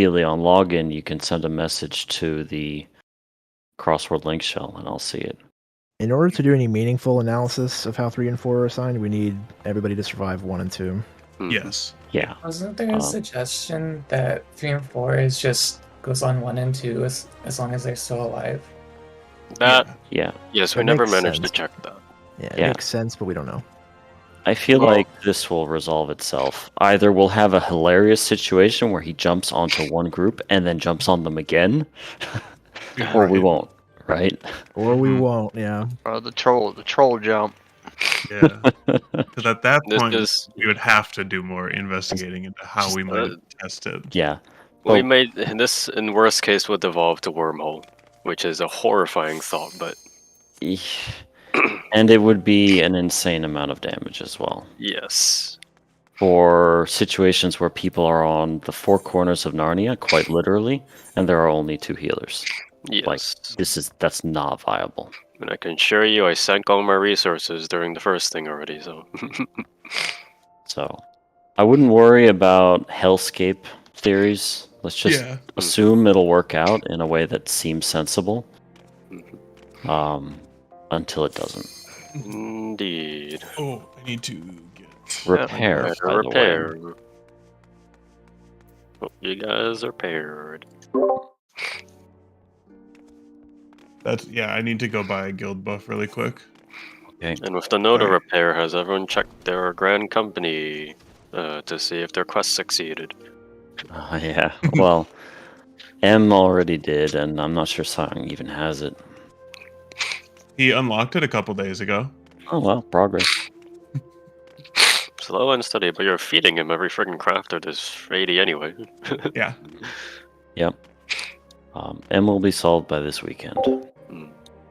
immediately on login, you can send a message to the crossword link shell, and I'll see it. In order to do any meaningful analysis of how 3 and 4 are assigned, we need everybody to survive 1 and 2. Yes. Yeah. Wasn't there a suggestion that 3 and 4 is just goes on 1 and 2 as long as they're still alive? Yeah. Yes, we That never makes managed sense. to check that. Yeah, it Yeah. makes sense, but we don't know. I feel Well- like this will resolve itself. Either we'll have a hilarious situation where he jumps onto one group and then jumps on them again, or we won't, right? Or we Mhm. won't, yeah. Or the troll jump. Yeah. Because at that This point, is we would have to do more investigating into how we might test it. Yeah. we Oh. made this in worst case would evolve to wormhole, which is a horrifying thought, but And it would be an insane amount of damage as well. yes. For situations where people are on the four corners of Narnia, quite literally, and there are only 2 healers. Yes. Like, that's not viable. And I can assure you I sank all my resources during the first thing already, so So, I wouldn't worry about hellscape theories. Let's just assume it'll work out in a way that seems sensible. Until it doesn't. indeed. Oh, I need to get Repair, Better by the way. repair. Hope you guys are paired. I need to go buy a guild buff really quick. Okay. And with the note of Alright. repair, has everyone checked their grand company to see if their quest succeeded? Yeah. Well, M already did, and I'm not sure Sang even has it. He unlocked it a couple days ago. Oh well, progress. Slow and steady, but you're feeding him every friggin' crafter. There's 80 anyway. Yeah. Yep. M will be solved by this weekend. Hmm.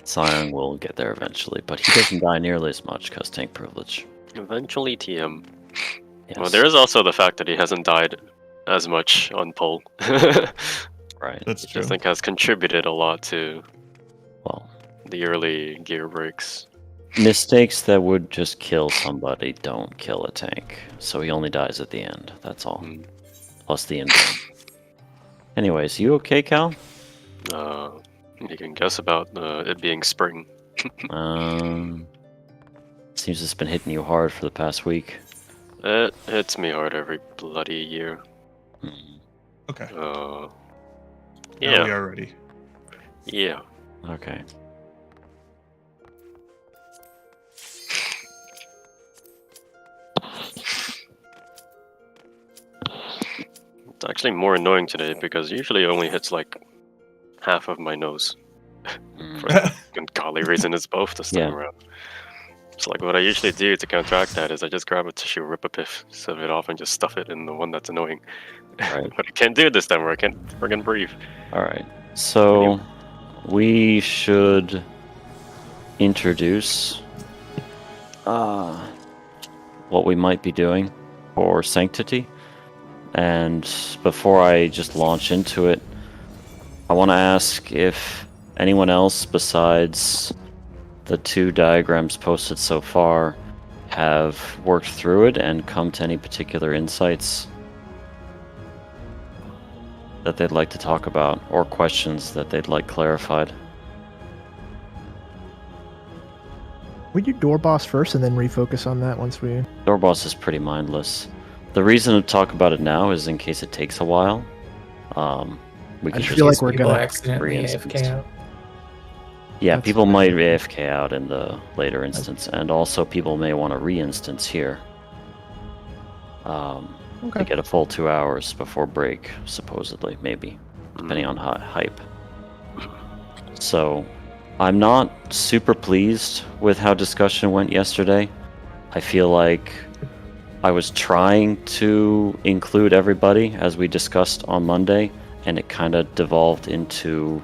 Sion will get there eventually, but he doesn't die nearly as much because tank privilege. Eventually TM. Yes. Well, there is also the fact that he hasn't died as much on pull. Right. That's I true. think has contributed a lot to Well, the early gear breaks. mistakes that would just kill somebody don't kill a tank, so he only dies at the end. That's all. Hmm. Plus the inbound. Anyways, you okay, Cal? You can guess about it being spring. Seems it's been hitting you hard for the past week. It hits me hard every bloody year. Okay. Yeah. Now we are ready. Yeah. Okay. It's actually more annoying today because usually it only hits like half of my nose. For the golly reason it's both this time Yeah. around. So like what I usually do to counteract that is I just grab a tissue, rip a piff, sieve it off, and just stuff it in the one that's annoying. Right. But I can't do it this time where I can't friggin' breathe. All right. So we should introduce what we might be doing for Sanctity. And before I just launch into it, I want to ask if anyone else besides the 2 diagrams posted so far have worked through it and come to any particular insights that they'd like to talk about, or questions that they'd like clarified. We do door boss first and then refocus on that once we... Door boss is pretty mindless. The reason to talk about it now is in case it takes a while. We I can just just feel like we're People gonna... accidentally re-instance. AFK out. Yeah, That's people fine. might AFK out in the later instance, and also people may want to re-instance here. Okay. They get a full 2 hours before break, supposedly, maybe, depending on hype. So, I'm not super pleased with how discussion went yesterday. I feel like I was trying to include everybody, as we discussed on Monday, and it kind of devolved into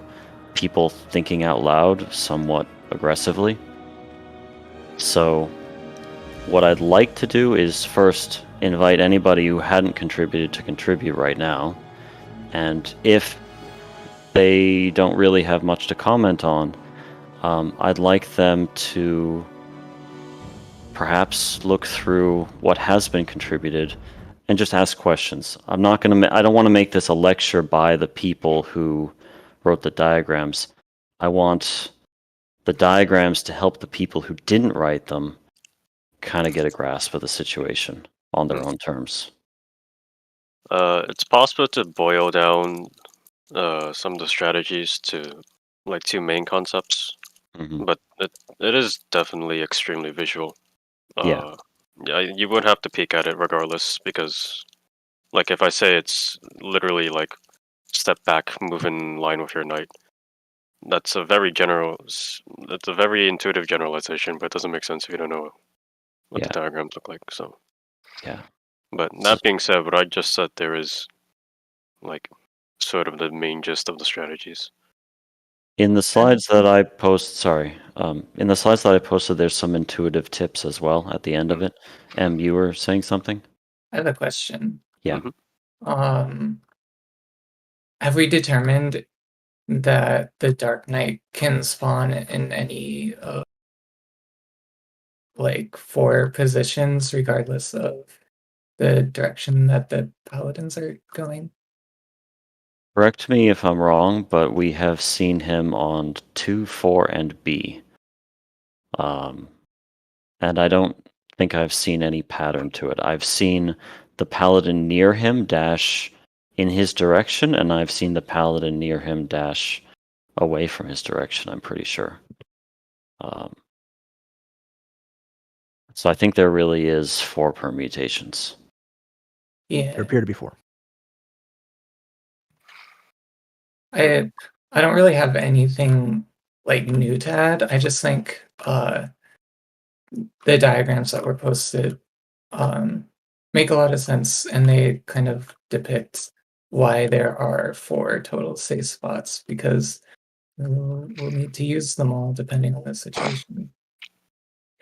people thinking out loud somewhat aggressively. So, what I'd like to do is first invite anybody who hadn't contributed to contribute right now, and if they don't really have much to comment on, I'd like them to perhaps look through what has been contributed and just ask questions. I'm not going to. I don't want to make this a lecture by the people who wrote the diagrams. I want the diagrams to help the people who didn't write them kind of get a grasp of the situation on their own terms. It's possible to boil down some of the strategies to like two main concepts, but it is definitely extremely visual. Yeah. Yeah, you would have to peek at it regardless, because like if I say it's literally like step back, move in line with your knight, that's a very intuitive generalization, but it doesn't make sense if you don't know what the diagrams look like. So yeah. But that being said, what I just said there is like sort of the main gist of the strategies. In the slides that I in the slides that I posted, there's some intuitive tips as well at the end of it. You were saying something? I have a question. Yeah. Have we determined that the Dark Knight can spawn in any of like 4 positions, regardless of the direction that the paladins are going? Correct me if I'm wrong, but we have seen him on 2, 4, and B. And I don't think I've seen any pattern to it. I've seen the paladin near him dash in his direction, and I've seen the paladin near him dash away from his direction, I'm pretty sure. So I think there really is 4 permutations. Yeah. There appear to be 4. I don't really have anything like new to add. I just think the diagrams that were posted make a lot of sense, and they kind of depict why there are 4 total safe spots, because we'll need to use them all depending on the situation.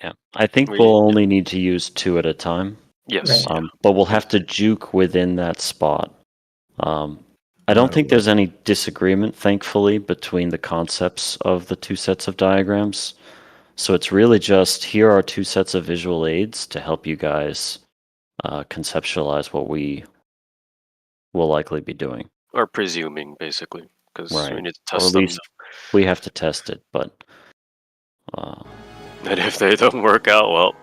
Yeah, I think we'll only need to use 2 at a time. Yes. Right. But we'll have to juke within that spot. I don't think there's any disagreement, thankfully, between the concepts of the 2 sets of diagrams. So it's really just, here are 2 sets of visual aids to help you guys conceptualize what we will likely be doing. Or presuming, basically, because we need to Or test at least we have to test it, but... and if they don't work out, well,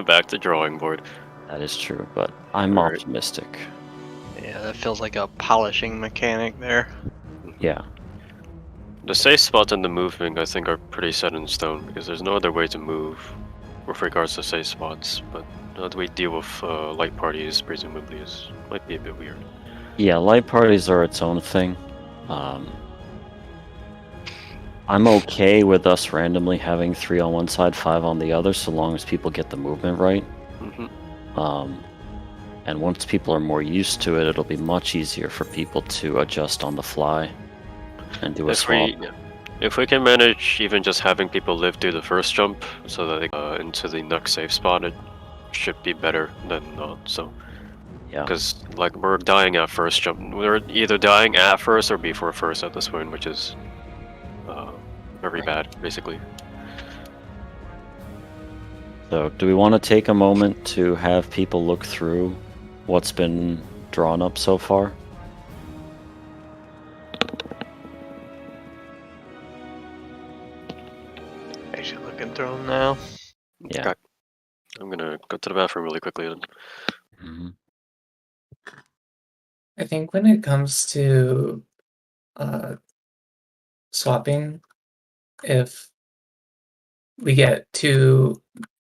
back to drawing board. That is true, but I'm optimistic. Yeah, that feels like a polishing mechanic there. Yeah. The safe spots and the moving, I think, are pretty set in stone, because there's no other way to move with regards to safe spots. But how do we deal with light parties, presumably, might be a bit weird. Yeah, light parties are its own thing. I'm okay with us randomly having 3 on one side, 5 on the other, so long as people get the movement right. And once people are more used to it, it'll be much easier for people to adjust on the fly and do a swap. If we can manage even just having people live through the first jump, so that they go into the next safe spot, it should be better than not. So, yeah, because like we're dying at first jump, we're either dying at first or before first at this point, which is very bad, basically. So, do we want to take a moment to have people look through what's been drawn up so far? Actually looking through them now. Yeah. Okay. I'm gonna go to the bathroom really quickly then. I think when it comes to swapping, if we get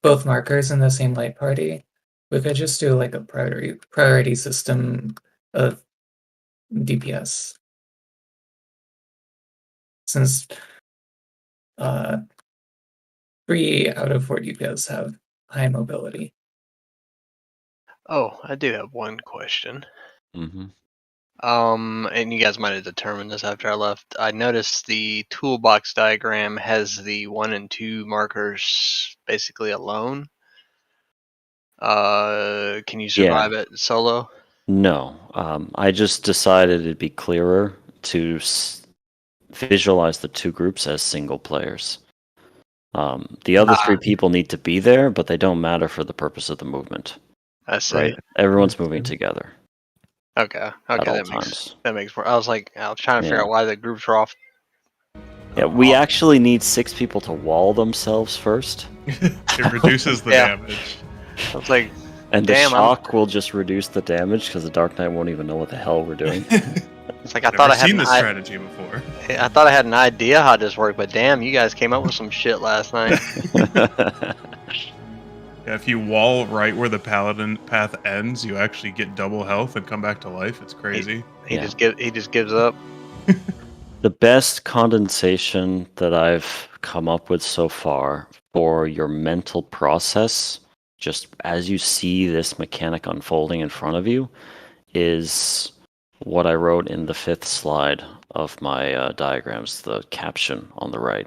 both markers in the same light party, we could just do like a priority system of DPS. Since 3 out of 4 DPS have high mobility. Oh, I do have one question. Mm-hmm. And you guys might have determined this after I left. I noticed the toolbox diagram has the 1 and 2 markers basically alone. Can you survive it solo? No. I just decided it'd be clearer to visualize the 2 groups as single players. The other 3 people need to be there, but they don't matter for the purpose of the movement. I see. right? Everyone's moving together Okay. at Okay, all that times. makes more. I was trying to figure Yeah. out why the groups were off. Yeah, we actually need 6 people to wall themselves first, It reduces the Yeah. damage. I was like, and the Damn, shock will just reduce the damage because the Dark Knight won't even know what the hell we're doing. it's like I I've thought never I had seen an this strategy before. I thought I had an idea how this worked, but damn, you guys came up with some shit last night. Yeah, if you wall right where the paladin path ends, you actually get double health and come back to life. It's crazy. He Yeah. just gives up. The best condensation that I've come up with so far for your mental process, just as you see this mechanic unfolding in front of you, is what I wrote in the 5th slide of my diagrams, the caption on the right.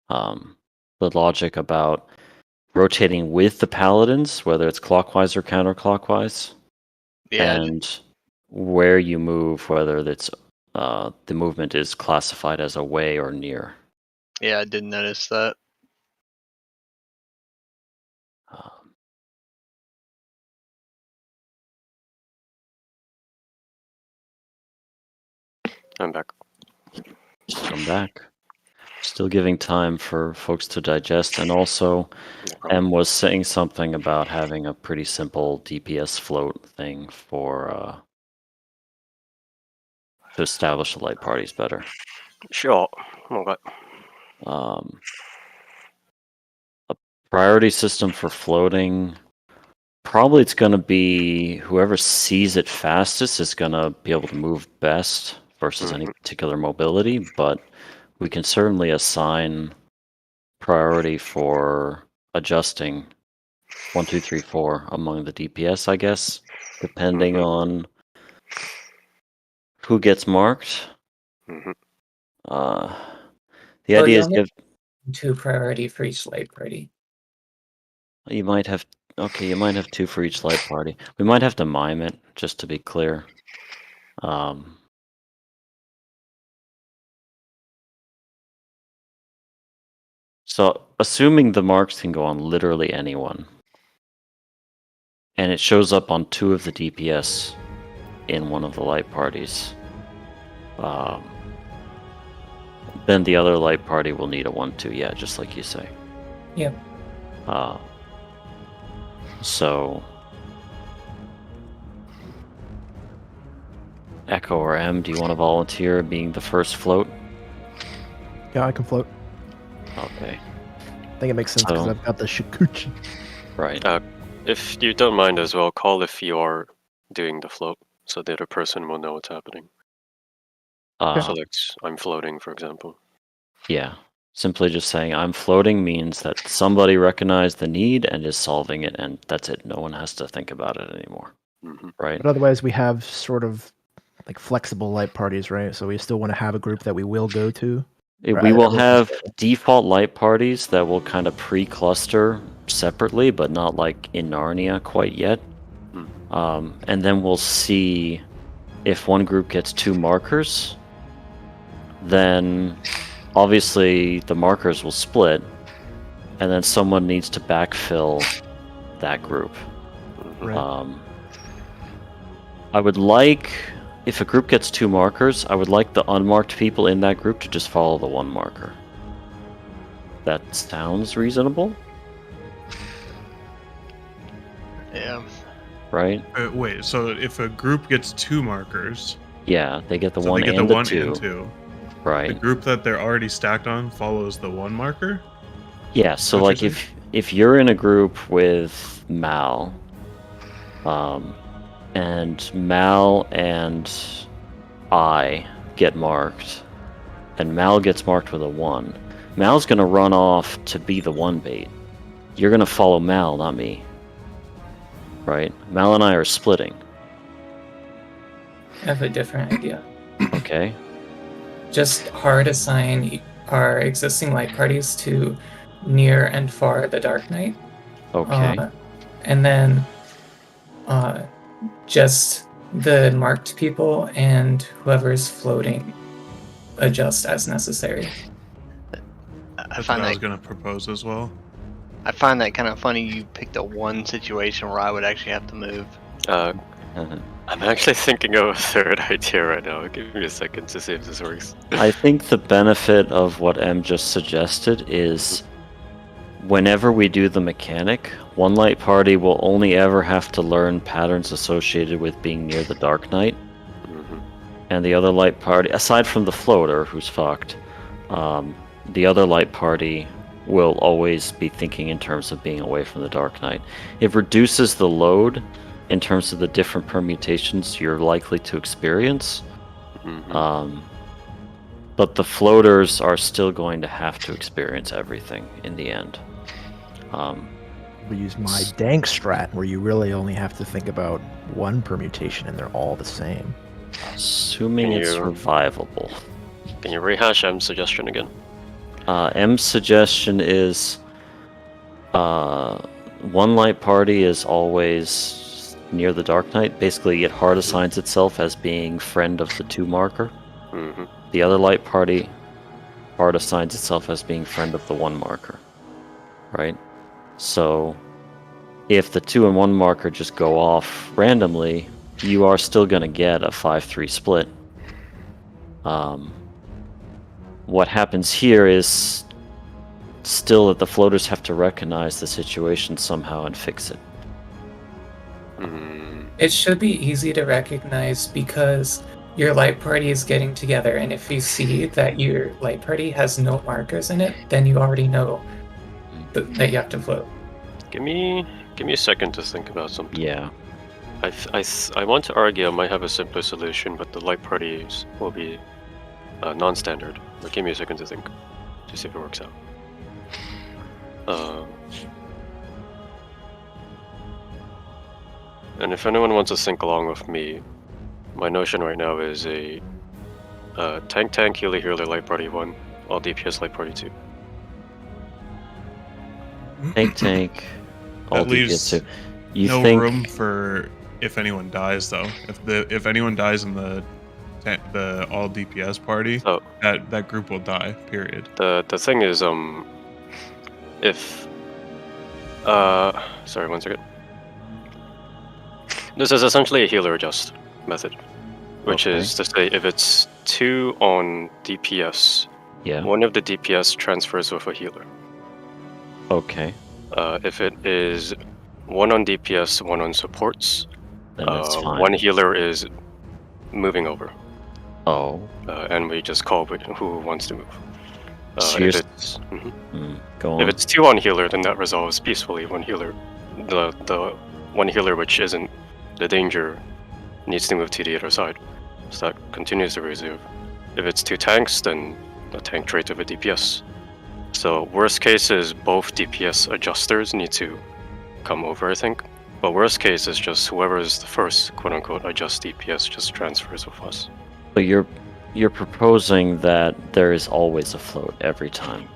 The logic about rotating with the paladins, whether it's clockwise or counterclockwise, Yeah, and where you move, whether it's the movement is classified as away or near. yeah, I did notice that. Um, I'm back. Come back. Still giving time for folks to digest, and also No problem. M was saying something about having a pretty simple DPS float thing for to establish the light parties better. Sure. Okay. A priority system for floating. Probably it's going to be whoever sees it fastest is going to be able to move best versus any particular mobility, but we can certainly assign priority for adjusting 1, 2, 3, 4 among the DPS, I guess, depending on who gets marked. Mhm. The Well, idea you is only give have 2 priority for each light party. you might have 2 for each light party. We might have to mime it just to be clear. So assuming the marks can go on literally anyone, and it shows up on 2 of the DPS in one of the light parties, then the other light party will need a 1-2, yeah, just like you say. Yep. So Echo or M, do you want to volunteer being the first float? Yeah, I can float. Okay, I think it makes sense because So- I've got the Shikuchi. right. If you don't mind as well, call if you are doing the float, so the other person will know what's happening. So like, I'm floating, for example. Yeah. Simply just saying I'm floating means that somebody recognized the need and is solving it, and that's it. No one has to think about it anymore. Hmm. Right? But otherwise, we have sort of like flexible light parties, right? So we still want to have a group that we will go to. We Right, will everyone have can stay. default light parties that will kind of pre-cluster separately, but not like in Narnia quite yet. And then we'll see if one group gets 2 markers, then obviously the markers will split, and then someone needs to backfill that group. Right. I would like, if a group gets 2 markers, I would like the unmarked people in that group to just follow the 1 marker. That sounds reasonable, Yeah. right? Wait, so if a group gets 2 markers, Yeah, they get the so 1 they get and the the 1 2. and 2. The Right. group that they're already stacked on follows the 1 marker? Yeah, so What like you're if you're in a group with Mal, and Mal and I get marked, and Mal gets marked with a 1, Mal's gonna run off to be the 1 bait. You're gonna follow Mal, not me. Right? Mal and I are splitting. I have a different idea. Okay? Just hard assign our existing light parties to near and far the Dark Knight. Okay. And then just the marked people and whoever's floating adjust as necessary. I That's what find I was that going to propose as well. I find that kind of funny. You picked a one situation where I would actually have to move. I'm actually thinking of a third idea right now. Give me a second to see if this works. I think the benefit of what M just suggested is whenever we do the mechanic, one light party will only ever have to learn patterns associated with being near the Dark Knight. And the other light party, aside from the floater, who's fucked, the other light party will always be thinking in terms of being away from the Dark Knight. It reduces the load in terms of the different permutations you're likely to experience. But the floaters are still going to have to experience everything in the end. We use my dank strat, where you really only have to think about one permutation and they're all the same. Assuming Can it's you- revivable. Can you rehash M's suggestion again? M's suggestion is one light party is always near the Dark Knight. Basically, it hard assigns itself as being friend of the 2 marker. The other light party hard assigns itself as being friend of the 1 marker. Right? So, if the 2 and 1 marker just go off randomly, you are still going to get a 5-3 split. What happens here is still that the floaters have to recognize the situation somehow and fix it. It should be easy to recognize because your light party is getting together, and if you see that your light party has no markers in it, then you already know that you have to float. Give me a second to think about something. Yeah. I want to argue I might have a simpler solution, but the light parties will be non-standard. But give me a second to think, to see if it works out. And if anyone wants to think along with me, my notion right now is a tank healer light party 1, all DPS light party 2. Tank. All That leaves DPS 2. You no think room for if anyone dies though. If anyone dies in the all DPS party, Oh. that group will die. Period. The thing is, if sorry, 1 second. This is essentially a healer adjust method, which Okay. is to say if it's 2 on DPS, Yeah. one of the DPS transfers with a healer. Okay. If it is 1 on DPS, 1 on supports, Then it's fine. 1 healer is moving over, Oh. and we just call who wants to move. So If you're it's Go on. If it's 2 on healer, then that resolves peacefully. 1 healer, the 1 healer which isn't the danger, needs to move to the other side, so that continues to reserve. If it's 2 tanks, then the tank trades with a DPS. So worst case is both DPS adjusters need to come over, I think. But worst case is just whoever is the first, quote unquote, adjust DPS just transfers with us. But you're proposing that there is always a float every time,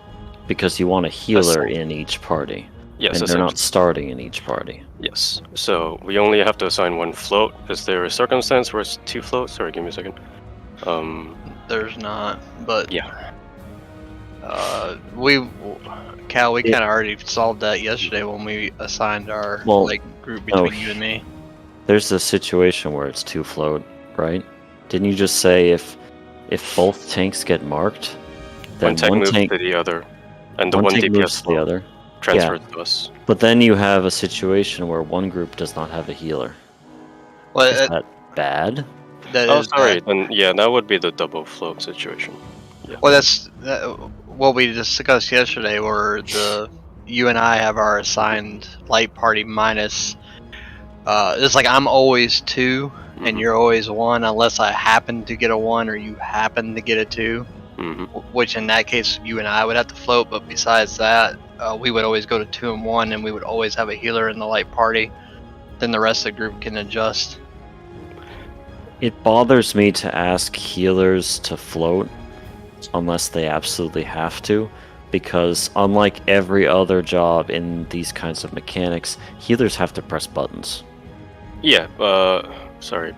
because you want a healer in each party, Yes, and they're not starting in each party. Yes. So we only have to assign 1 float. Is there a circumstance where it's 2 floats? Sorry, give me a second. There's not, but Yeah. we kind of already solved that yesterday when we assigned our group between you and me. There's a situation where it's 2 float, right? Didn't you just say if both tanks get marked, then One tank one moves tank to the other, and the one one tank moves DPS to the other? transfers to us. But then you have a situation where one group does not have a healer. Well, Is that bad? that Oh, is sorry. bad. Then yeah, that would be the double float situation. Yeah. Well, that's what we discussed yesterday, where you and I have our assigned light party minus. It's like I'm always 2, and Mhm. you're always 1, unless I happen to get a 1 or you happen to get a 2. Mhm. Which in that case, you and I would have to float. But besides that, we would always go to 2 and 1, and we would always have a healer in the light party. Then the rest of the group can adjust. It bothers me to ask healers to float unless they absolutely have to, because unlike every other job in these kinds of mechanics, healers have to press buttons. Yeah. Sorry.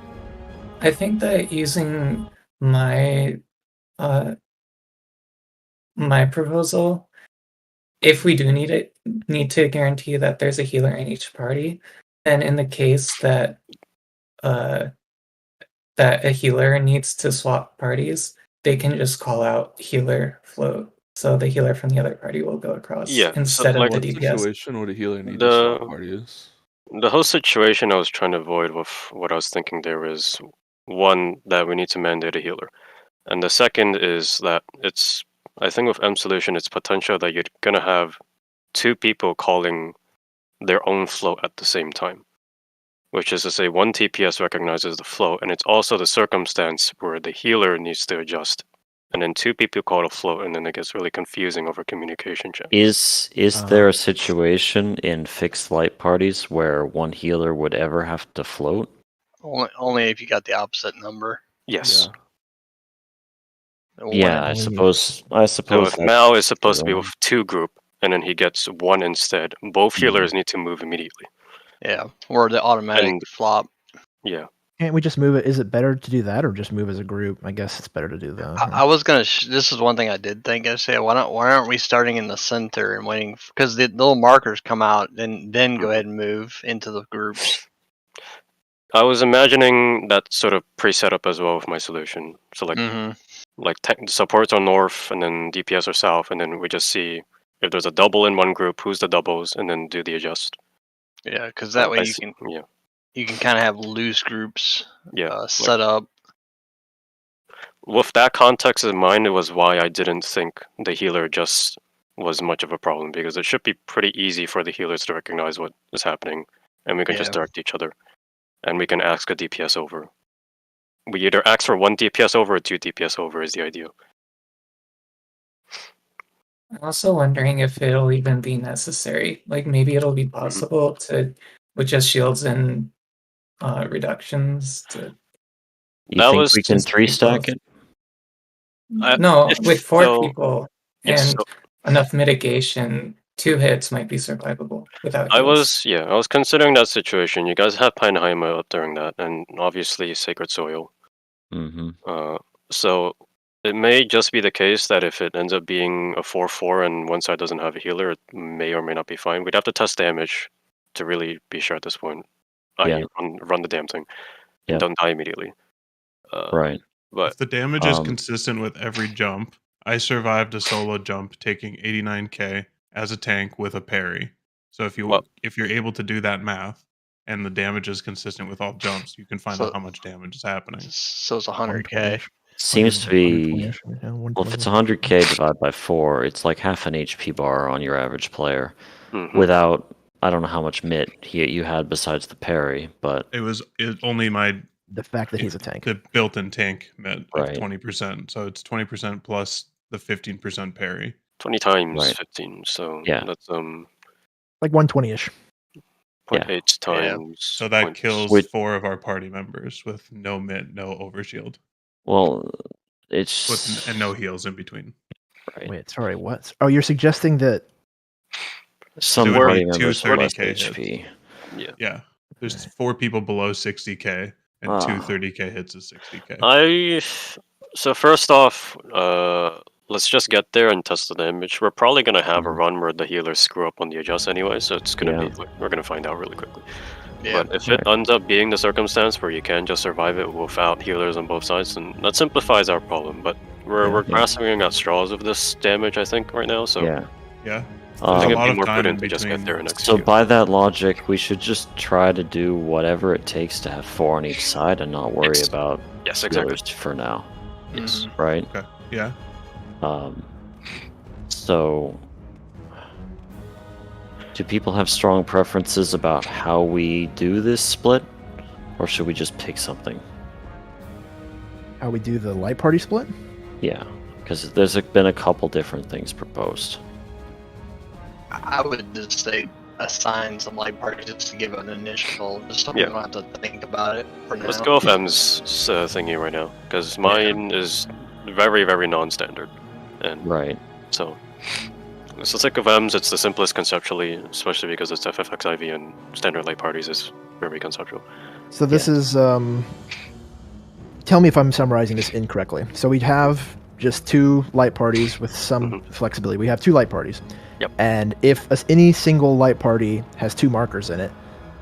I think that using my my proposal if we do need to guarantee that there's a healer in each party, then in the case that that a healer needs to swap parties, they can just call out healer float. So the healer from the other party will go across Yeah, so, instead of like, the What DPS. situation would a healer need to swap parties? The whole situation I was trying to avoid with what I was thinking there is, one, that we need to mandate a healer. And the second is that I think with M solution, it's potential that you're going to have two people calling their own float at the same time. Which is to say, one TPS recognizes the float, and it's also the circumstance where the healer needs to adjust. And then two people call a float, and then it gets really confusing over communication channels. Is there a situation in fixed light parties where one healer would ever have to float? Only if you got the opposite number. Yes. Yeah, I suppose. So if that's Mao is supposed to be true. with two group, and then he gets one instead, both healers need to move immediately. Yeah, or the automatic And- flop. Yeah. Can't we just move it? Is it better to do that or just move as a group? I guess it's better to do that. I was gonna. This is one thing I did think. I say, why aren't we starting in the center and waiting? Because the little markers come out, then go ahead and move into the groups. I was imagining that sort of pre-setup as well with my solution. So like supports are north, and then DPS are south, and then we just see if there's a double in one group, who's the doubles, and then do the adjust. Yeah, because that way you can kind of have loose groups. Set up. With that context in mind, it was why I didn't think the healer just was much of a problem, because it should be pretty easy for the healers to recognize what is happening, and we can just direct each other, and we can ask a DPS over. We either ask for one DPS over or two DPS over is the idea. I'm also wondering if it'll even be necessary. Like maybe it'll be possible to, with just shields and reductions to. You think we can 3-stack it? No, with 4 people yes, and enough mitigation, 2 hits might be survivable without I heals. was considering that situation. You guys have Peinheimer up during that, and obviously Sacred Soil. So it may just be the case that if it ends up being a 4-4 and one side doesn't have a healer, it may or may not be fine. We'd have to test damage to really be sure at this point. Run the damn thing. And don't die immediately. Right. But if the damage is consistent with every jump, I survived a solo jump taking 89k as a tank with a parry. So if you're able to do that math and the damage is consistent with all jumps, you can find out how much damage is happening. So it's 100k. Seems to be. Well, if it's 100k divided by 4, it's like half an HP bar on your average player. Without, I don't know how much MIT you had besides the parry, but it was only the fact that he's a tank. The built-in tank meant 20%, so it's 20% plus the 15% parry. 20 times 15, so that's like 120ish. 0.8 times. Yeah. So that kills 4 of our party members with no mid, no overshield. Well, it's and no heals in between. Right. Wait, sorry, what? Oh, you're suggesting that some party members have less HP. Yeah. There's 4 people below 60k. And 2 30k hits is 60k. So first off, let's just get there and test the damage. We're probably gonna have a run where the healers screw up on the adjust anyway, so it's gonna be we're gonna find out really quickly. But if it ends up being the circumstance where you can just survive it without healers on both sides, then that simplifies our problem. But we're grasping at straws of this damage, I think, right now. So yeah. I think it'd be more prudent to just get there next. So by that logic, we should just try to do whatever it takes to have 4 on each side and not worry about healers for now. Yes. Right? Okay. Yeah. So do people have strong preferences about how we do this split? Or should we just pick something? How we do the light party split? Yeah, because there's been a couple different things proposed. I would just say assign some light parties just to give an initial, just so we don't have to think about it for now. Let's go with M's thingy right now, because mine is very, very non-standard. And so let's think of M's. It's the simplest conceptually, especially because it's FFX IV and standard light parties is very conceptual. So this is, tell me if I'm summarizing this incorrectly. So we'd have just 2 light parties with some flexibility. We have 2 light parties. Yep. And if any single light party has 2 markers in it,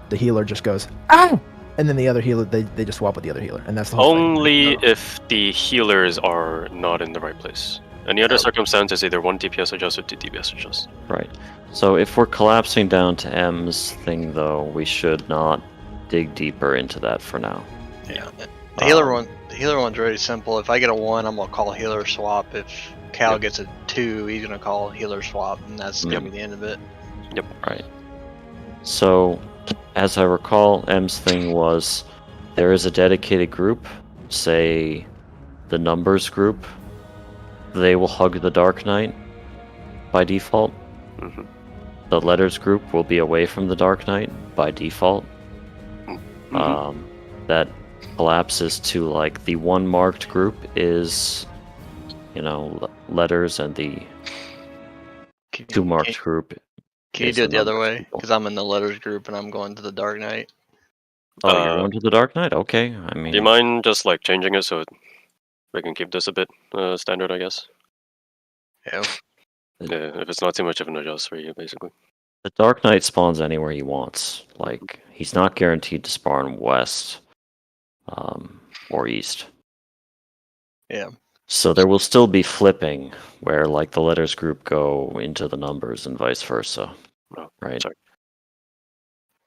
the healer just goes, "Ah!" And then the other healer, they just swap with the other healer. And that's the whole Only thing. if the healers are not in the right place. Any other circumstance is either 1 DPS adjust or 2 DPS adjust. Right. So if we're collapsing down to M's thing, though, we should not dig deeper into that for now. Yeah. The healer one's really simple. If I get a 1, I'm gonna call healer swap. If Cal gets a 2, he's gonna call healer swap, and that's gonna be the end of it. Yep. Right. So, as I recall, M's thing was there is a dedicated group, say the numbers group. They will hug the Dark Knight by default. Mm-hmm. The letters group will be away from the Dark Knight by default. Mm-hmm. That collapses to like the 1 marked group is, letters, and the 2 marked group. Can you do it the other way? Because I'm in the letters group and I'm going to the Dark Knight. Oh, you're going to the Dark Knight? Okay. I mean, do you mind just like changing it so we can keep this a bit standard, I guess? Yeah. Yeah, if it's not too much of an adjust for you, basically. The Dark Knight spawns anywhere he wants. Like, he's not guaranteed to spawn west or east. Yeah. So there will still be flipping where, like, the letters group go into the numbers and vice versa. Oh, right? sorry.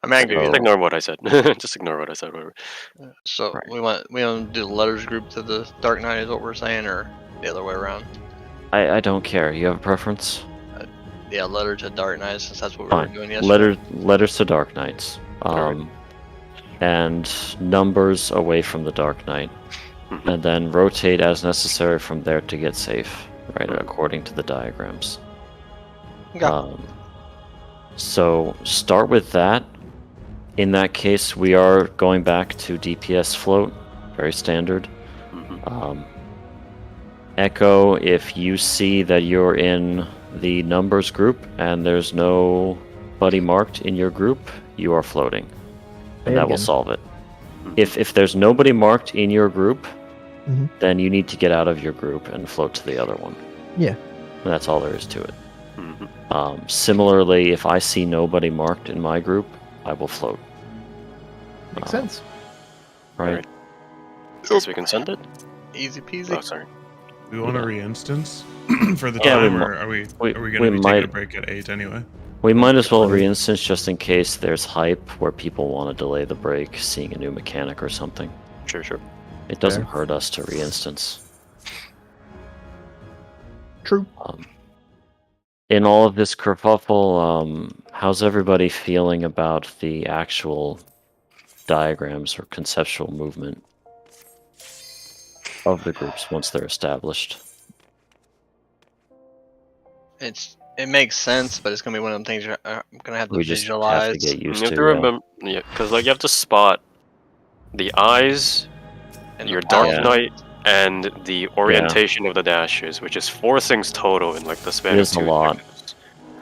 I'm angry. Just ignore what I said. Just ignore what I said. Whatever. So Right. we want to do the letters group to the Dark Knight, is what we're saying, or the other way around? I don't care. You have a preference? Yeah, letter to Dark Knight, since that's what we were Fine. doing yesterday. Letters to Dark Knights. Alright. And numbers away from the Dark Knight. And then rotate as necessary from there to get safe, right, according to the diagrams. Okay. So start with that. In that case, we are going back to DPS float, very standard. Echo, if you see that you're in the numbers group and there's nobody marked in your group, you are floating. And that will solve it. If there's nobody marked in your group, then you need to get out of your group and float to the other one. Yeah. And that's all there is to it. Similarly, if I see nobody marked in my group, I will float. Makes sense. Right. Guess we can send it? Easy peasy. Oh, sorry. We want to re-instance for the Yeah, time, we or are we we going to be might- taking a break at 8 anyway? We might as well re-instance just in case there's hype where people want to delay the break, seeing a new mechanic or something. Sure. It doesn't hurt us to re-instance. True. In all of this kerfuffle, how's everybody feeling about the actual diagrams or conceptual movement of the groups once they're established? It makes sense, but it's gonna be one of them things I'm gonna have to We just visualize. have to get used You have to. to remember, because like you have to spot the eyes, And your the Dark Yeah. Knight, and the orientation of the dashes, which is 4 things total in like the span It of is a 2 lot. seconds.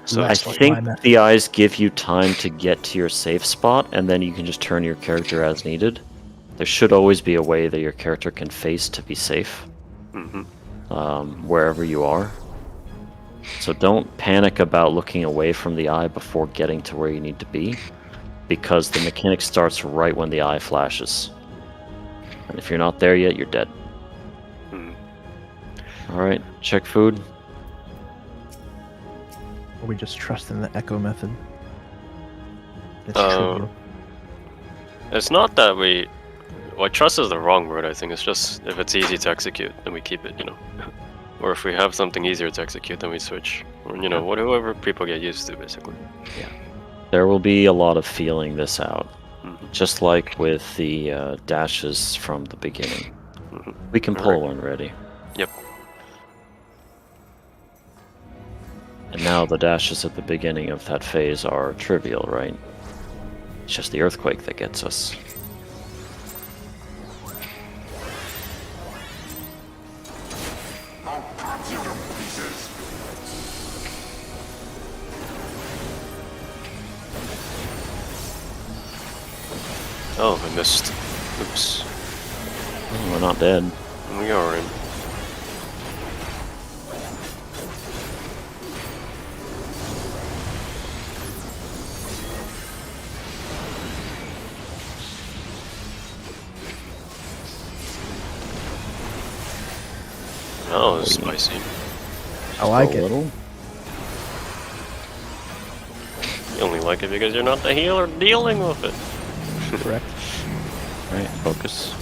So I That's it's like think my method. the eyes give you time to get to your safe spot, and then you can just turn your character as needed. There should always be a way that your character can face to be safe, wherever you are. So don't panic about looking away from the eye before getting to where you need to be, because the mechanic starts right when the eye flashes. And if you're not there yet, you're dead. Alright, check food. Or we just trust in the echo method. It's Uh, trivial. It's not that well, trust is the wrong word. I think it's just if it's easy to execute, then we keep it, or if we have something easier to execute, then we switch, or whatever people get used to, basically. There will be a lot of feeling this out, just like with the dashes from the beginning. We can pull one ready. Yep. And now the dashes at the beginning of that phase are trivial, right? It's just the earthquake that gets us. Oh, I missed. Oops. We're not dead. We are in. Oh, it's spicy. I like a it. little. You only like it because you're not the healer dealing with it. Correct. Right, focus.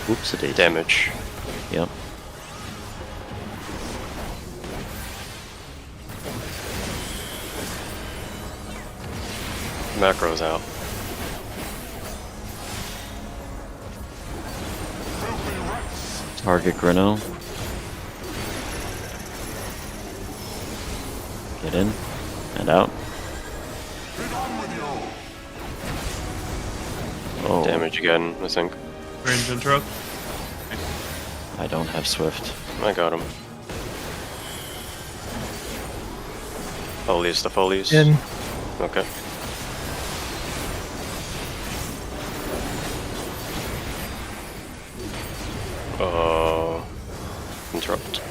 Whoopsie. Damage. Yep. Macro's out. Target Grino. Get in and out. Oh, Damage again, I think. Range interrupt. I don't have Swift. I got him. Folies to folies. In. Okay. Interrupt.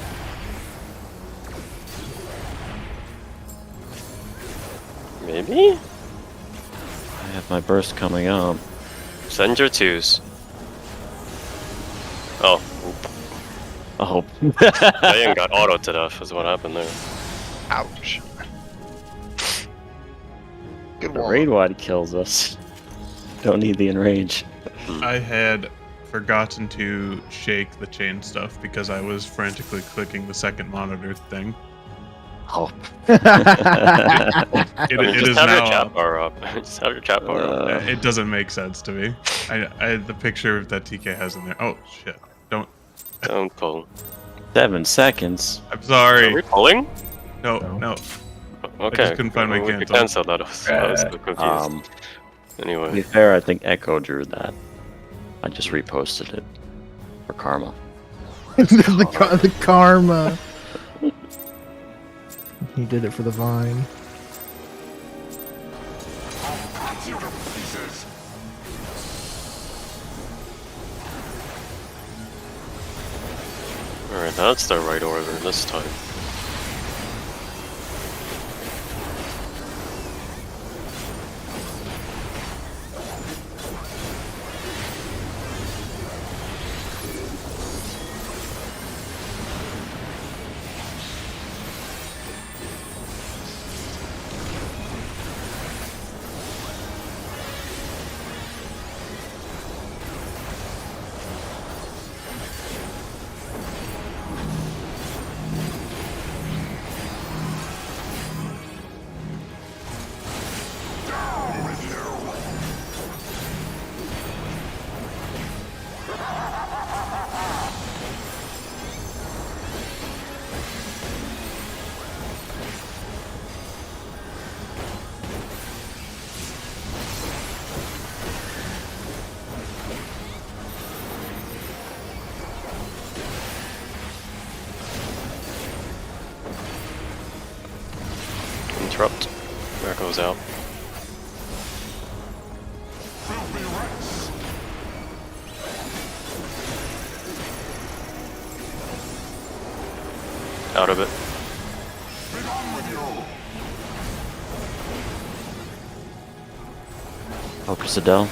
Maybe? I have my burst coming up. Send your twos. Oh, Oh. Diane got auto to death is what happened there. Ouch. Good The one. raid wide kills us. Don't need the enrage. I had forgotten to shake the chain stuff because I was frantically clicking the second monitor thing. Oh. It Just is have your now chat up. bar up. Just have your chat bar up. It doesn't make sense to me. I the picture that TK has in there. Oh shit! Don't. Don't pull. 7 seconds. I'm Are we sorry. pulling? No, No. no. Okay. couldn't find my we could cancel. cancel that. I was so confused. To be Anyway, fair, I think Echo drew that. I just reposted it for karma. the karma. He did it for the vine. alright, that's the right order this time. Interrupt. There goes out. Out of it. Focus Adele.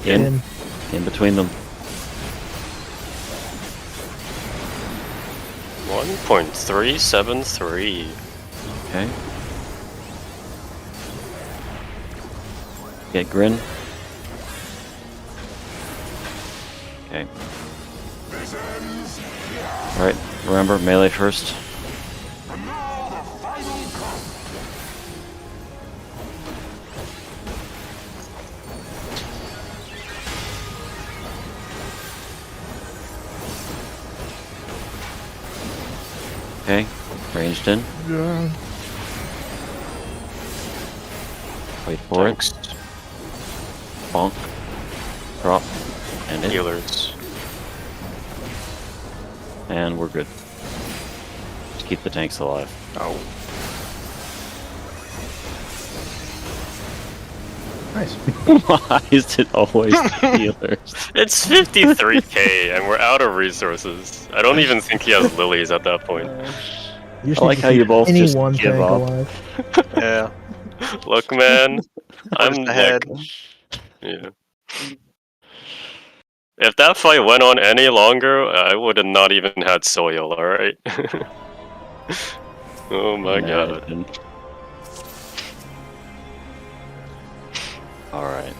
In between them. 1.373. Okay. Get Grin. Okay. Alright, remember, melee first. Okay, ranged in. Yeah. Wait for Thanks. it. Bonk. Drop. And in. Healers. And we're good. Just keep the tanks alive. Oh. Nice. Why is it always the healers? It's 53k and we're out of resources. I don't even think he has lilies at that point. You just I need like to how you keep both any just one give tank up. alive. Yeah. Look, man, I'm Just like, ahead. yeah. If that fight went on any longer, I would have not even had soil. All right. Oh my god. Imagine. All right.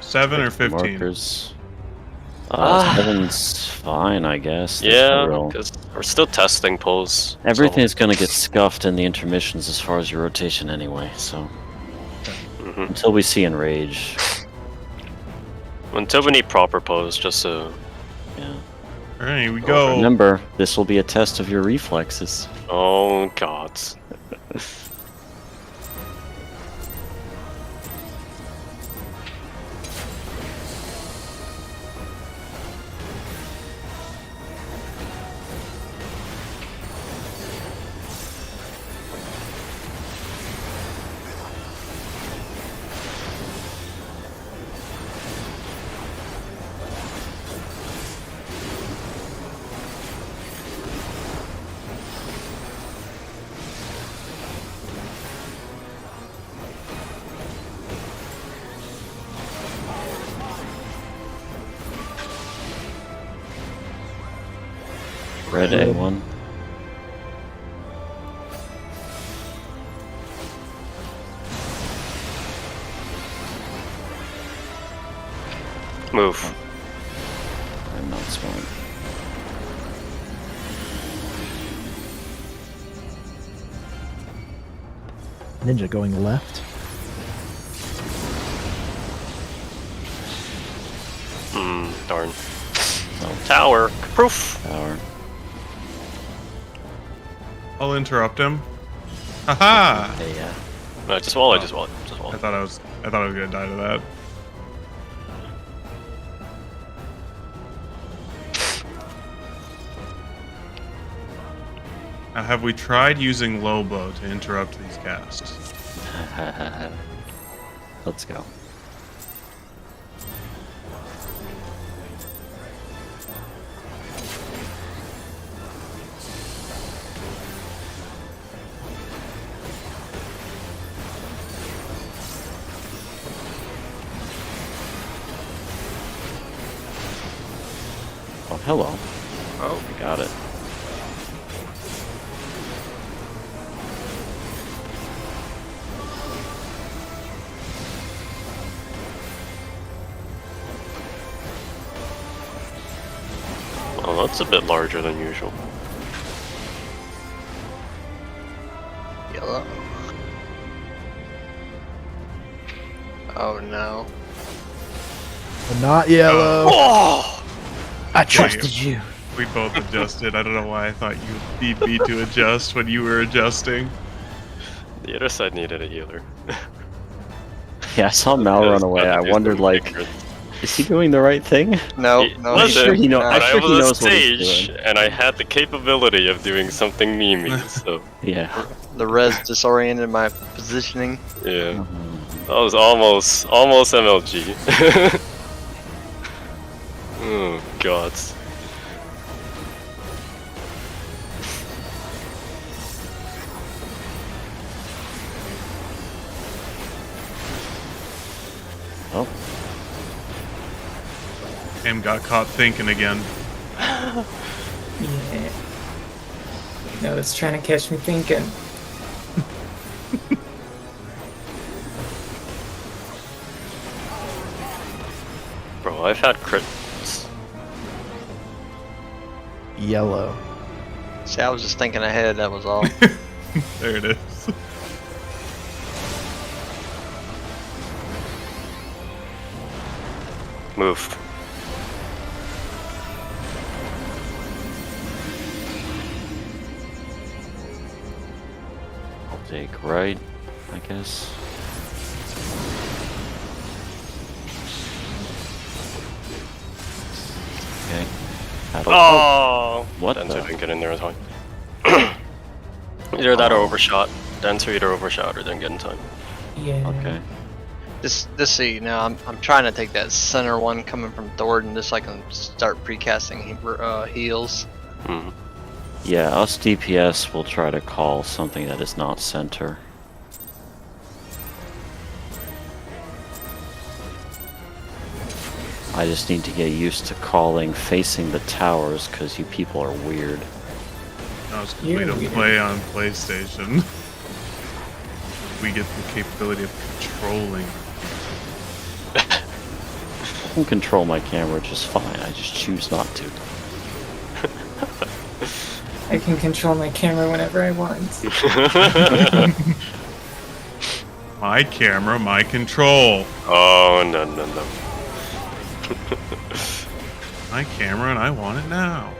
7 or 15? Markers. Ah. 7's fine, I guess. There's Yeah, no real- because we're still testing pulls. Everything's gonna get scuffed in the intermissions as far as your rotation anyway. So until we see enrage, Until we need proper pulls, just so. yeah. All right, we go. Remember, this will be a test of your reflexes. Oh god. Red A1. Move. I'm not smart. Ninja going left. Darn. Oh, tower. Proof. Power. I'll interrupt him. Haha! Hey, yeah. No, just wall it, just wall it, just wall I it. thought I was gonna die to that. Now, have we tried using Lobo to interrupt these casts? Let's go. Oh, hello. Oh, we got it. Oh, that's a bit larger than usual. Yellow. Oh no. But not yellow. Oh! I trusted you. We both adjusted. I don't know why I thought you need me to adjust when you were adjusting. The other side needed a healer. Yeah, I saw Mal run away. I wondered, like, is he doing the right thing? No, He no. wasn't, sure he know- but I'm I sure he was knows on what he's stage, doing. and I had the capability of doing something memey, so Yeah. The res disoriented my positioning. yeah. That was almost MLG. Oh god. Oh, Am got caught thinking again. Yeah. No, it's trying to catch me thinking. Bro, I've had crits. Yellow. See, I was just thinking ahead, that was all. There it is. Move. I'll take right, I guess. Okay. Oh! What Denser the? didn't get in there in time. Either that or overshot. Denser either overshot or didn't get in time. Yeah. Okay. Just so you know, I'm trying to take that center one coming from Thornton just so I can start precasting heals. Mm. Yeah, us DPS will try to call something that is not center. I just need to get used to calling facing the towers because you people are weird. No, it's because we don't play on PlayStation. We get the capability of controlling. I can control my camera just fine, I just choose not to. I can control my camera whenever I want. My camera, my control. Oh, no. My camera, and I want it now.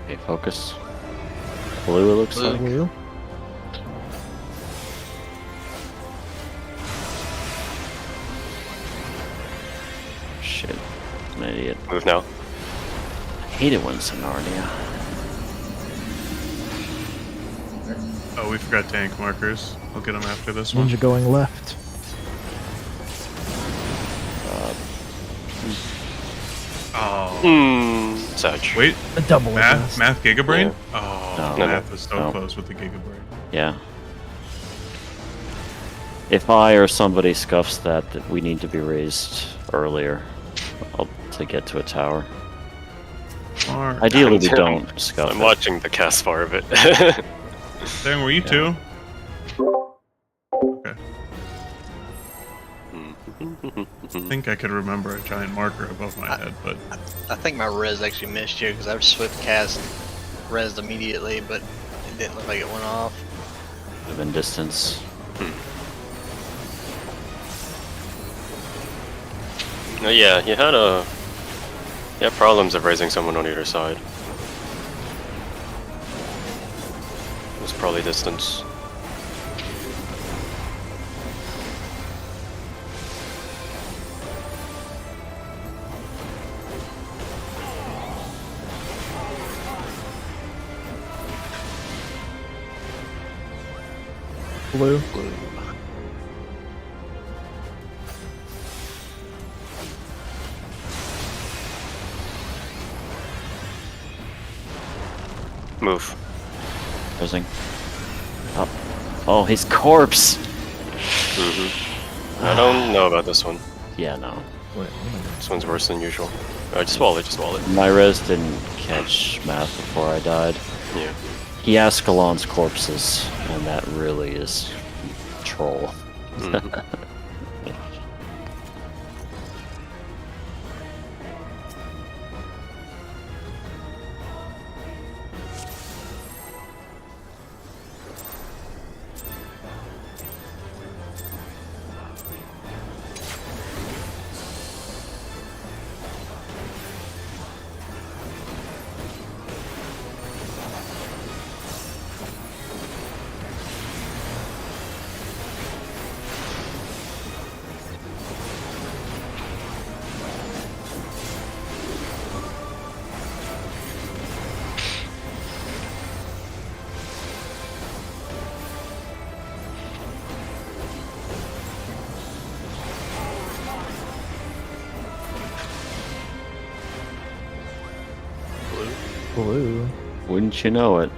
Okay, focus. Blue, it looks like. Blue. Shit, I'm an idiot. Move now. I hate it when it's in Narnia. Oh, we forgot tank markers. I'll get them after this one. Ninja going left. Oh. Sag. Wait, A double math adjust. Gigabrain? Yeah. Oh, No. math was so No. close with the Gigabrain. Yeah. If I or somebody scuffs that we need to be raised earlier to get to a tower. Smart. Ideally, we don't scuff I'm it. watching the cast far of it. Dang, were you too? Okay. I think I could remember a giant marker above my head, but I think my res actually missed here because I swift cast res immediately, but it didn't look like it went off. Within distance. No, yeah, you had problems of raising someone on either side. It was probably distance. Blue. Move. Pressing. Up. Oh, his corpse! I don't know about this one. Yeah, no. This one's worse than usual. Just wall it. My res didn't catch math before I died. Yeah. He Ascalon's corpses, and that really is troll. Blue. Wouldn't you know it?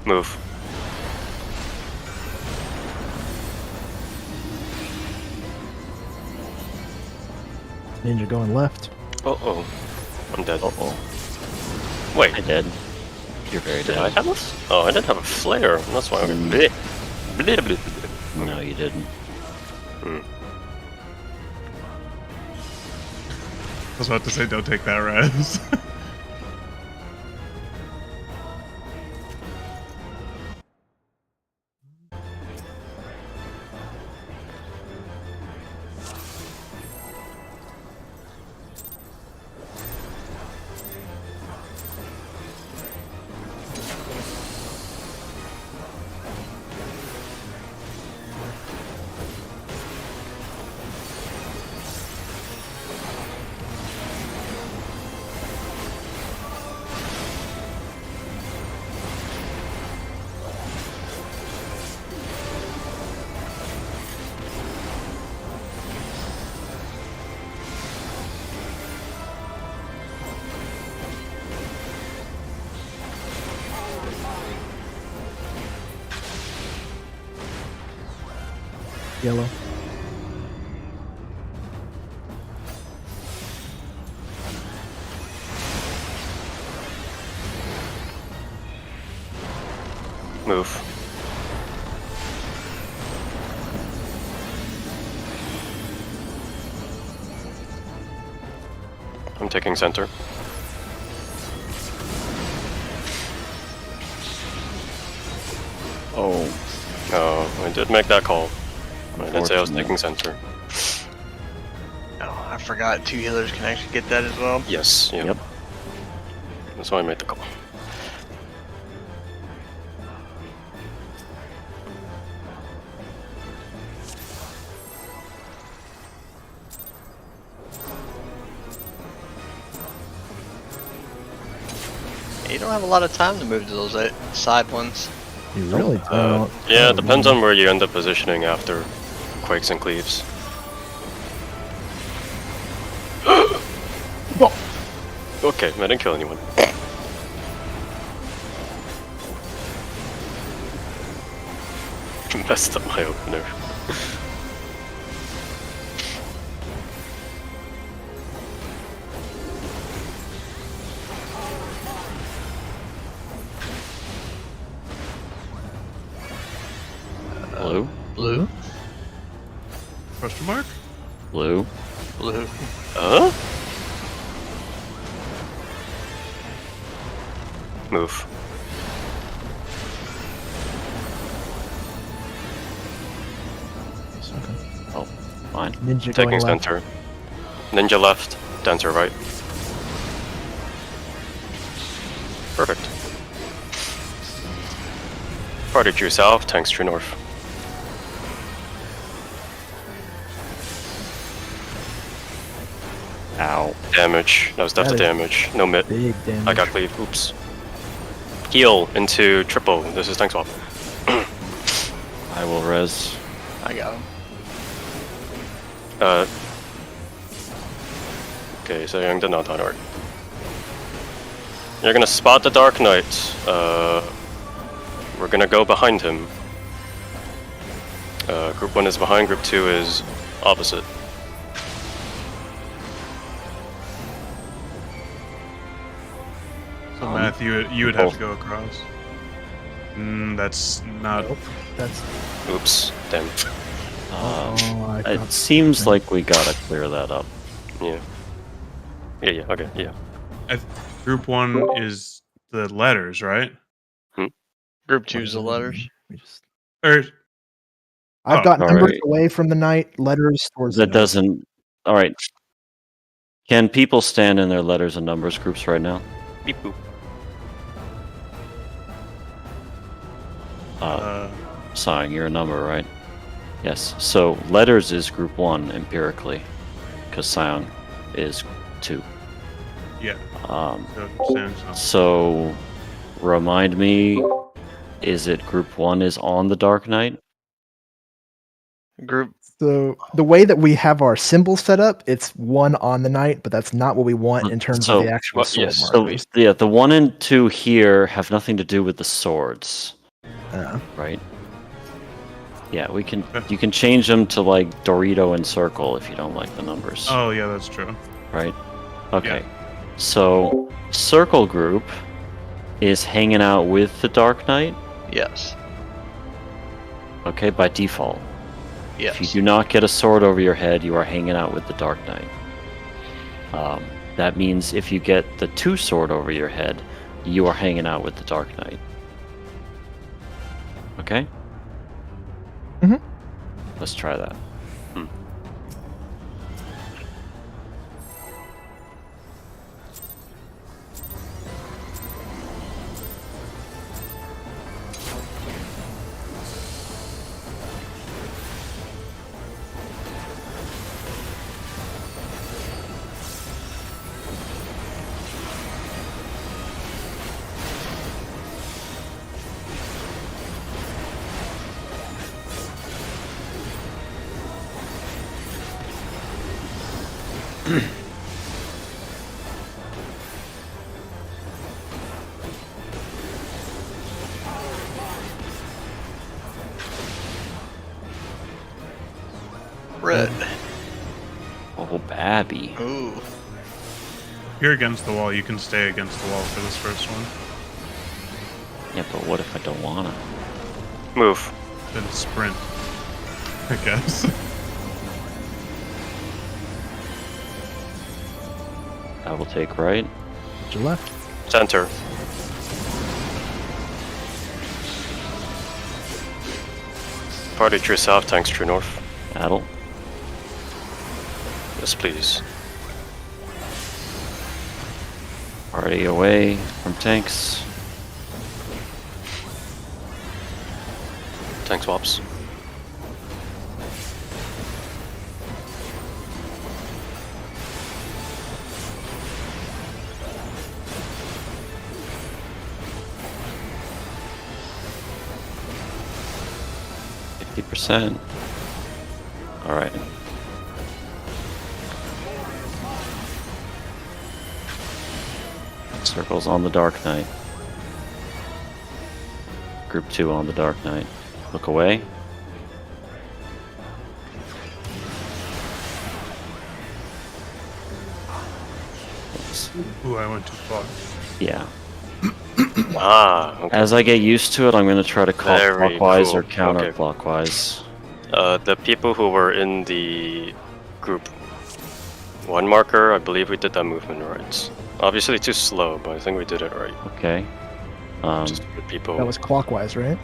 Move. Ninja going left. Uh-oh. I'm dead. Uh-oh. Wait, I did. You're very did I dead. have a... Oh, I didn't have a flare. That's why I'm... Bleh. Bleh, bleh, bleh. No, you didn't. I was about to say, don't take that res. Yellow. Move. I'm taking center. Oh, I did make that call. I did say I was taking center. Oh, I forgot 2 healers can actually get that as well. Yes. Yeah. Yep. That's why I made the call. You don't have a lot of time to move to those side ones. You really don't. Yeah, it depends on where you end up positioning after Quakes and Cleaves. Okay, I didn't kill anyone. Messed up my opener. blue, Blue. Question mark? blue. Blue. Huh? Move. Oh, fine. Ninja Taking going left. center. Ninja left, Dancer right. Perfect. Party true south, tanks true north. Ow. Damage. That was death to That is damage. No mid. Big damage. I got cleave. Oops. Heal into triple. This is tank swap. I will res. I got him. Okay, so you're not on art. You're gonna spot the Dark Knight. We're gonna go behind him. Group 1 is behind, Group 2 is opposite. So Math, you would have to go across. That's not. Nope. That's. Oops, damn. I It thought- seems like we gotta clear that up. Yeah. Yeah, okay, yeah. Group 1 is the letters, right? Group 2's the letters. We just- Or I've got all numbers right. away from the knight, letters towards That the knight. doesn't. All right. Can people stand in their letters and numbers groups right now? Beep boop. Sawing, you're a number, right? Yes. So letters is group 1 empirically, because Scion is 2. yeah. Um, So Sam's not. so remind me, is it group 1 is on the Dark Knight? Group. So the way that we have our symbol set up, it's 1 on the knight, but that's not what we want in terms So- of the actual well, sword yes, So markers. yeah, the 1 and 2 here have nothing to do with the swords, right? Yeah, we can. You can change them to like Dorito and Circle if you don't like the numbers. Oh yeah, that's true. Right? Okay. So, Circle Group is hanging out with the Dark Knight, Yes. okay, by default. Yes. If you do not get a sword over your head, you are hanging out with the Dark Knight. That means if you get the 2 sword over your head, you are hanging out with the Dark Knight. Okay? Mhm. Let's try that. Abby. Ooh. If you're against the wall, you can stay against the wall for this first one. Yeah, but what if I don't wanna? Move. Then sprint, I guess. I will take right. To your left. Center. Party true south, tanks true north. Battle. Yes, please. Party away from tanks. Tank swaps. %. All right. Circles on the Dark Knight. Group 2 on the Dark Knight. Look away. Oops. Ooh, I went too far. Yeah. Okay. As I get used to it, I'm going to try to call Very clockwise cool. or counterclockwise. The people who were in the group 1 marker, I believe we did that movement right. Obviously too slow, but I think we did it right. Okay. Just good people. That was clockwise, right?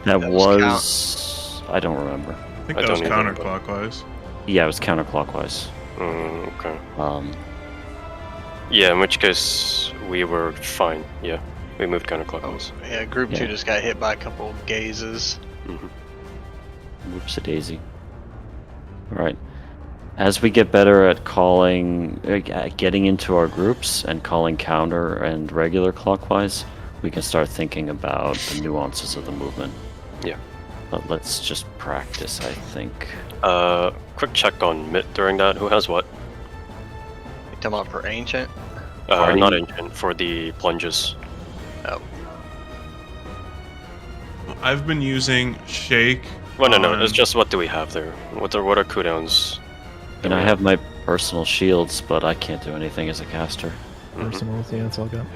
That was was... I don't remember. I think I that was don't either, counterclockwise. Yeah, it was counterclockwise. Okay. Yeah, in which case we were fine. Yeah, we moved counterclockwise. Yeah, group 2 just got hit by a couple of gazes. Whoops-a-daisy. Alright. As we get better at calling, getting into our groups and calling counter and regular clockwise, we can start thinking about the nuances of the movement. Yeah. But let's just practice, I think. Quick check on Mitt during that. Who has what? You talking about for ancient? Party. Not ancient, for the plunges. Oh. I've been using shake. Well, no. It's just what do we have there? What are cooldowns? And I have my personal shields, but I can't do anything as a caster. Personal, yeah, that's all good.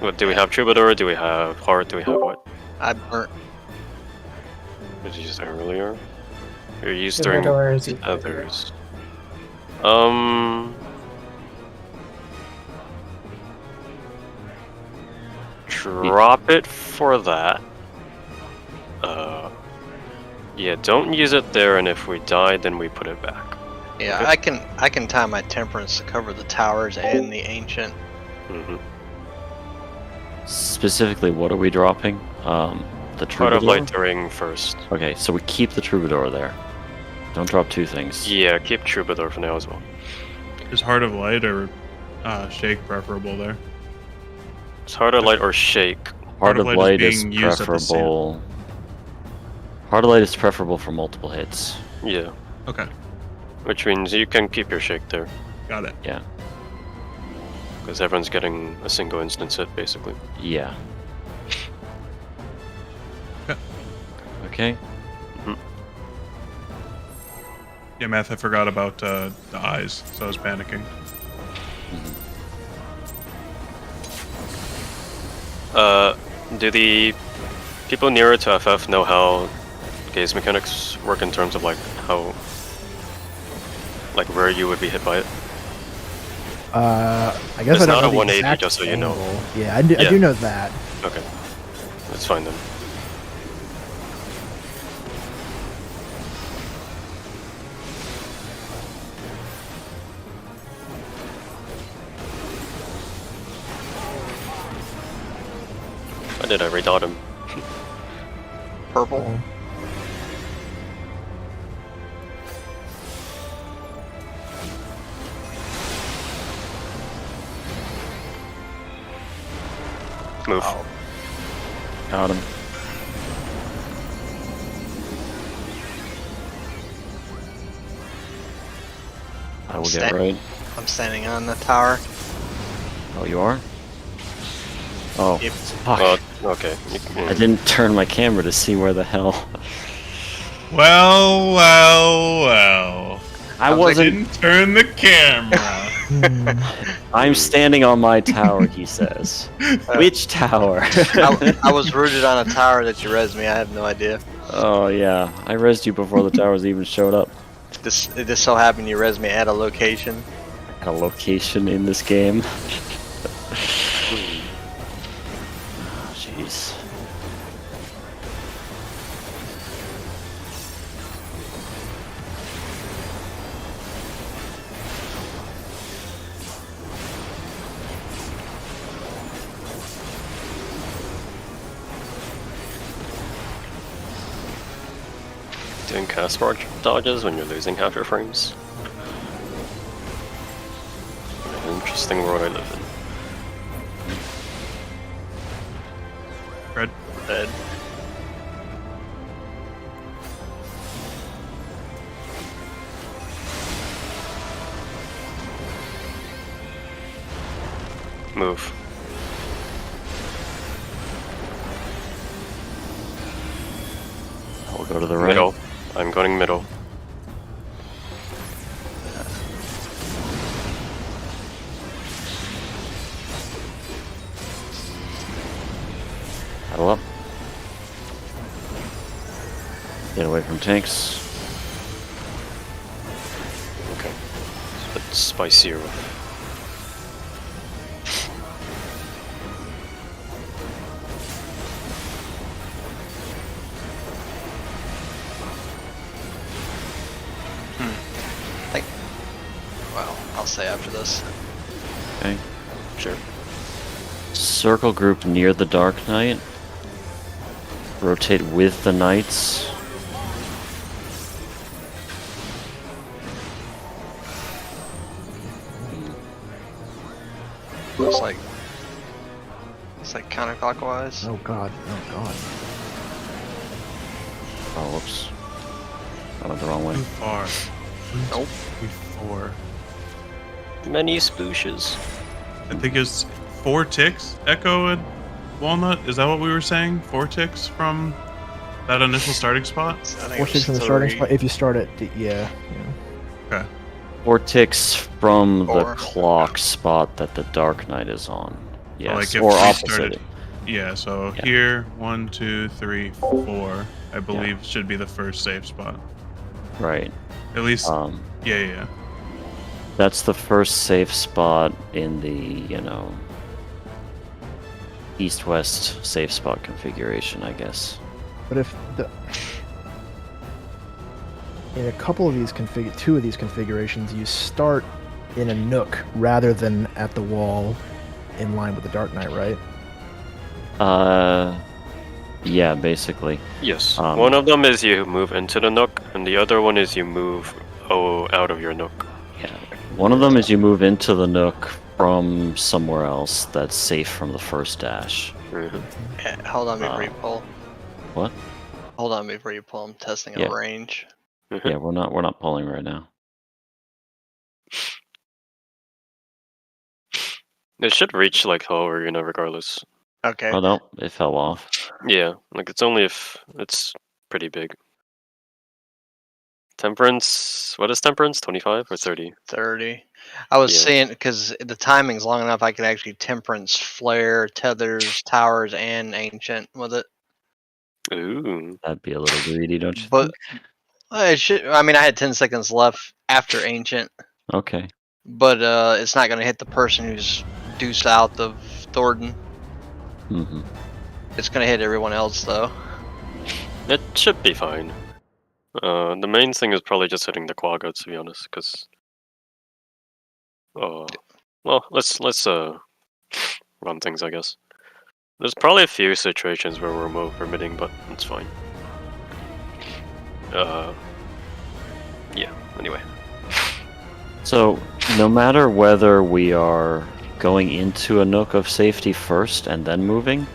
What do we have? Troubadour? Do we have Heart? Do we have what? I burnt. Did you use that earlier? Or used during Troubadour is others? Drop it for that. Yeah, don't use it there, and if we die, then we put it back. Yeah, Okay. I can tie my temperance to cover the towers and the ancient. Specifically, what are we dropping? The Part of Troubadour? Light Ring first. Okay, so we keep the Troubadour there. Don't drop 2 things. Yeah, keep Troubadour for now as well. Is Heart of Light or shake preferable there? It's Heart of Light or Shake. Heart of Light is being used at the preferable. Heart of Light is preferable for multiple hits. Yeah, Okay, which means you can keep your Shake there, got it. Yeah. because everyone's getting a single instance hit, basically. Yeah. Okay. Okay. Yeah, Math, I forgot about the eyes, so I was panicking. Do the people nearer to FF know how gaze mechanics work in terms of like how, like where you would be hit by it? I guess It's I don't not know a the 180, exact just so you know. angle. Yeah, I do know that. Okay, that's fine then. Why did I redot him? Purple. Move. Oh, Got him. I will get right. I'm standing on the tower. Oh, you are? Oh, Yep. fuck. Okay. I didn't turn my camera to see where the hell. Well. I wasn't. Didn't turn the camera. I'm standing on my tower, he says. Which tower? I was rooted on a tower that you res me. I have no idea. Oh yeah, I rezzed you before the towers even showed up. It just so happened you res me at a location. At a location in this game. Jeez. Doing cast Prog dodges when you're losing half your frames. An interesting world I live in. Red. Dead. Move. I'll go to the right. Middle. I'm going middle. Paddle up. Get away from tanks. Okay. It's a bit spicier. Well, I'll say after this. Okay. Sure. Circle group near the Dark Knight. Rotate with the Knights. Looks like it's like counterclockwise. Oh god. Oh god. Oh, whoops. I went the wrong way. Too far. Nope. Before. Many spooshes. I think it's 4 ticks, Echo and Walnut. Is that what we were saying? 4 ticks from that initial starting spot? I think Four it ticks was from the starting 3. spot. If you start at yeah. Okay. 4 ticks from the 4. clock spot that the Dark Knight is on. Yes, like if or we opposite started- it. Yeah, so Yeah. here, 1, 2, 3, 4, I believe should be the first safe spot. Right. At least, Um, yeah. that's the first safe spot in the, east-west safe spot configuration, I guess. But if the in a couple of these two of these configurations, you start in a nook rather than at the wall, in line with the Dark Knight, right? Yeah, basically. Yes. Um, One of them is you move into the nook, and the other one is you move out of your nook. Yeah. One of them is you move into the nook from somewhere else that's safe from the first dash. Mm-hmm. Yeah, hold on before you pull. What? Hold on before you pull. I'm testing Yeah. a range. Yeah, we're not pulling right now. It should reach like hell, regardless. Okay. Oh no, it fell off. Yeah, like it's only if it's pretty big. Temperance, what is Temperance? 25 or 30? 30. I was Yeah. saying because the timing's long enough, I could actually temperance, flare, tethers, towers, and ancient with it. Ooh. That'd be a little greedy, don't you But think? it should. I mean, I had 10 seconds left after ancient, Okay. but it's not going to hit the person who's due south of Thornton. Mm-hmm. It's going to hit everyone else though. It should be fine. The main thing is probably just hitting the Quagga, to be honest, because... well, let's run things, I guess. There's probably a few situations where we're remote permitting, but it's fine. Yeah, anyway. So, no matter whether we are going into a nook of safety first and then moving,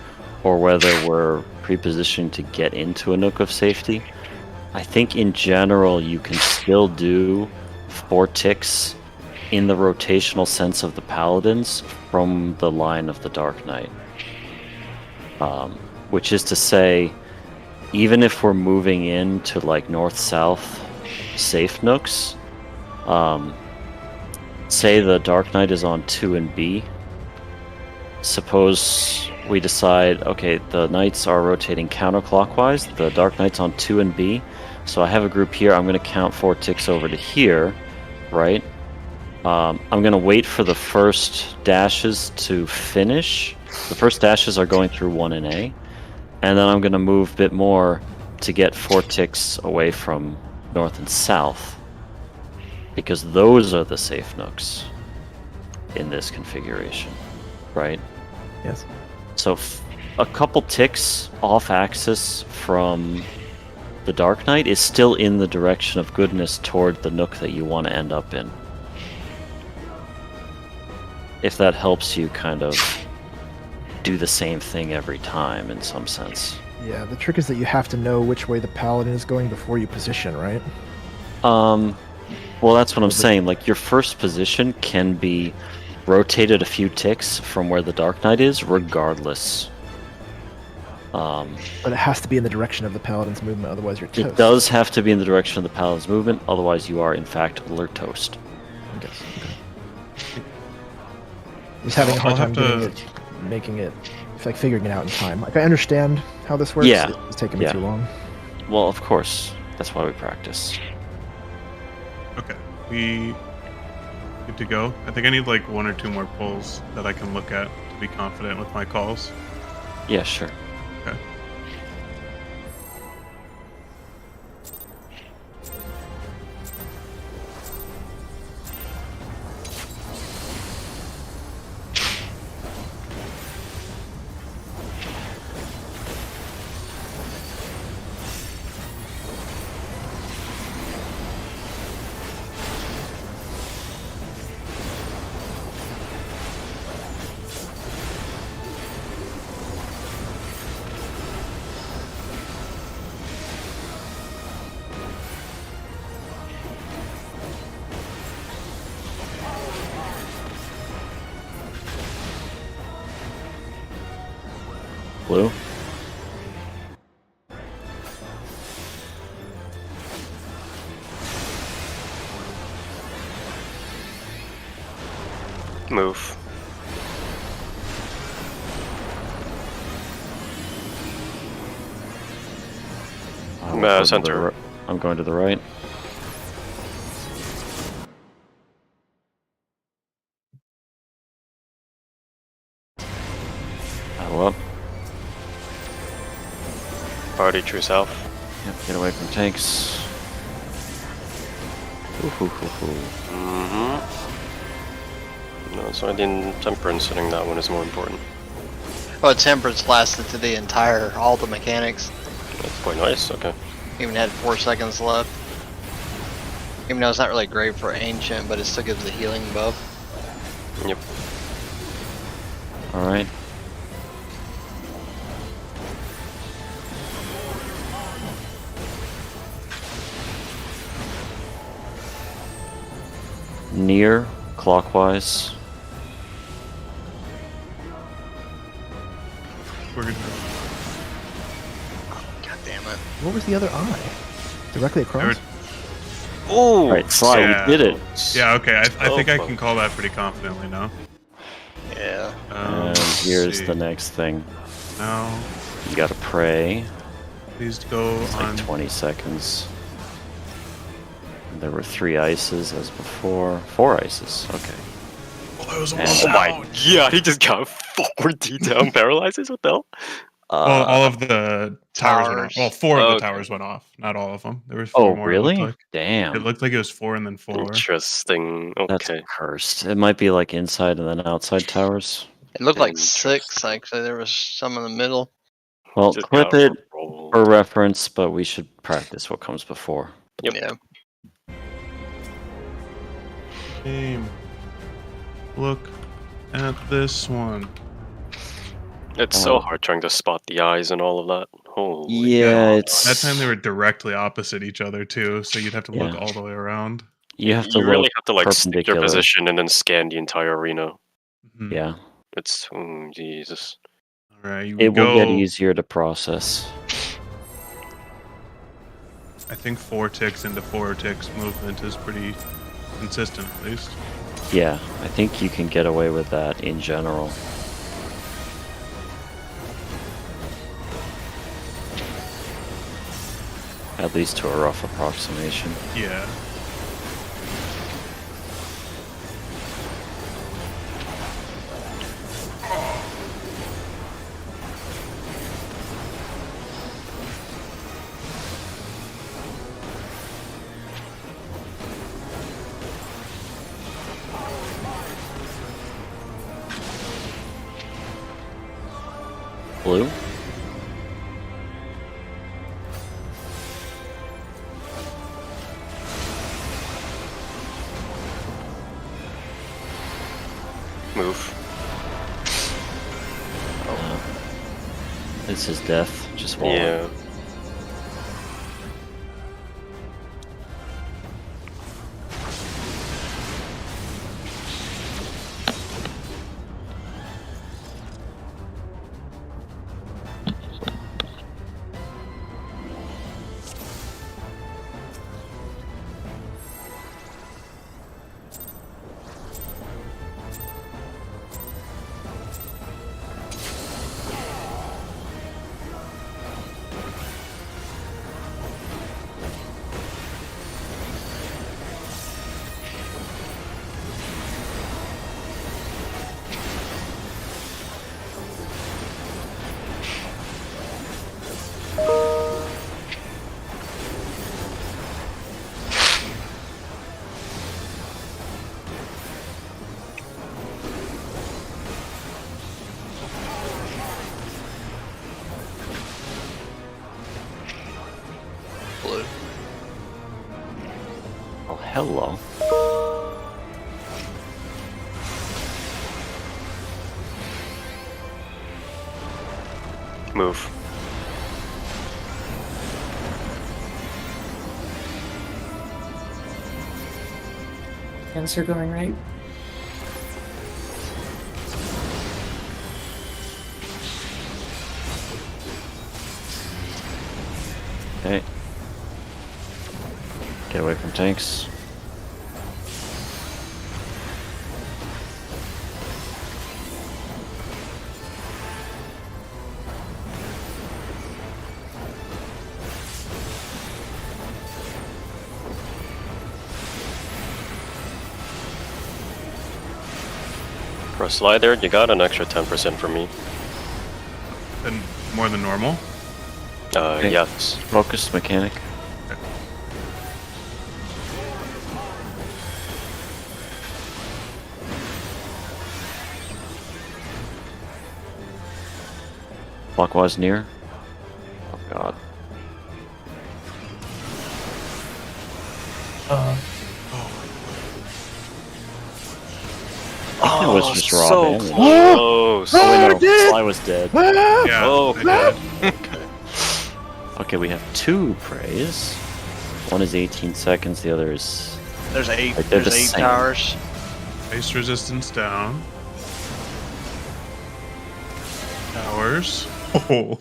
or whether we're pre-positioned to get into a nook of safety, I think in general you can still do 4 ticks in the rotational sense of the Paladins from the line of the Dark Knight. Which is to say, even if we're moving into like north-south safe nooks, say the Dark Knight is on 2 and B. Suppose we decide, okay, the Knights are rotating counterclockwise. The Dark Knight's on 2 and B. So I have a group here. I'm going to count 4 ticks over to here, right? I'm going to wait for the first dashes to finish. The first dashes are going through 1 and A. And then I'm going to move a bit more to get 4 ticks away from north and south. Because those are the safe nooks in this configuration, right? Yes. So a couple ticks off axis from the Dark Knight is still in the direction of goodness toward the nook that you want to end up in. If that helps you kind of do the same thing every time in some sense. Yeah, the trick is that you have to know which way the Paladin is going before you position, right? Well, that's what I'm saying. Like, your first position can be rotated a few ticks from where the Dark Knight is, regardless. But it has to be in the direction of the Paladin's movement, otherwise you're toast. It does have to be in the direction of the Paladin's movement, otherwise you are, in fact, alert toast. I guess. Okay. Just having a hard time making it, like figuring it out in time. Like, I understand how this works. Yeah. It's taking me too long. Well, of course. That's why we practice. Okay, we good to go. I think I need like 1 or 2 more pulls that I can look at to be confident with my calls. Yeah, sure. Okay. Blue? Move. Center. I'm going to the right. Battle up. Party true south. Yep, get away from tanks. Mm-hmm. No, so I think Temperance hitting that one is more important. Oh, Temperance lasted to the entire, all the mechanics. That's quite nice, okay. Even had 4 seconds left. Even though it's not really great for Ancient, but it still gives the healing buff. Yep. Alright. Near, clockwise. We're good. God damn it. What was the other eye? Directly across? Oh! Alright, Sly, yeah. we did it. Yeah, okay. I think I fuck. can call that pretty confidently now. Yeah. And here's the next thing. Now, You gotta pray. please go It's on. like 20 seconds. There were 3 ices as before. 4 ices, okay. Oh, that was And- almost Oh my out. god, he just got 4D down paralyzes? What the hell? Well, all of the towers went off. Towers. Well, 4 of the Okay. towers went off. Not all of them. There was 4 Oh, more. really? It Damn. looked like it was 4 and then 4. Interesting. That's Okay. cursed. It might be like inside and then outside towers. It looked like Interesting. 6, actually. There was some in the middle. Well, Just clip got it rolled. for reference, but we should practice what comes before. Yep. Yeah. Game. Look at this one. It's Oh. so hard trying to spot the eyes and all of that. Holy Yeah, God. it's That time they were directly opposite each other too, so you'd have to look Yeah. all the way around. you have to You really look have to like stick your perpendicular. position and then scan the entire arena. Mhm. Yeah, It's Jesus. All right, you it will get go. easier to process. I think 4 ticks into 4 ticks movement is pretty consistent at least. Yeah, I think you can get away with that in general. At least to a rough approximation. Yeah. Blue? Move. This is death. Just walk. Yeah. Blue. Oh, hello. Move. Answer going right. Okay. Get away from tanks. For a slider, you got an extra 10% from me. And more than normal. Okay. Yes. Focused mechanic. Clockwise near. Oh god. It was just raw so damage. close. Oh wait, no. Dead! Sly was dead. Yeah. Oh, I did. okay. Okay, we have two praise. One is 18 seconds, the other is... There's 8. Like, they're There's the 8 same. towers. Base resistance down. Towers. Oh.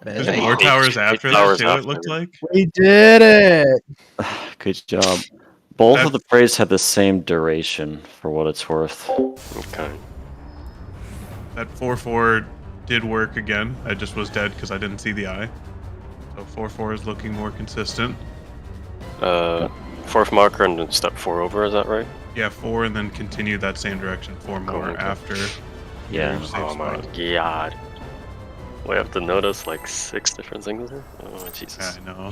There's Man, more Eight towers after that towers too, after. it looked like. we did it. Good job. Both That- of the praise had the same duration, for what it's worth. Okay. That 4-4 did work again. I just was dead because I didn't see the eye. So 4-4 is looking more consistent. Fourth marker and then step 4 over, is that right? Yeah, 4 and then continue that same direction. 4 more Okay. after. Yeah. your safe Oh my spot. god. We have to notice like 6 different things here? Oh, Jesus. Yeah, I know.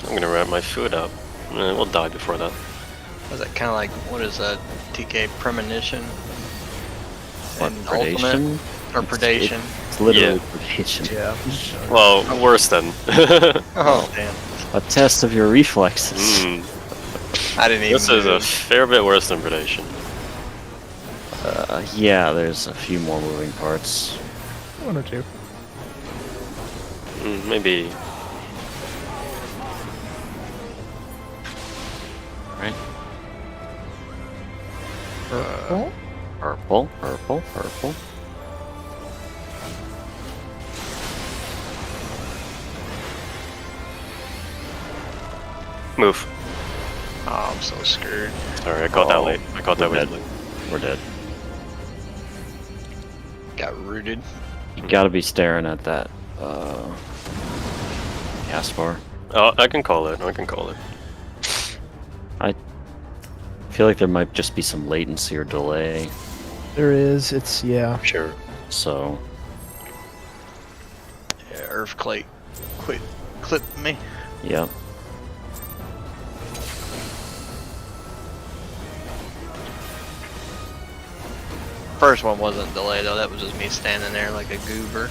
I'm gonna wrap my food up. We'll die before that. Was that kind of like, what is that? TK Premonition? What, And predation? Ultimate? Or Predation? It's literally Yeah. predation. Yeah. Well, worse then. Oh, damn. A test of your reflexes. Hmm. I didn't even This is a move. fair bit worse than predation. Yeah, there's a few more moving parts. 1 or 2. Maybe. Right? Purple. Purple, purple, purple. Move. Oh, I'm so screwed. Sorry, I caught that late. I caught that way dead. late. We're dead. Got rooted. You gotta be staring at that gas bar. Oh, I can call it. I can call it. I feel like there might just be some latency or delay. There is. It's yeah. Sure. So Yeah, earthquake. Quit clipping me. yeah. First one wasn't delayed though. That was just me standing there like a goober.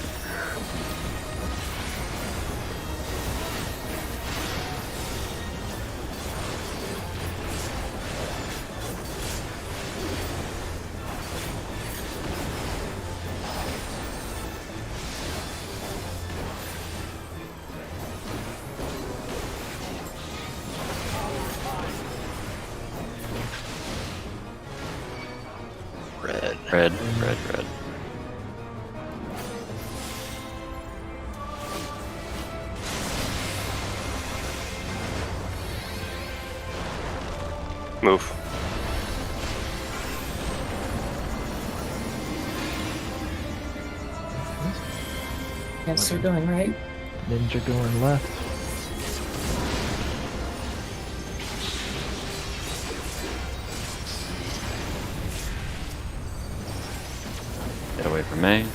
Red. Red. Move. Yes, you're going right. Ninja going left. Get away from me.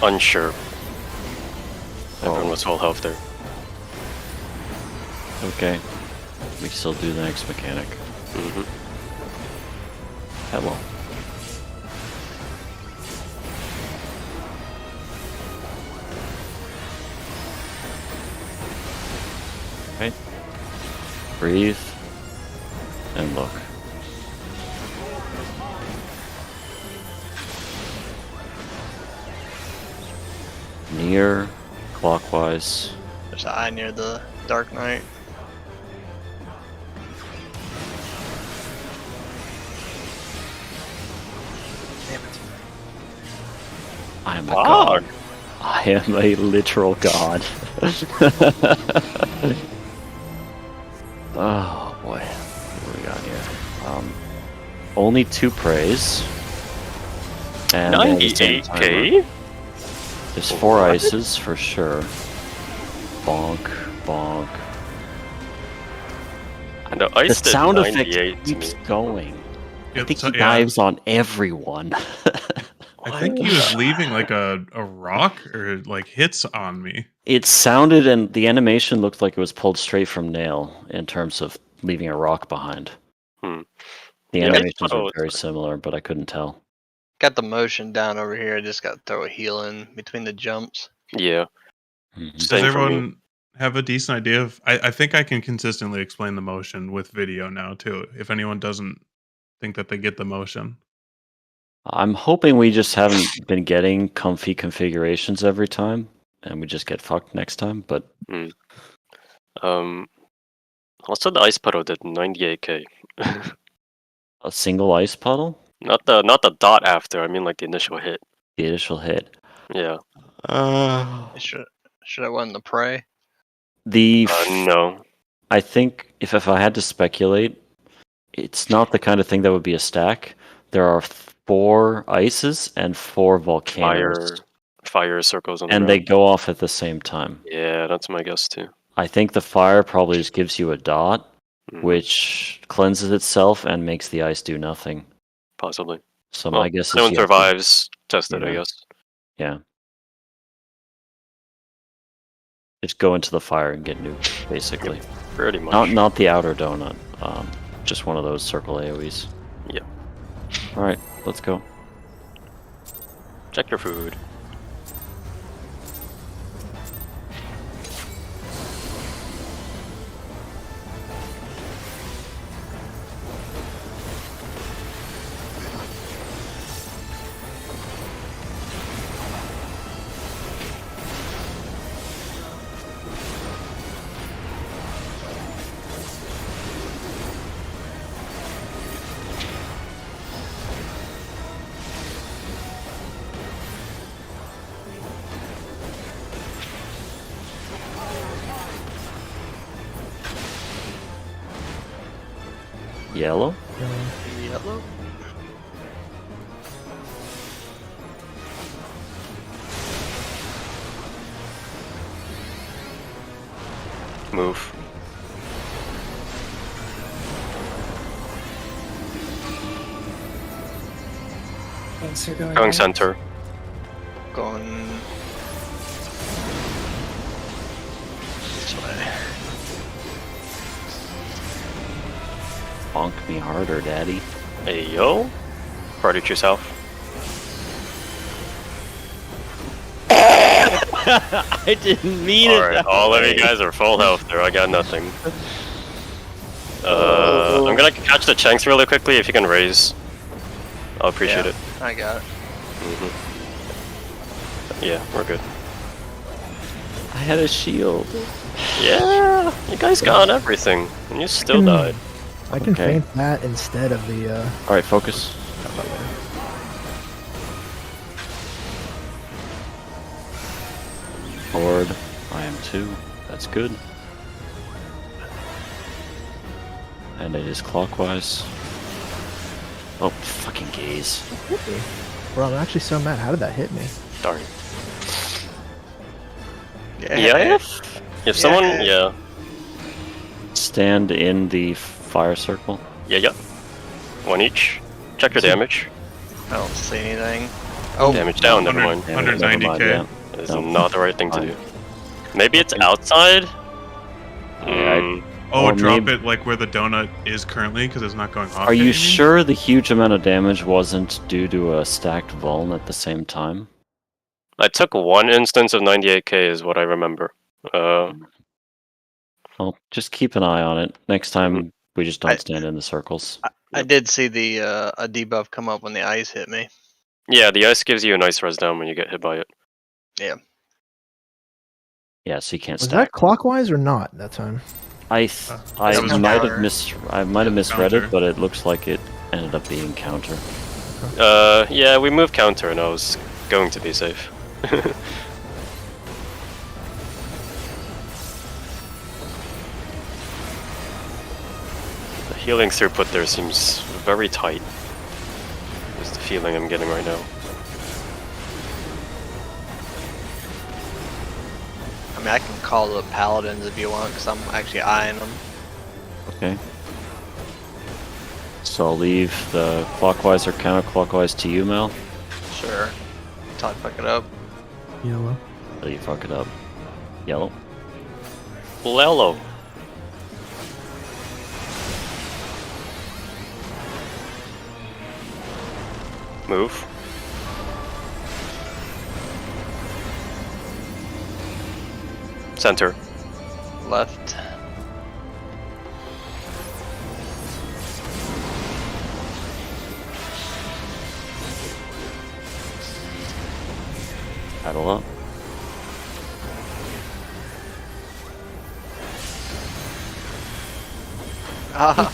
Unsure. Everyone Oh. was full health there. Okay. We can still do the next mechanic. Mm-hmm. Hello. Okay. Breathe. And look. Near, clockwise. There's an eye near the Dark Knight. I am a god. I am a literal god. Oh boy. What do we got here? Only 2 praise. And 98k? There's 4 ices for sure. Bonk, bonk. And the ice The did sound 98 effect to keeps me. going. I think he yeah. dives on everyone. I think he was leaving like a rock or like hits on me. It sounded, and the animation looked like it was pulled straight from Nail in terms of leaving a rock behind. Hmm. The Yeah, animations oh, were it's very fine. similar, but I couldn't tell. Got the motion down over here. I just got to throw a heal in between the jumps. Yeah. Mhm. Does Same for me. everyone have a decent idea of? I think I can consistently explain the motion with video now too. If anyone doesn't think that they get the motion, I'm hoping we just haven't been getting comfy configurations every time, and we just get fucked next time. But Also the ice puddle did 98k. a single ice puddle, not the dot after. I mean like the initial hit. the initial hit. Yeah. Should I win the prey? No. I think if I had to speculate, it's not the kind of thing that would be a stack. There are 4 ices and 4 volcanoes, Fire circles on the and ground. they go off at the same time. Yeah, that's my guess too. I think the fire probably just gives you a dot, Mhm. which cleanses itself and makes the ice do nothing. Possibly. So Well, my guess is someone you have to- survives, test it, I Yeah. guess. Yeah. Just go into the fire and get nuked, basically. Pretty much. Not the outer donut. Just one of those circle AoEs. Yeah. All right, let's go. Check your food. Yellow? Yellow. Move. Thanks for going. Going right. center. Going this way. Bonk me harder, daddy. Hey yo. Party to yourself. I didn't mean it. Alright, all of you guys are full health there. I got nothing. I'm gonna catch the Chanks really quickly if you can raise. I'll appreciate it. I got it. Yeah, we're good. I had a shield. Yeah, you guys got everything, and you still died. I can Okay. feint that instead of the. All right, focus. Forward. I am 2. That's good. And it is clockwise. Oh, fucking gaze. Bro, I'm actually so mad. How did that hit me? Darn. Yeah. If someone, yeah. Stand in the fire circle. Yeah. One each. Check your damage. I don't see anything. Oh, Damage down, never 100 mind. Yeah, never 190k. mind, yeah. That is No. not the right thing to Fine. do. Maybe it's outside? Yeah, Oh, Or drop maybe- it like where the donut is currently because it's not going off. Are yet, you mean? sure the huge amount of damage wasn't due to a stacked vuln at the same time? I took one instance of 98k is what I remember. Well, just keep an eye on it. Next time, we just don't I- stand in the circles. I did see the a debuff come up when the ice hit me. Yeah, the ice gives you a nice res down when you get hit by it. Yeah, so you can't Was stack. that clockwise or not that time? I that was might counter. have I might have misread Counter. it, but it looks like it ended up being counter. Yeah, we moved counter and I was going to be safe. The healing throughput there seems very tight. Is the feeling I'm getting right now. I mean, I can call the paladins if you want, because I'm actually eyeing them. Okay. So I'll leave the clockwise or counterclockwise to you, Mel. Sure. Talk fuck it up. Yellow. Till you fuck it up. Yellow. Lelo. Move. Center. Left. Paddle up. Ah,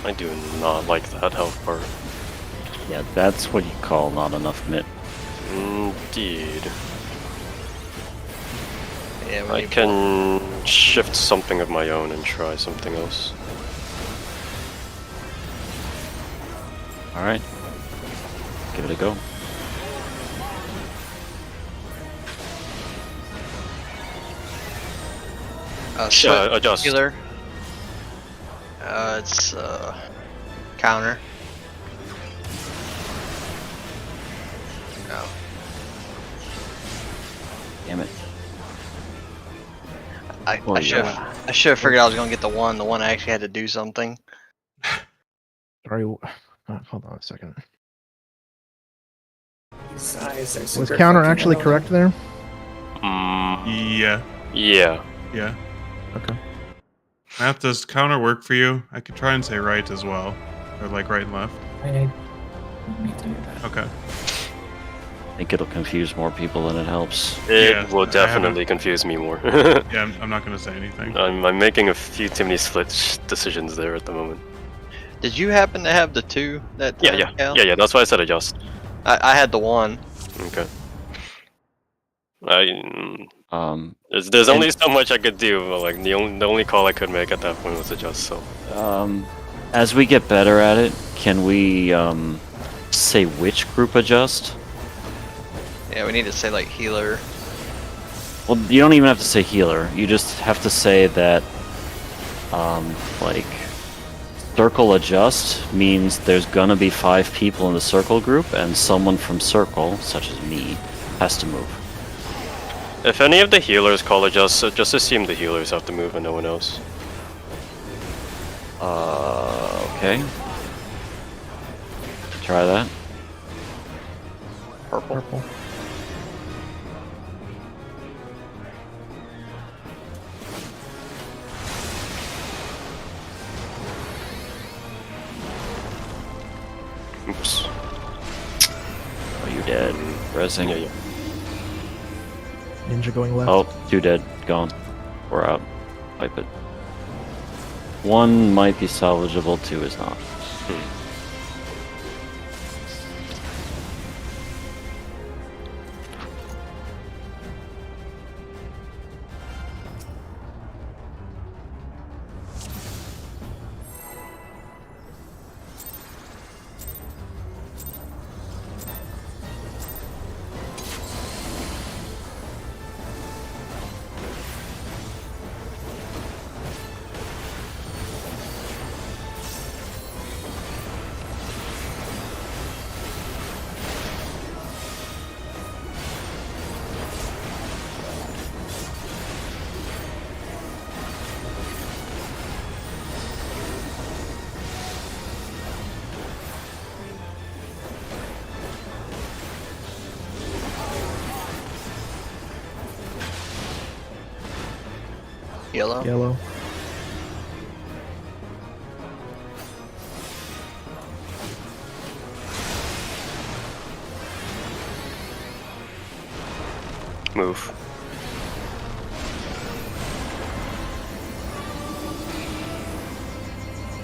I do not like that health bar. Yeah, that's what you call not enough mit. Indeed. yeah, we I need can shift something of my own and try something else. Alright. Give it a go. Yeah, adjust. Healer. It's counter. No. Damn it. I should have figured I was gonna get the one. The one I actually had to do something. Sorry. Hold on a second. These eyes are Was super counter fucking actually annoying. correct there? Yeah, Yeah. yeah. Okay. Math, does counter work for you? I could try and say right as well, or like right and left. I need to do that. Okay. I think it'll confuse more people than it helps. It Yeah, will I definitely confuse me more. Yeah, I'm not gonna say anything. I'm making a few too many split decisions there at the moment. Did you happen to have the two that? Yeah. That's why I said adjust. I had the one. Okay. There's only so much I could do. But, like the only call I could make at that point was adjust. So, as we get better at it, can we say which group adjust? Yeah, we need to say like healer. Well, you don't even have to say healer. You just have to say that, like, circle adjust means there's gonna be 5 people in the circle group, and someone from circle, such as me, has to move. if any of the healers call adjust, just assume the healers have to move and no one else. Okay. Try that. Purple. Oops. Oh, you dead. Resing. Yeah. Ninja going left. Oh, 2 dead. Gone. We're out. Wipe it. 1 might be salvageable, 2 is not. Yellow. Move.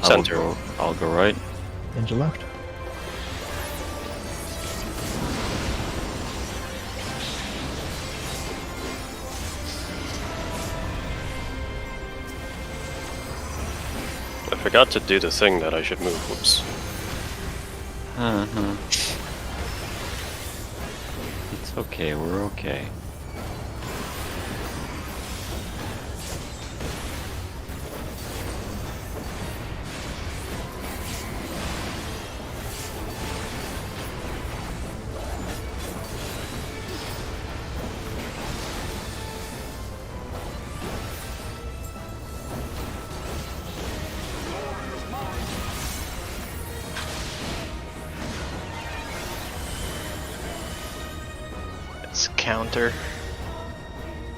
Center. I'll go right. Ninja left. I forgot to do the thing that I should move. Whoops. It's okay, we're okay. It's counter.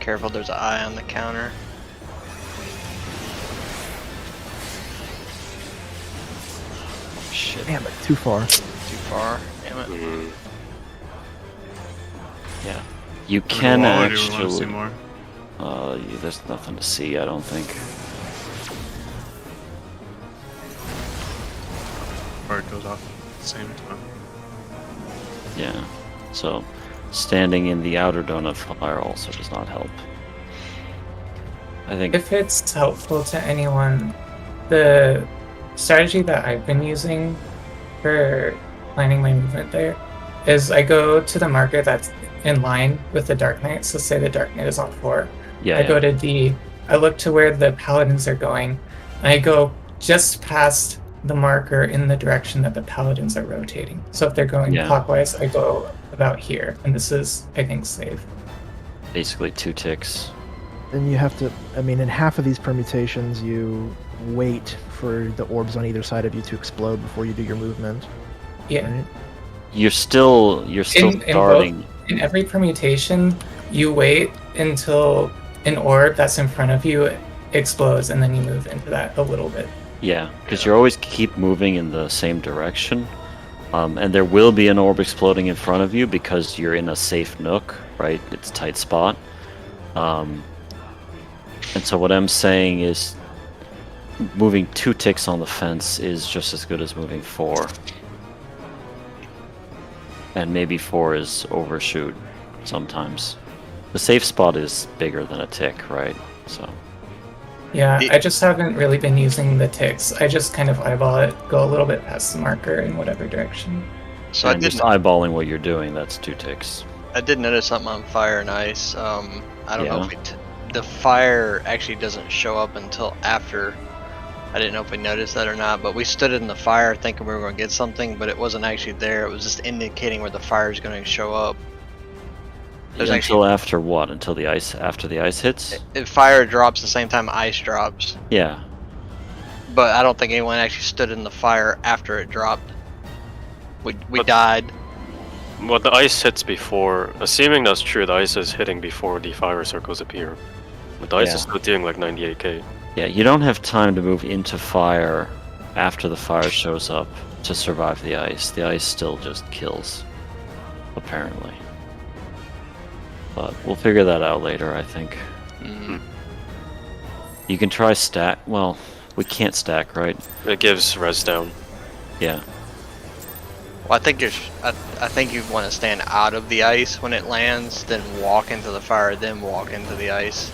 Careful, there's an eye on the counter. Shit. Damn it, too far. Too far. Damn it. Yeah. You can Why do we want to see actually... more? There's nothing to see, I don't think. Or it goes off at the same time. Yeah. So, standing in the outer donut fire also does not help. I think... If it's helpful to anyone, the strategy that I've been using for planning my movement there is I go to the marker that's in line with the Dark Knight. So say the Dark Knight is on 4. Yeah, I go to D, I look to where the Paladins are going, and I go just past the marker in the direction that the Paladins are rotating. So if they're going clockwise, I go about here, and this is, I think, safe. Basically 2 ticks. Then you have to, I mean, in half of these permutations, you wait for the orbs on either side of you to explode before you do your movement. Yeah. Right? You're still starting. In every permutation, you wait until an orb that's in front of you explodes, and then you move into that a little bit. Yeah, because you always keep moving in the same direction. And there will be an orb exploding in front of you because you're in a safe nook, right? It's a tight spot. And so what I'm saying is moving 2 ticks on the fence is just as good as moving 4. And maybe 4 is overshoot sometimes. The safe spot is bigger than a tick, right? So. Yeah, I just haven't really been using the ticks. I just kind of eyeball it, go a little bit past the marker in whatever direction. So and just eyeballing what you're doing, that's 2 ticks. I did notice something on fire and ice. I don't know if the fire actually doesn't show up until after. I didn't know if we noticed that or not, but we stood in the fire thinking we were going to get something, but it wasn't actually there. It was just indicating where the fire is going to show up. Until after what? Until the ice? After the ice hits? If fire drops the same time ice drops. Yeah. But I don't think anyone actually stood in the fire after it dropped. We died. Well, the ice hits before. Assuming that's true, the ice is hitting before the fire circles appear. But the ice is still doing like 98k. Yeah, you don't have time to move into fire after the fire shows up to survive the ice. The ice still just kills, apparently. But we'll figure that out later, I think. Mm-hmm. You can try stack. Well, we can't stack, right? It gives res down. Yeah. Well, I think you want to stand out of the ice when it lands, then walk into the fire, then walk into the ice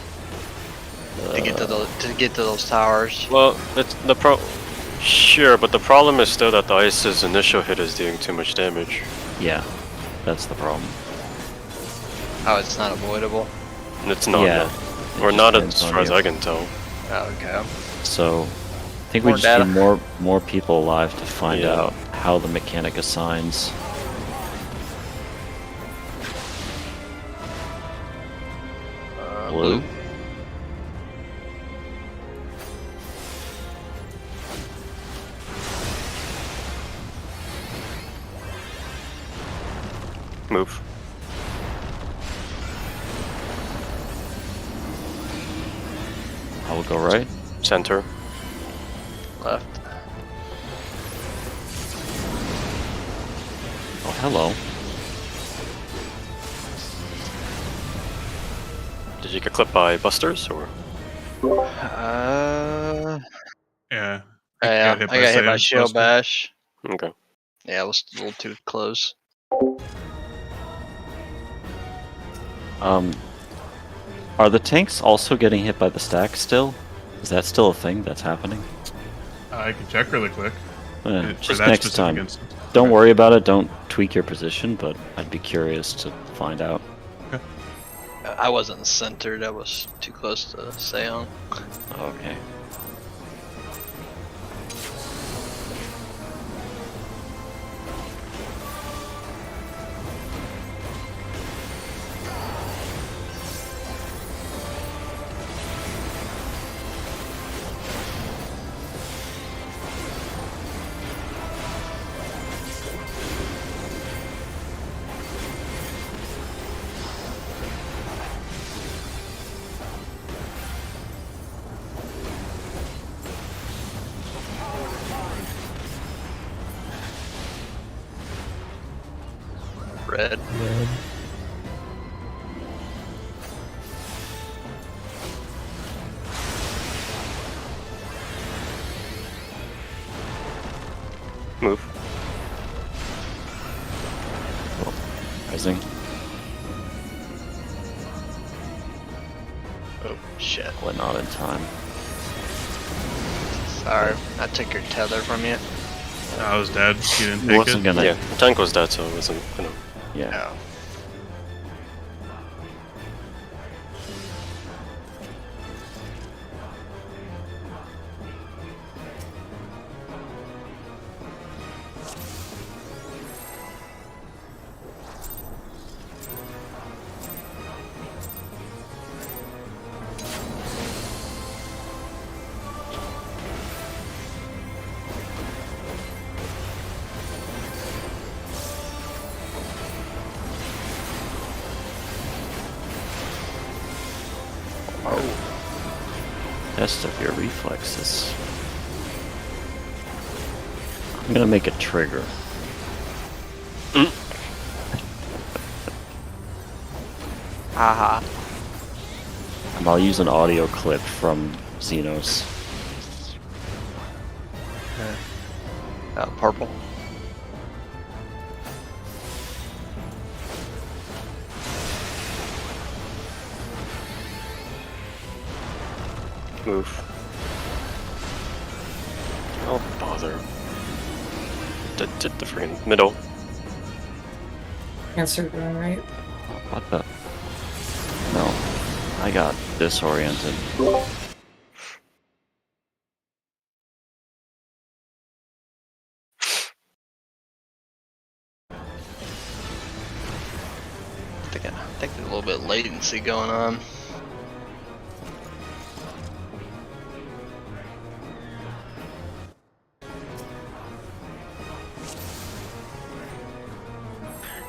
to get to those towers. Well, it's sure, but the problem is still that the ice's initial hit is doing too much damage. Yeah, that's the problem. Oh, it's not avoidable? It's not. Yeah. Or not as far as I can tell. Oh, okay. So, I think we just need more people alive to find out how the mechanic assigns. Blue. Move. I will go right. Center. Left. Oh, hello. Did you get clipped by busters or? Yeah. I got hit by shield bash. Okay. Yeah, it was a little too close. Are the tanks also getting hit by the stack still? Is that still a thing that's happening? I can check really quick. Just next time. Instance. Don't worry about it. Don't tweak your position, but I'd be curious to find out. Okay. I wasn't centered. I was too close to stay on. Okay. Red. Move. Oh, rising. Oh shit. Well, not in time. Sorry, I took your tether from you. I was dead. You didn't take Wasn't it. gonna. Yeah, the tank was dead, so it wasn't, you know. Yeah. Oh. Test of your reflexes. I'm gonna make a trigger. Haha. And I'll use an audio clip from Xenos. Purple. Move. Oh, bother. Did the freaking middle. Answer going right. What the? No. I got disoriented. I think there's a little bit of latency going on.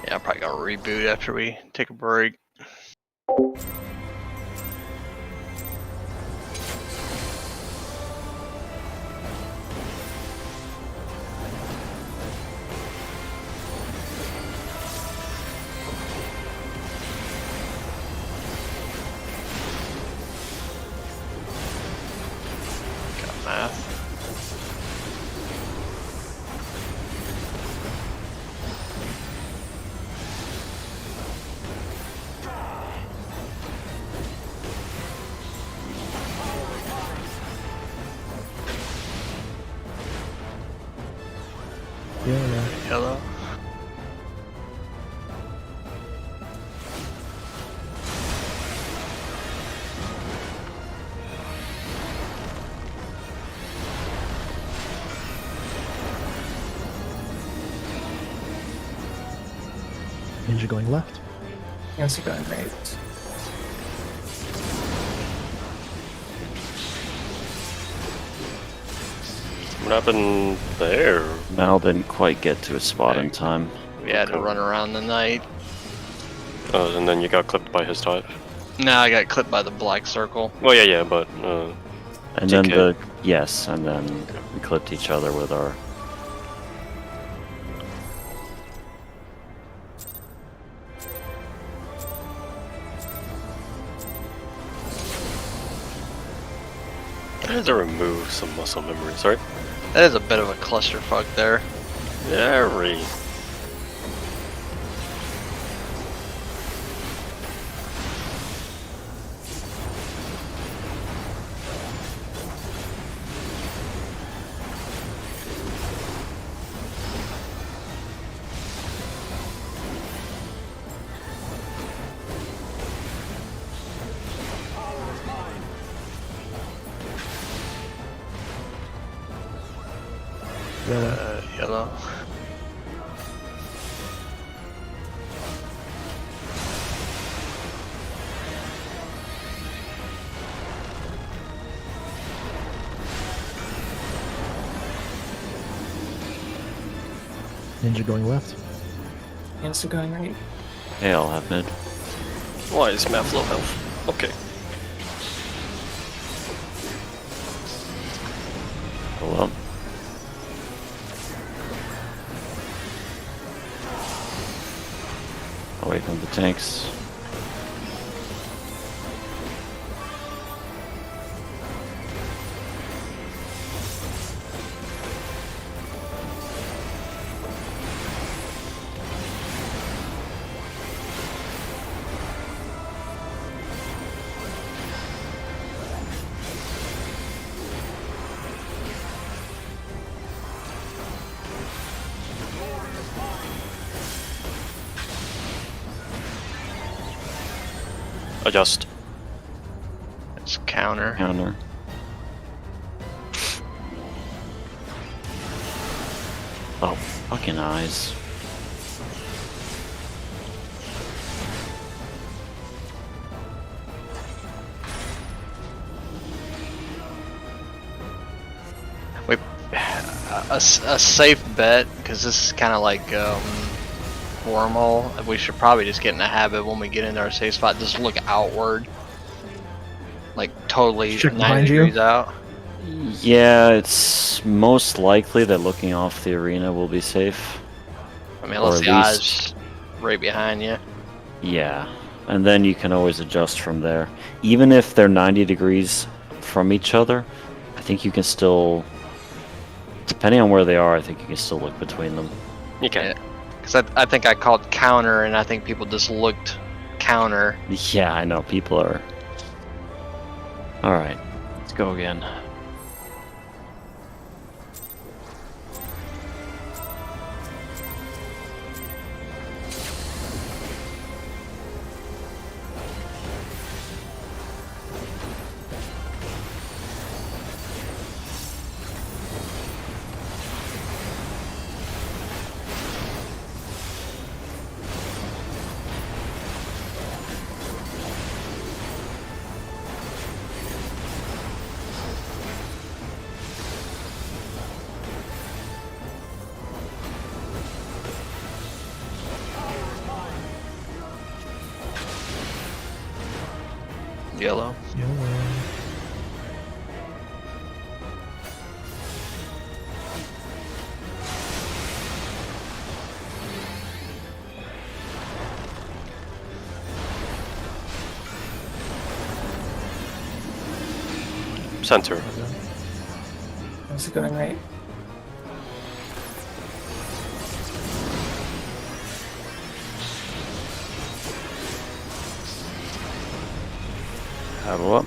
Yeah, I'm probably gonna reboot after we take a break. Got math. Yeah. Hello. Ninja going left. Answer going right. What happened there? Mal didn't quite get to his spot in time. We had to run around the night. Oh, and then you got clipped by his type. No, I got clipped by the black circle. Well, yeah, but And then DK. and then we clipped each other with our. I had to remove some muscle memory. Sorry. That is a bit of a clusterfuck there. Very. Yellow. Ninja going left. Answer going right. Hey, I'll have mid. Why is math low health? Okay. Go up. Away from the tanks. Adjust. It's counter. Counter. Oh, fucking eyes. Wait, a safe bet, because this is kind of like wormhole. We should probably just get in the habit when we get into our safe spot, just look outward, like totally Check 90 behind you? degrees out. Yeah, it's most likely that looking off the arena will be safe. I mean, Or unless at the least- eyes right behind you. Yeah, and then you can always adjust from there. Even if they're 90 degrees from each other, I think you can still, depending on where they are, I think you can still look between them. You can. Because I think I called counter, and I think people just looked counter. Yeah, I know, people are... Alright, Let's go again. Yellow. Center. How's it going, right? Paddle up.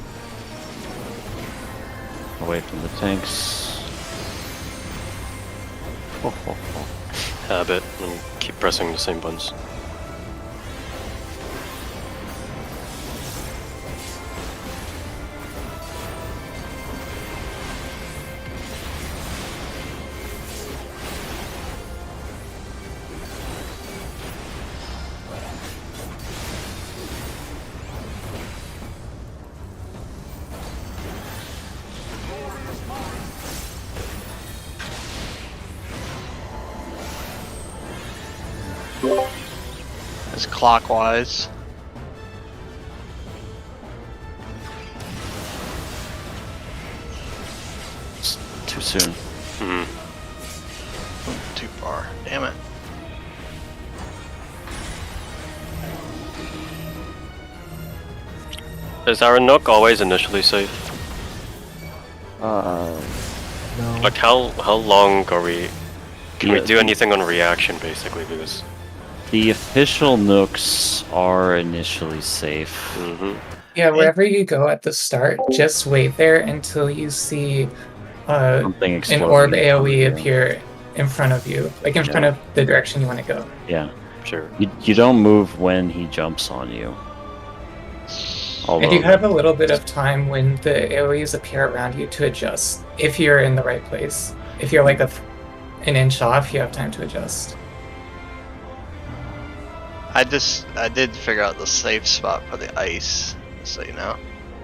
Away from the tanks. Ho, ho, ho. Habit and keep pressing the same buttons. It's clockwise. It's too soon. Too far. Damn it. Is our Nook always initially safe? No. Like how long are we? Can we do anything on reaction basically? Because the official Nooks are initially safe. Yeah, wherever you go at the start, just wait there until you see Something an exploding orb in front of AoE you. appear in front of you, like in front of the direction you want to go. Yeah. sure. You don't move when he jumps on you. And you have a little bit of time when the AoEs appear around you to adjust, if you're in the right place. If you're like an inch off, you have time to adjust. I did figure out the safe spot for the ice, so you know.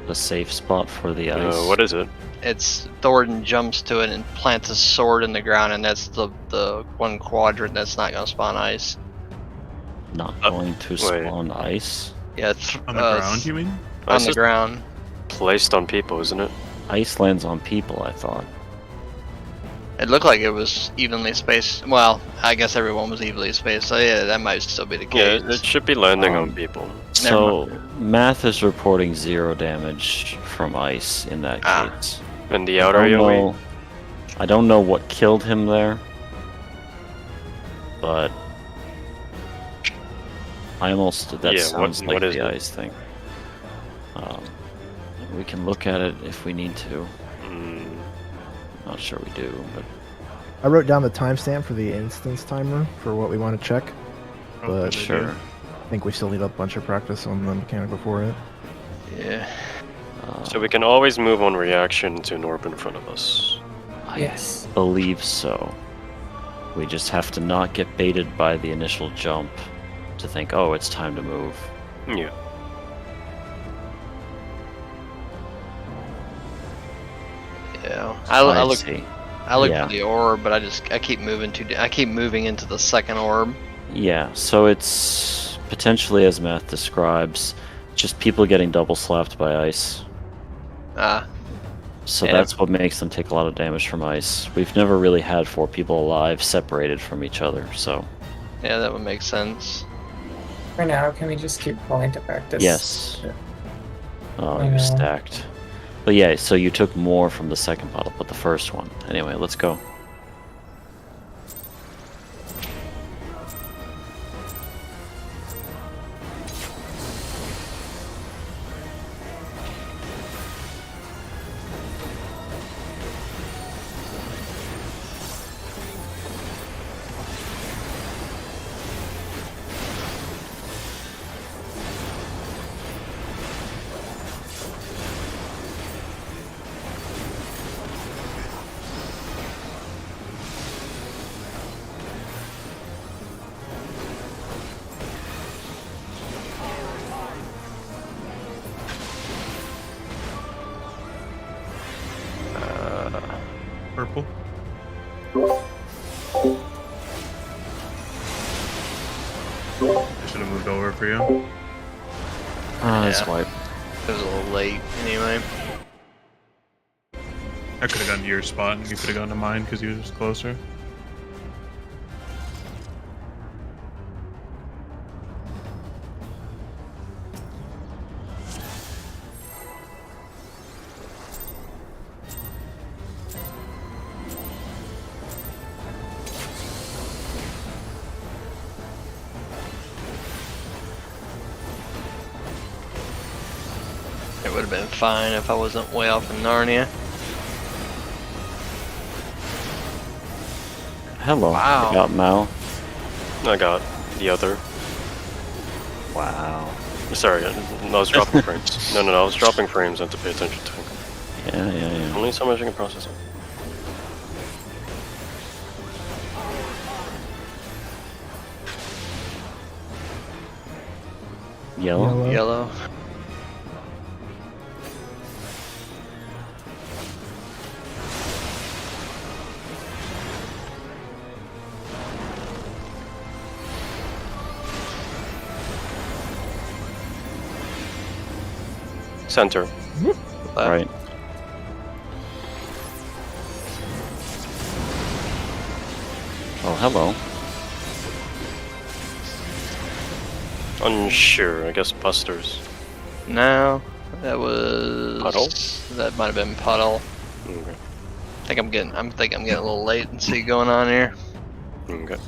the safe spot for the ice. What is it? It's Thornton jumps to it and plants a sword in the ground, and that's the one quadrant that's not gonna spawn ice. Not going to wait. spawn ice? Yeah, On the ground, you mean? On Ice the is ground. placed on people, isn't it? Ice lands on people, I thought. It looked like it was evenly spaced. Well, I guess everyone was evenly spaced, so yeah, that might still be the Yeah, case. it should be landing on people. So, Math is reporting 0 damage from ice in that case. And the outer AoE? I don't know what killed him there, but that sounds like the ice thing. We can look at it if we need to. Not sure we do, but I wrote down the timestamp for the instance timer for what we want to check, but sure. I think we still need a bunch of practice on the mechanical for it. Yeah. So we can always move on reaction to an orb in front of us. I believe so. We just have to not get baited by the initial jump to think, oh, it's time to move. Yeah. Yeah. I look see. for the orb, but I keep moving into the second orb. Yeah, so it's potentially, as Math describes, just people getting double slapped by ice. So that's what makes them take a lot of damage from ice. We've never really had 4 people alive separated from each other, so... Yeah, that would make sense. For now, can we just keep calling to practice? Yes. Oh, you're stacked. But yeah, so you took more from the second bottle, but the first one. Anyway, let's go. for you. Nice wipe. It was a little late anyway. I could have gone to your spot and you could have gone to mine because you was closer. It would have been fine if I wasn't way off in Narnia. Hello. Wow. I got Mal. I got the other. Wow. Sorry, I was dropping frames. No, I was dropping frames. I have to pay attention to it. Yeah. Only so much I can process it. Yellow. Yellow. Center. Left. Right. Oh, hello. Unsure. I guess Busters. No, that was Puddle? That might have been Puddle. Okay. I think I'm getting a little latency going on here. Okay.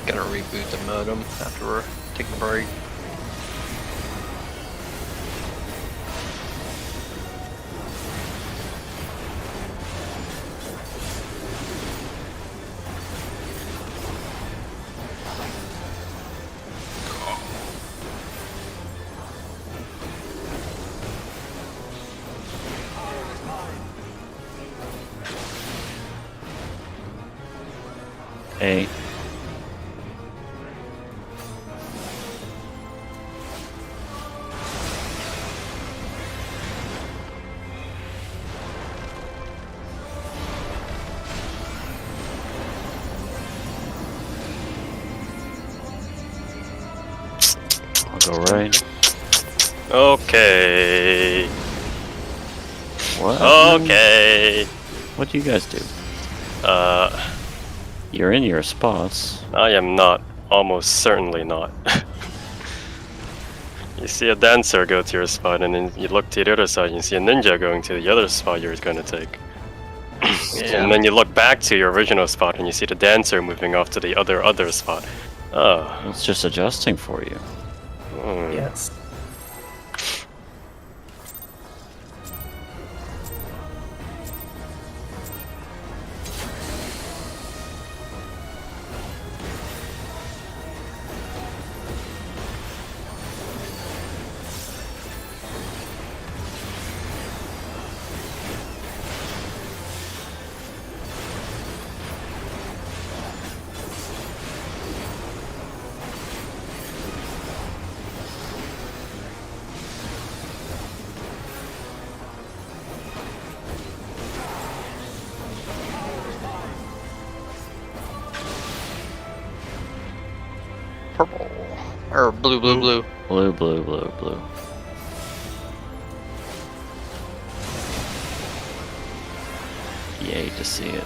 Gotta reboot the modem after we're taking a break. A. I'll go right. Okay. What? Okay. What do you guys do? You're in your spots. I am not. Almost certainly not. You see a dancer go to your spot, and then you look to the other side, and you see a ninja going to the other spot you're going to take. And then you look back to your original spot, and you see the dancer moving off to the other spot. Oh. It's just adjusting for you. Yes. Purple. Or blue. Blue. Yay to see it.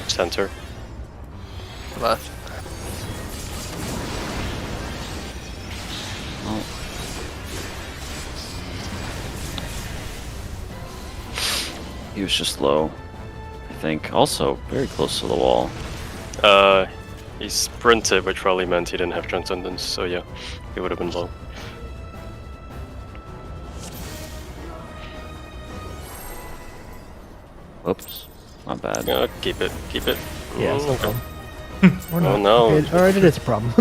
Center. Left. Oh. He was just low, I think. Also, very close to the wall. He sprinted, which probably meant he didn't have Transcendence, so yeah, he would have been low. Whoops. Not bad. Yeah, keep it. Yeah, it's no okay. problem. Or not. Oh no. Okay, alright, it is a problem.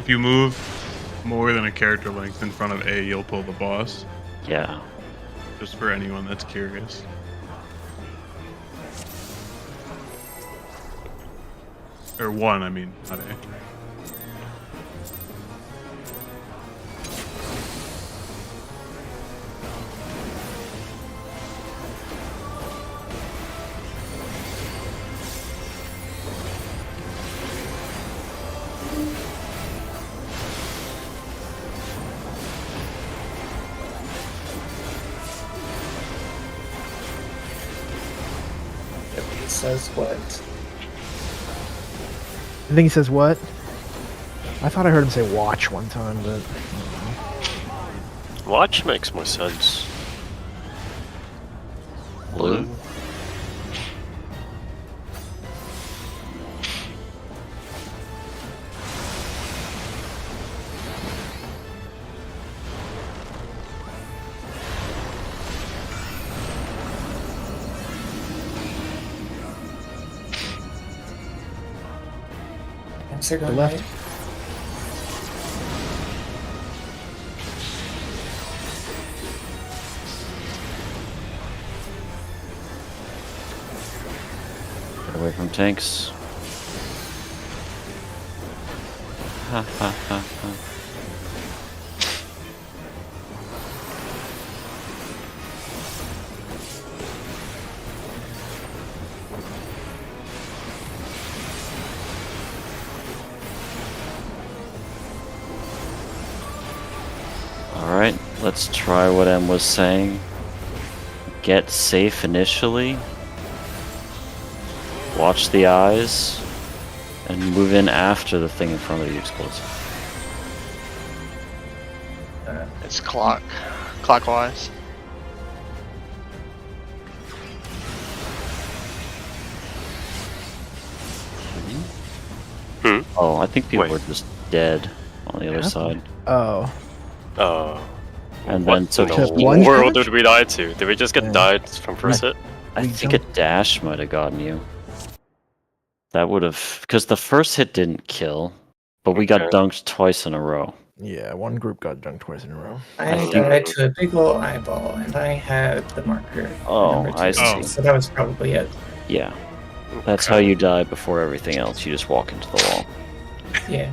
If you move more than a character length in front of A, you'll pull the boss. Yeah. Just for anyone that's curious. Or 1, I mean, not A. It says what? I think he says what? I thought I heard him say watch one time, but Watch makes more sense. Blue. Answer the going left. right. Get away from tanks. Ha ha ha ha. Alright, let's try what Em was saying. Get safe initially. Watch the eyes. And move in after the thing in front of you explodes. It's clockwise. Oh, I think people Wait. were just dead on the other side. oh, And what then so in Just the one world damage? did we die to? Did we just get Yeah. died from first hit? I We think a dash might have gotten you. That would have, because the first hit didn't kill, but we got Okay. dunked twice in a row. yeah, one group got dunked twice in a row. I think- died to a big ol' eyeball, and I had the marker. Oh, number I 2, see. So that was probably it. Yeah, that's how you die before everything else. You just walk into the wall. Yeah.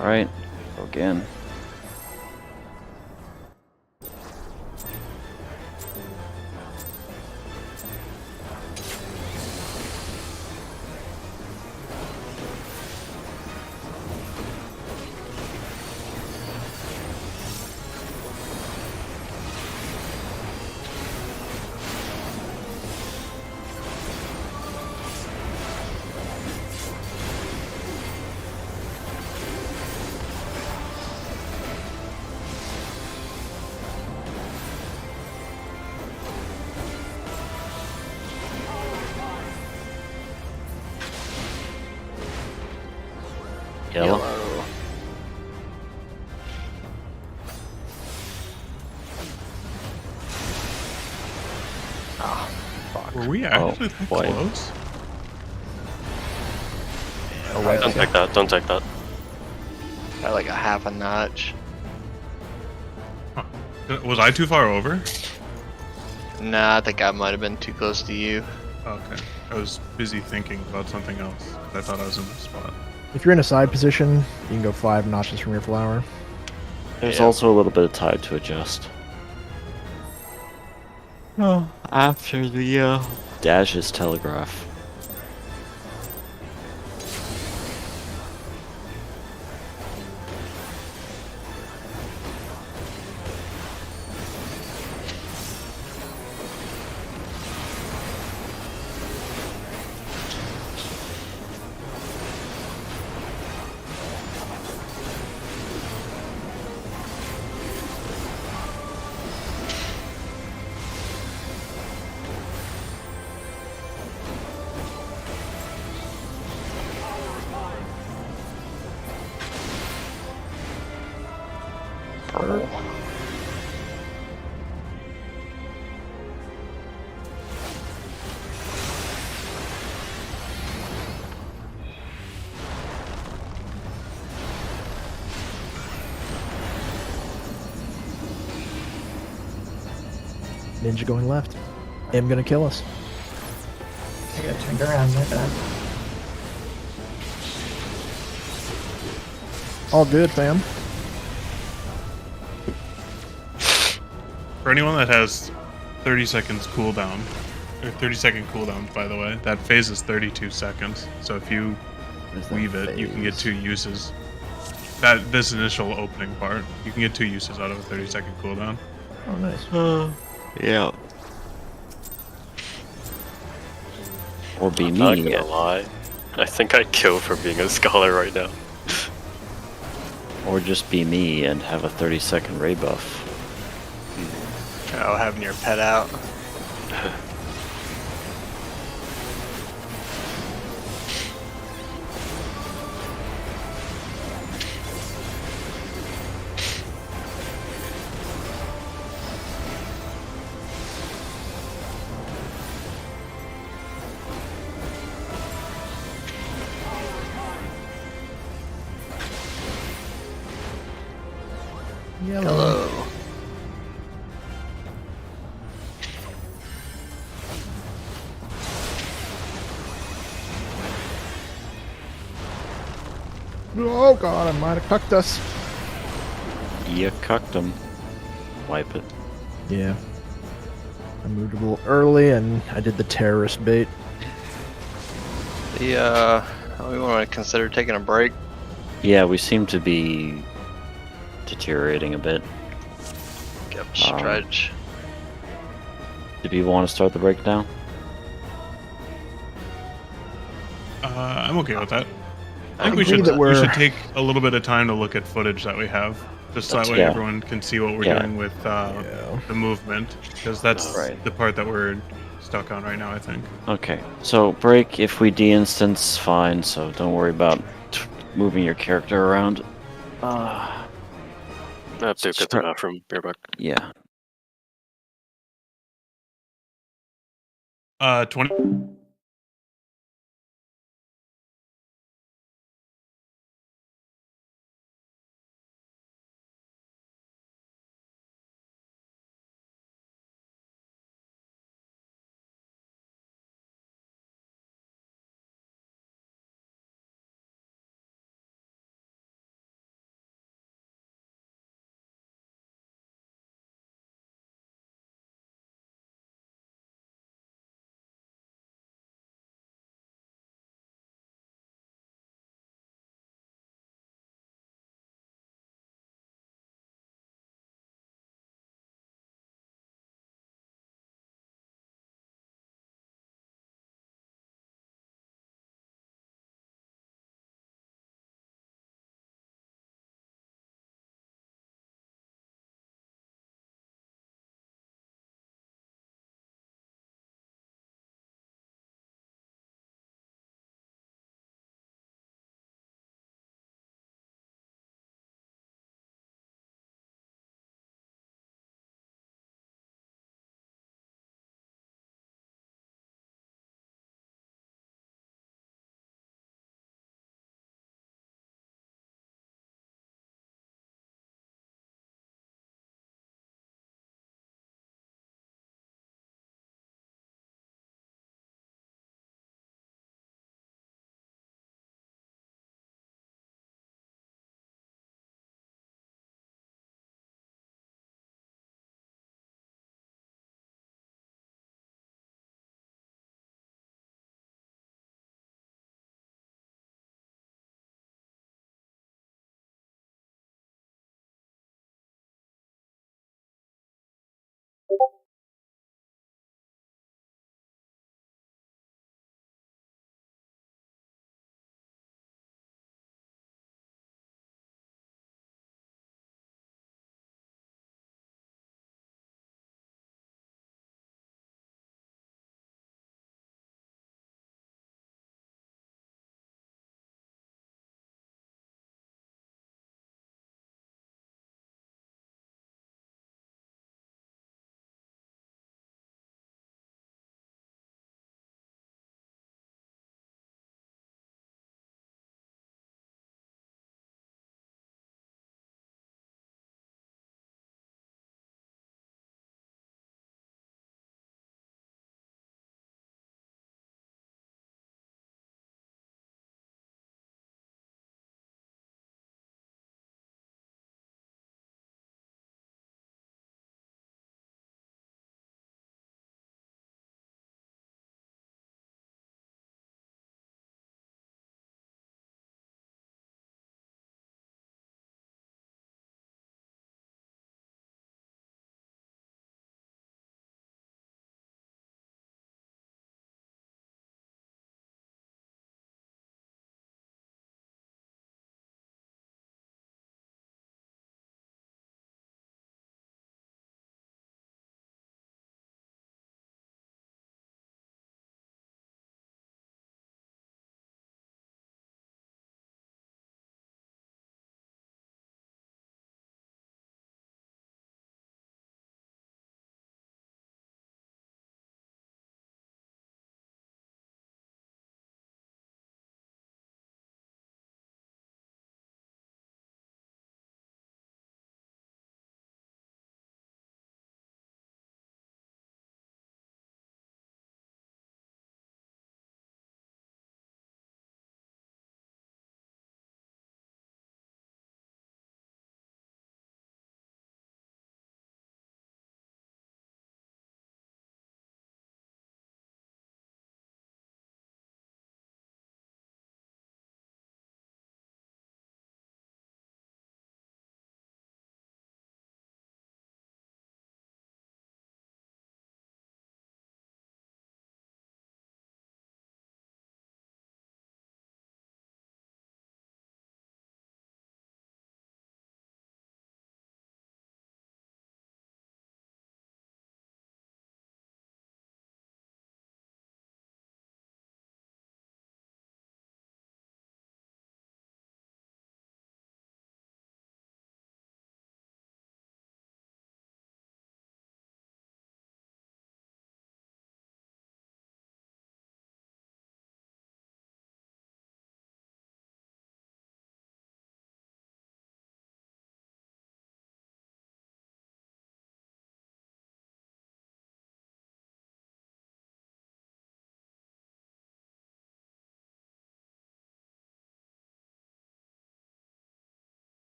All right, go again. Yellow. Were we actually that boy. close? Oh, right. Don't take that. Don't take that. By like a half a notch. Was I too far over? Nah, I think I might have been too close to you. Okay. I was busy thinking about something else. I thought I was in the spot. If you're in a side position, you can go 5 notches from your flower. There's Yeah. also a little bit of time to adjust. Oh, after the Dash's telegraph. Purple. Ninja going left. M gonna kill us. I got turned around, my bad. All good, fam. For anyone that has 30 seconds cooldown, or 30-second cooldowns, by the way, that phase is 32 seconds. So if you weave it, you can get 2 uses. This initial opening part, you can get 2 uses out of a 30-second cooldown. Oh, nice. Yeah. Or be I'm not me. gonna lie. I think I'd kill for being a scholar right now. Or just be me and have a 30-second ray buff. Oh, having your pet out. Yellow. Hello. Oh god, I might have cucked us. You cucked him. Wipe it. Yeah. I moved a little early and I did the terrorist bait. We want to consider taking a break. Yeah, we seem to be deteriorating a bit. Yep, stretch. Do people want to start the breakdown? I'm okay with that. I think I we agree should that we should take a little bit of time to look at footage that we have, just so that way Yeah. everyone can see what we're Yeah. doing with the movement, because that's Right. the part that we're stuck on right now, I think. Okay, so break if we de-instance, fine, so don't worry about moving your character around. I have to get to the bathroom. Be right back. Yeah. 20.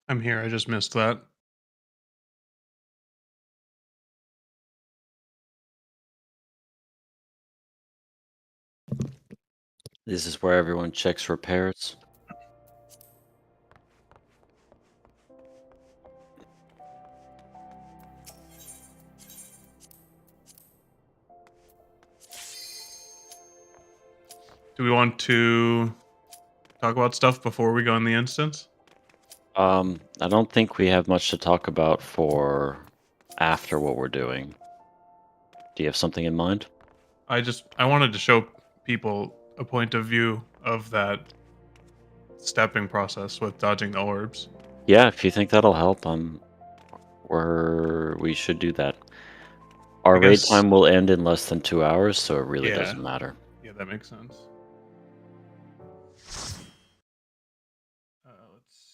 I'm here. I just missed that. This is where everyone checks repairs. Do we want to talk about stuff before we go in the instance? I don't think we have much to talk about for after what we're doing. Do you have something in mind? I wanted to show people a point of view of that stepping process with dodging the orbs. Yeah, if you think that'll help, we should do that. Our raid time will end in less than 2 hours, so it really doesn't matter. Yeah, that makes sense. Let's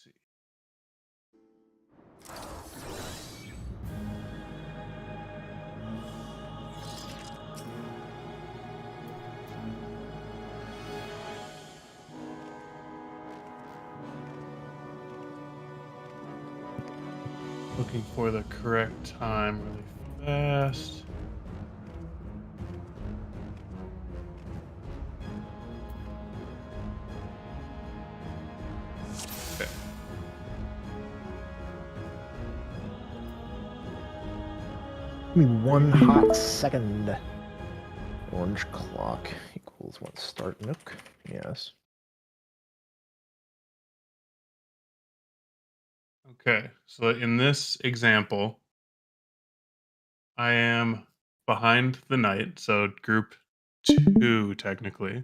see. Looking for the correct time really fast. Okay. Give me 1 hot second. Orange clock equals 1 start nook. Yes. Okay, so in this example, I am behind the knight, so group 2 technically.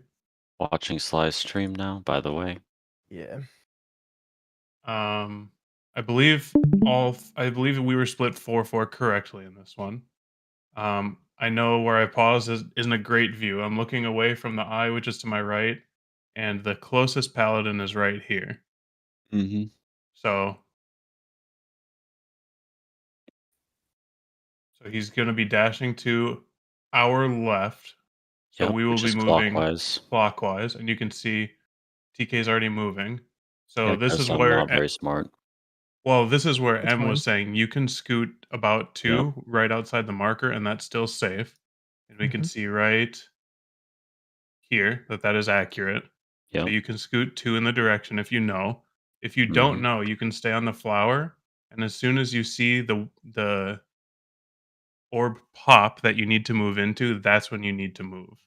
Watching Sly's stream now, by the way. Yeah. I believe we were split 4-4 correctly in this one. I know where I pause isn't a great view. I'm looking away from the eye, which is to my right, and the closest paladin is right here. Mm-hmm. So he's going to be dashing to our left. So we will be moving clockwise, and you can see TK's already moving. So this is where not very smart. Well, this is where M was saying you can scoot about 2 Yep. right outside the marker, and that's still safe. And we can see right here that is accurate. Yep. So you can scoot 2 in the direction if you know. If you don't know, you can stay on the flower, and as soon as you see the orb pop that you need to move into, that's when you need to move.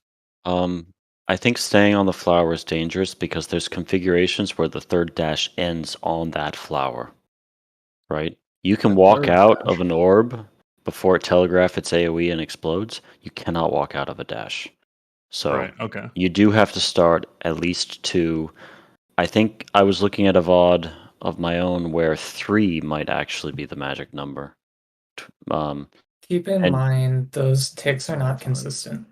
I think staying on the flower is dangerous because there's configurations where the third dash ends on that flower. Right? You can walk out of an orb before it telegraphs its AoE and explodes. You cannot walk out of a dash. So you do have to start at least 2. I think I was looking at a VOD of my own where 3 might actually be the magic number. Keep in mind, those ticks are not consistent.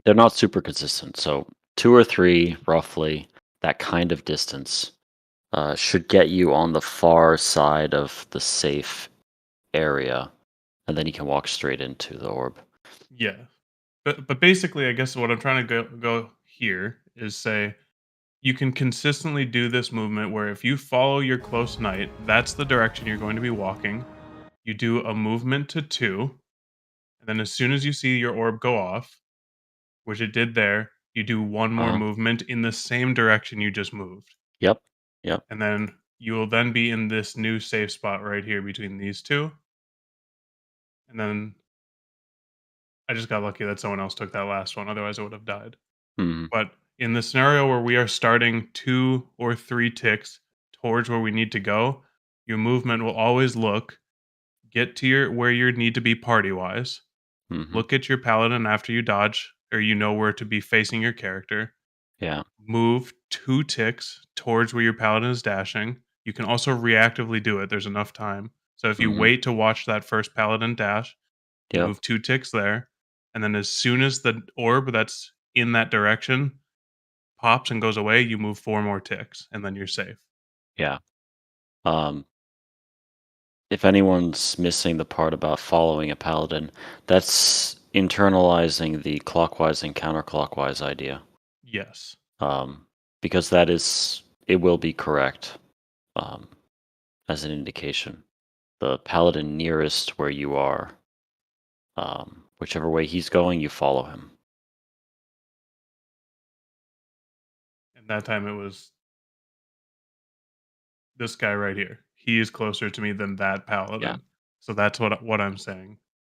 They're not super consistent. So 2 or 3, roughly, that kind of distance, should get you on the far side of the safe area, and then you can walk straight into the orb. Yeah. But basically, I guess what I'm trying to go here is say you can consistently do this movement where if you follow your close knight, that's the direction you're going to be walking. You do a movement to 2, and then as soon as you see your orb go off, which it did there, you do 1 more movement in the same direction you just moved. Yep. And then you will then be in this new safe spot right here between these 2. And then I just got lucky that someone else took that last one, otherwise I would have died. But in the scenario where we are starting 2 or 3 ticks towards where we need to go, your movement will always get to where you need to be party-wise. Look at your paladin after you dodge, or you know where to be facing your character. Yeah. Move 2 ticks towards where your paladin is dashing. You can also reactively do it. There's enough time. So if you wait to watch that first paladin dash, move 2 ticks there, and then as soon as the orb that's in that direction pops and goes away, you move 4 more ticks, and then you're safe. Yeah. If anyone's missing the part about following a paladin, that's internalizing the clockwise and counterclockwise idea. Yes. Because it will be correct. as an indication. The paladin nearest where you are, whichever way he's going, you follow him. And that time it was this guy right here. He is closer to me than that paladin. Yeah. So that's what I'm saying.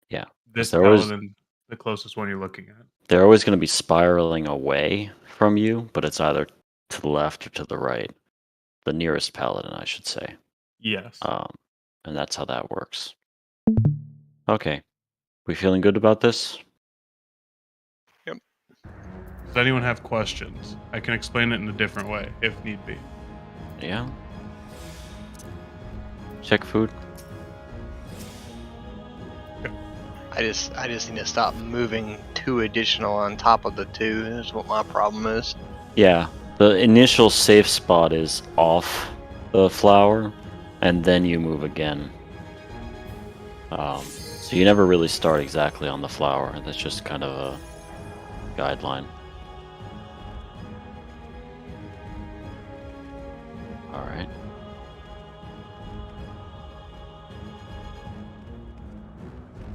Yeah. This there was- paladin, the closest one you're looking at. They're always going to be spiraling away from you, but it's either to the left or to the right. The nearest paladin, I should say. Yes. And that's how that works. Okay. We feeling good about this? Does anyone have questions? I can explain it in a different way if need be. Yeah. Check food. I just need to stop moving 2 additional on top of the 2. That's what my problem is. Yeah. The initial safe spot is off the flower, and then you move again. So you never really start exactly on the flower. That's just kind of a guideline. All right.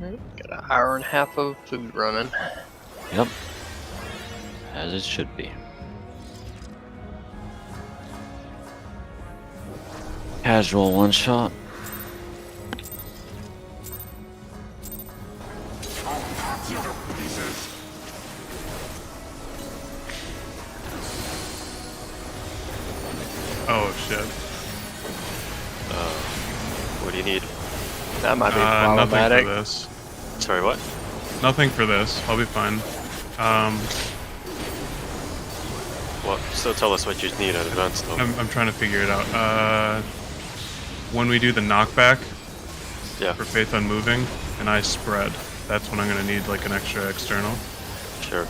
Got an hour and a half of food running. Yep. As it should be. Casual one shot. Oh shit. What do you need? That might be Nothing problematic. for this. Sorry, what? Nothing for this. I'll be fine. Well, still tell us what you need in advance, though. I'm trying to figure it out. When we do the knockback Yeah, for Faith Unmoving, and I spread, that's when I'm gonna need like an extra external. sure.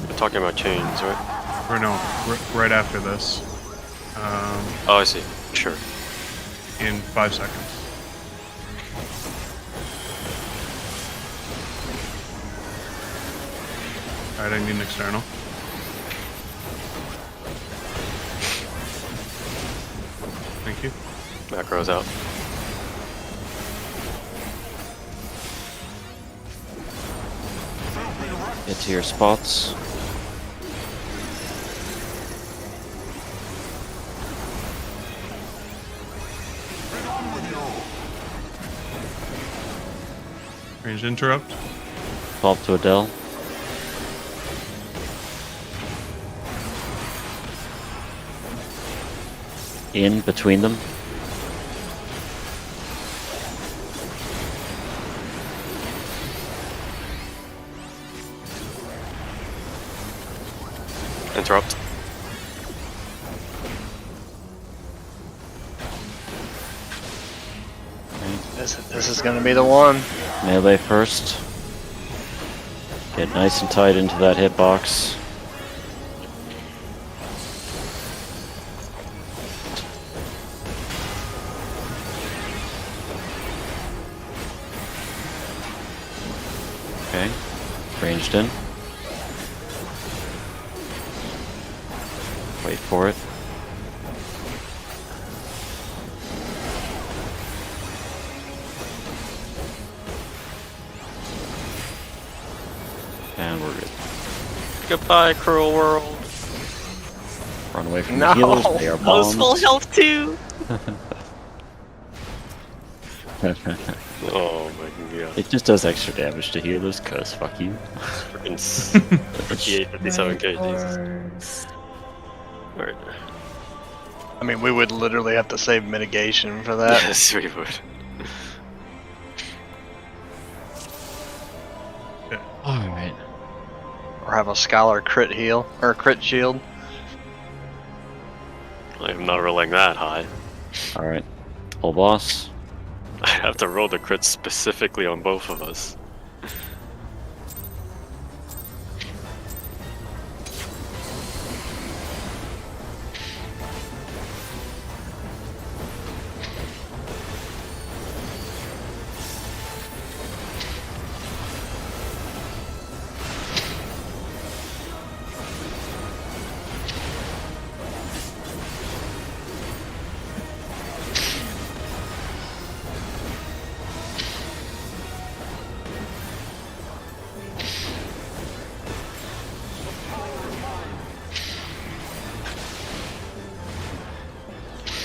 We're talking about chains, right? Or no, right after this. Oh, I see. Sure. In 5 seconds. Alright, I need an external. Thank you. Macro's out. Get to your spots. Ranged interrupt. Fall up to Adele. In between them. Interrupt. This is gonna be the one. Melee first. Get nice and tight into that hitbox. Okay. Ranged in. Wait for it. And we're good. Goodbye, cruel world. Run away from No. the healers. They are I was bombs. full health too. Oh my god. It just does extra damage to healers, cause fuck you. Freaking 58, 57k, Jesus. Alright. I mean, we would literally have to save mitigation for that. Yes, we would. Alright. Or have a scholar crit heal or crit shield. I'm not rolling that high. Alright. Full boss. I have to roll the crit specifically on both of us.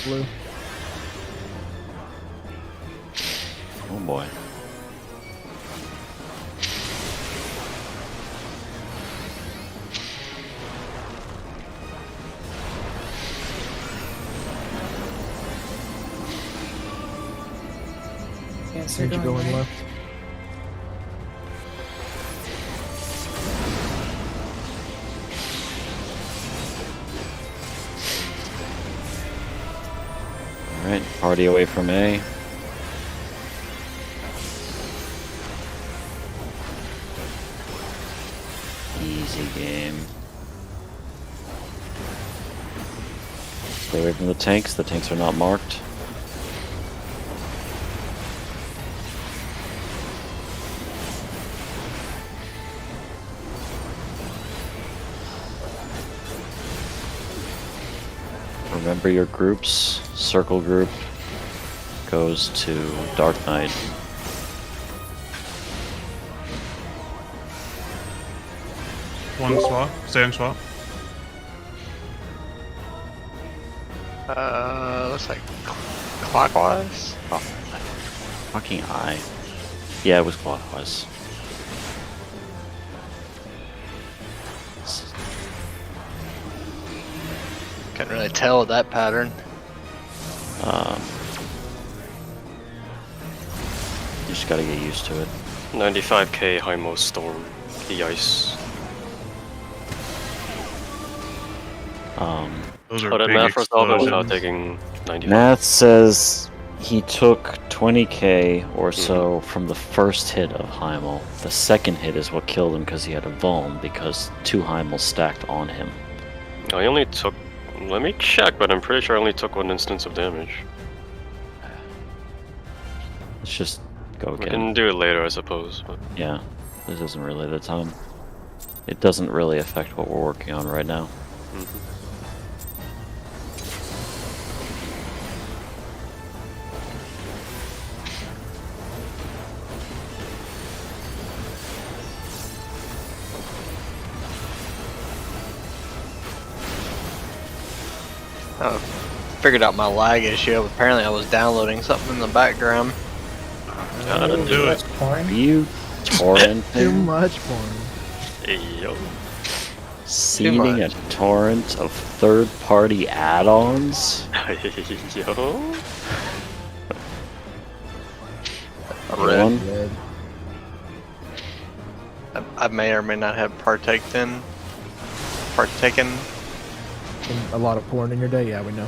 blue. Oh boy. Cancer Need you going going right. left. Alright, party away from A. Easy game. Stay away from the tanks are not marked. Remember your groups. Circle group goes to Dark Knight. One swap. Stay on swap. Looks like clockwise. Oh, fucking eye. Yeah, it was clockwise. Can't really tell with that pattern. You just gotta get used to it. 95k Hymo Storm, the ice. Those are How did big math resolve it without explosions. taking 95? Math says he took 20k or so from the first hit of Heimel. The second hit is what killed him because he had a vuln because 2 Heimels stacked on him. I only took. Let me check, but I'm pretty sure I only took 1 instance of damage. Let's just go We again. can do it later, I suppose. But Yeah, this isn't really the time. It doesn't really affect what we're working on right now. Figured out my lag issue. Apparently, I was downloading something in the background. Gotta do it. Porn. Are you torrenting? Too much porn. Hey, yo. Seeding a torrent of third-party add-ons? Yo. One? Red. I may or may not have partaken. A lot of porn in your day, yeah, we know.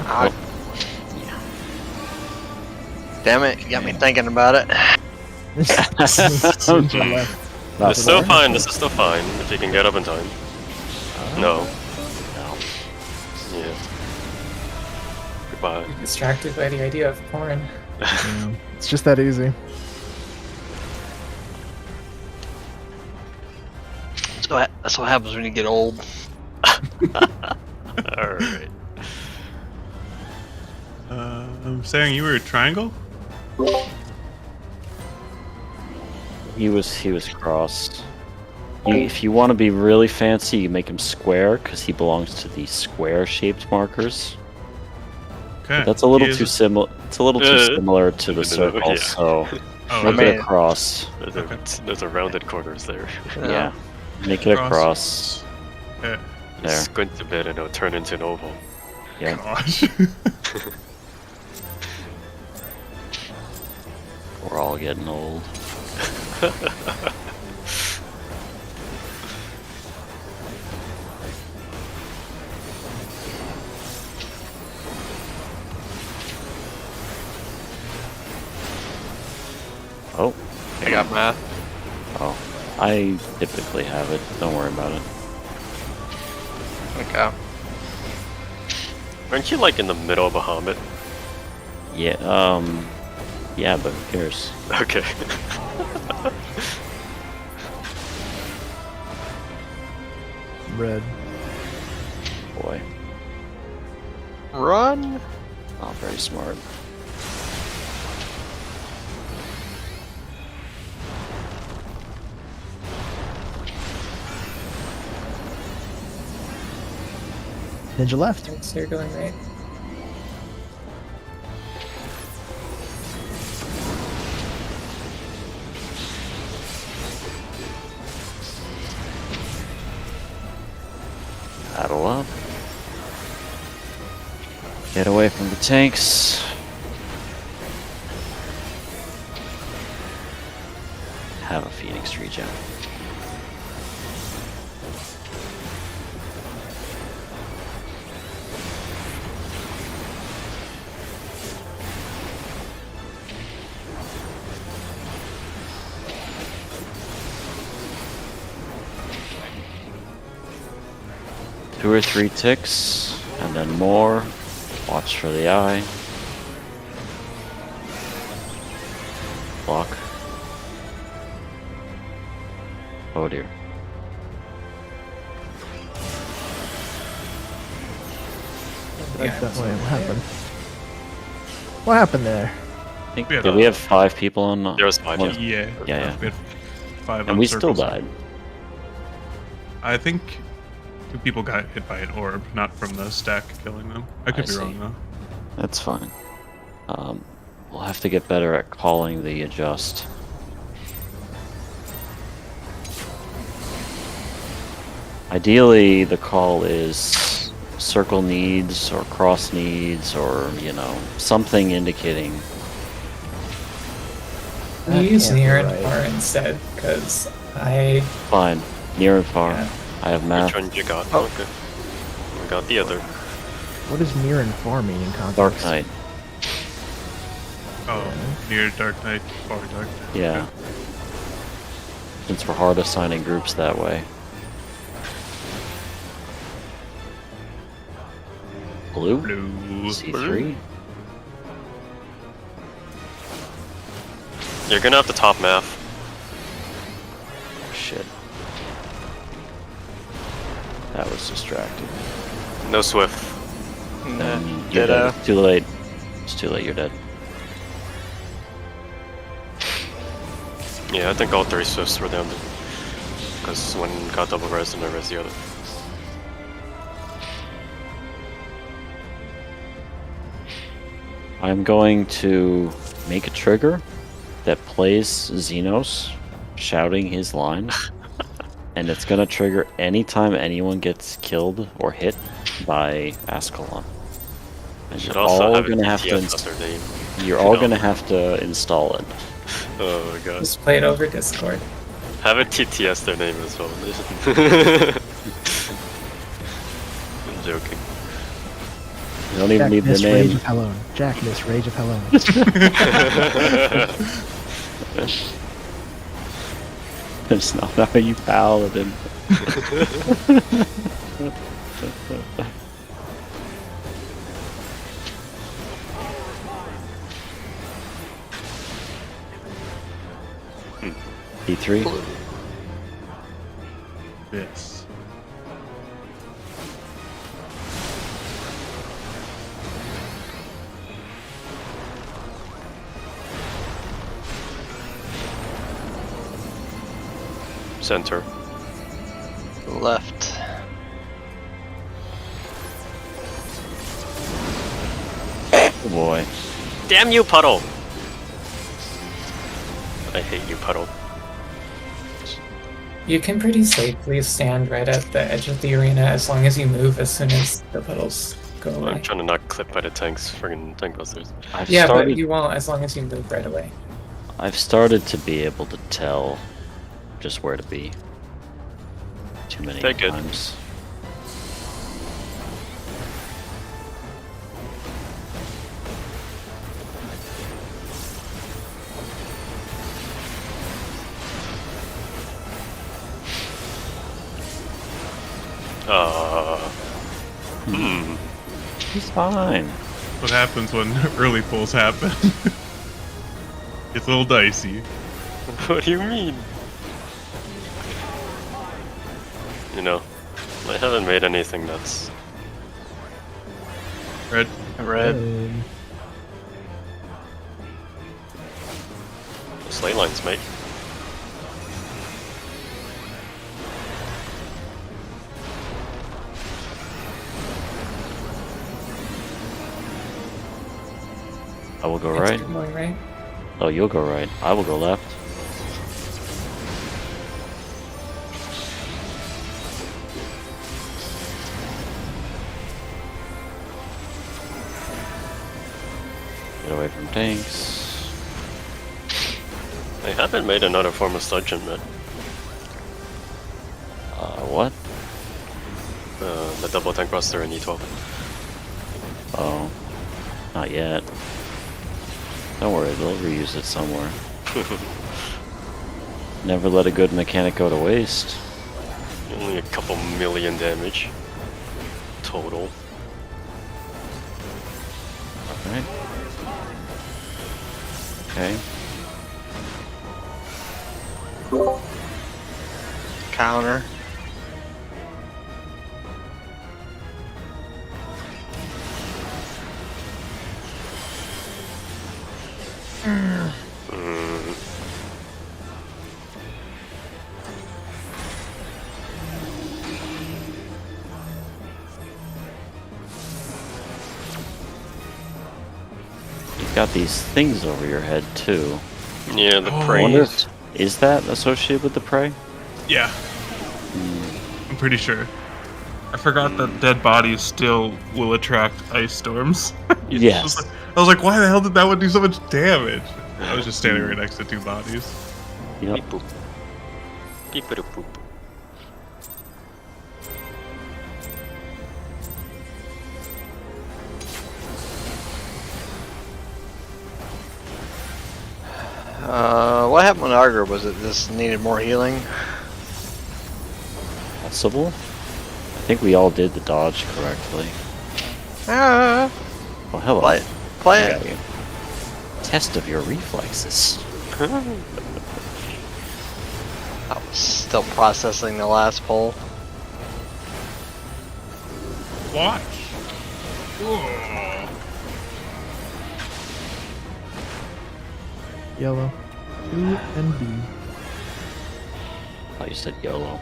Ah, damn it, you got me thinking about it. Seems you're left. This is still fine, this is still fine, if you can get up in time. No. No. Yeah. Goodbye. Distracted by the idea of porn. Yeah, it's just that easy. So that's what happens when you get old. Alright. Saying you were a triangle? He was crossed. If you want to be really fancy, you make him square because he belongs to the square-shaped markers. Okay. But that's a little He is too similar. It's a little too similar to the circle, yeah. so Oh, make okay. it across. There's a rounded corners there. Yeah, make it across. Yeah. You There. squint a bit and it'll turn into an oval. Yeah. Gosh. We're all getting old. Oh, I got math. oh, I typically have it. Don't worry about it. Okay. Aren't you like in the middle of a Bahamut? Yeah, yeah, but who cares? Okay. Red. Boy, Run. not very smart. Ninja left. Thanks, you're going right. Paddle up. Get away from the tanks. Have a Phoenix regen. Two or three ticks, and then more. Watch for the eye. Block. Oh dear. Wait, what happened? What happened there? I think, did we have 5 people on? There was 5, one? Yeah. Yeah. We had 5 And on we still circles. died. I think 2 people got hit by an orb, not from the stack killing them. I could be see. wrong though. That's fine. We'll have to get better at calling the adjust. Ideally, the call is circle needs or cross needs or, you know, something indicating. We use can't be near and right. far instead, because I... Fine. Near and far. Yeah. I have math. Which one you got? Oh. Okay. I got the other. What does near and far mean in context? Dark Knight. Oh, near Dark Knight, far Dark Knight. Yeah. Okay. Since we're hard assigning groups that way. Blue? Blue. C3? You're gonna have to top math. Shit. That was distracting. No Swift. You're dead. It's too late. It's too late, you're dead. Yeah, I think all 3 Swifts were down. Because one got double res and I res the other. I'm going to make a trigger that plays Xenos shouting his line. And it's gonna trigger anytime anyone gets killed or hit by Ascalon. And Should you're also all have a gonna have to TTS after name. you're all gonna have to install it. Oh my god. Just play it over Discord. Have a TTS their name as well. I'm joking. You don't even Jack need the Miss Rage name. of Hellone. Jack Miss Rage of Hellone. It's not how you paladin. D3? Yes. Center. Left. Oh boy. Damn you, Puddle! I hate you, Puddle. You can pretty safely stand right at the edge of the arena as long as you move as soon as the puddles go away. I'm trying to not clip by the tanks, friggin' tank busters. I've Yeah, started, but you won't as long as you move right away. I've started to be able to tell just where to be. Too many Okay, good. times. He's fine. What happens when early pulls happen? It's a little dicey. What do you mean? You know, I haven't made anything that's... Red. Slay lines, mate. I will go right. Going right. Oh, you'll go right. I will go left. Get away from tanks. They haven't made another form of sludge yet. What? The double tank buster in E12. Oh, not yet. Don't worry, they'll reuse it somewhere. Never let a good mechanic go to waste. Only a couple million damage total. Alright. Okay. Counter. You've got these things over your head too. Yeah, the I prey. wonder if, is that associated with the prey? Yeah. I'm pretty sure. I forgot that dead bodies still will attract ice storms. Yes. I was like, why the hell did that one do so much damage? I was just standing right next to two bodies. Yep. Beep boop. Beep boop boop. What happened with Arger? Was it this needed more healing? Possible? I think we all did the dodge correctly. Ah, Oh, hello. play There it. you go. Test of your reflexes. I was still processing the last pull. Watch. Whoa. Yellow. 2 and B. Oh, you said YOLO.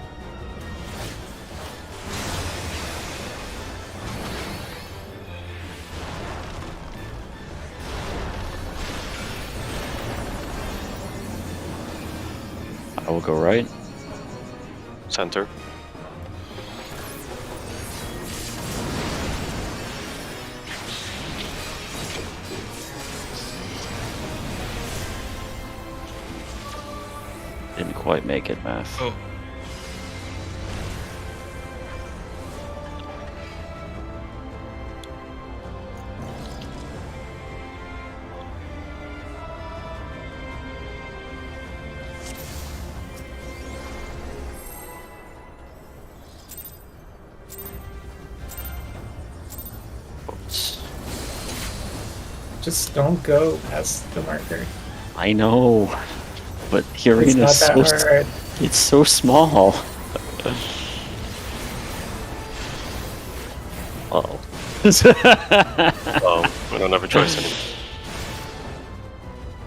I will go right. Center. Didn't quite make it, math. Oh. Just don't go past the marker. I know, but It's Hurina's not so that hard. it's so small. Uh-oh. I don't have a choice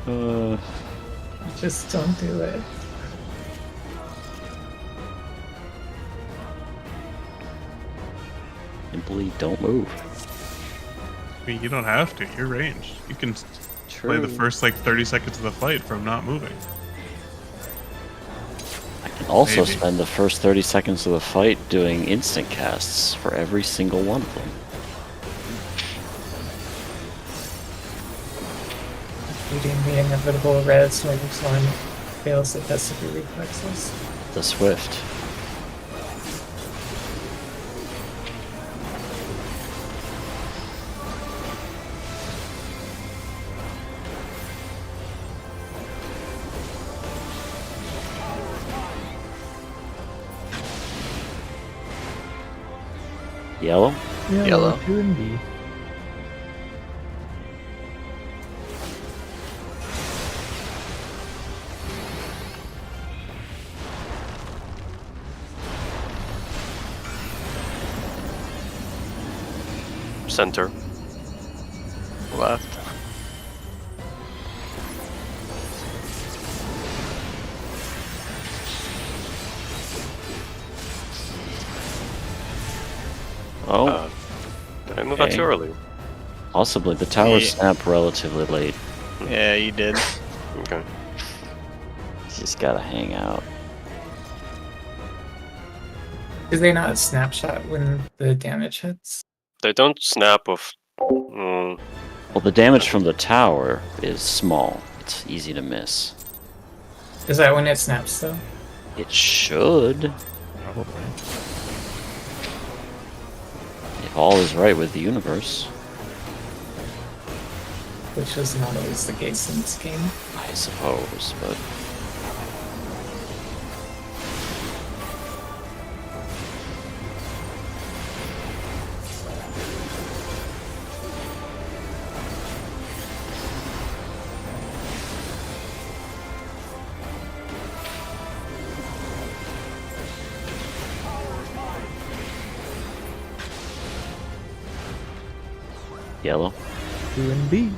anymore. Just don't do it. Simply don't move. I mean, you don't have to. You're ranged. You can play the first like 30 seconds of the fight from not moving. I can also Maybe. spend the first 30 seconds of the fight doing instant casts for every single one of them. Reading the inevitable res when one fails the test of your reflexes. The Swift. Yellow? Yellow. 2 and B. Center. Left. Oh, Did I move out too early? Possibly. The towers snap relatively late. Yeah, you did. Okay. Just gotta hang out. Do they not snapshot when the damage hits? They don't snap of. Mm, Well, the damage from the tower is small. It's easy to miss. Is that when it snaps though? It should. Probably. If all is right with the universe. Which is not always the case in this game. I suppose, but... Yellow. 2 and B.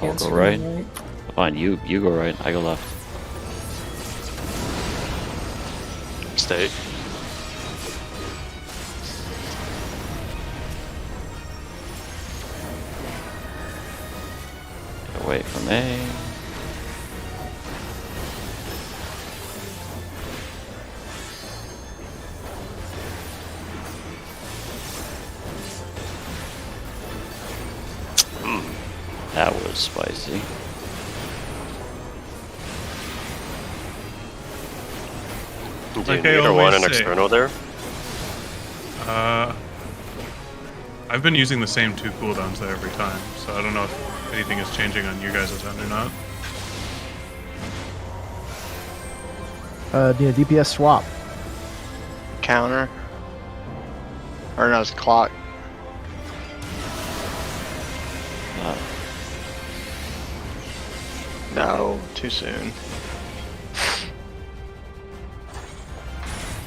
I'll go right. Fine, you go right, I go left. stay. Get away from A. That was spicy. Do you Like I need or want an always say. external there? I've been using the same 2 cooldowns there every time, so I don't know if anything is changing on your guys' end or not. DPS swap. Counter. Or no, it's clock. No, too soon.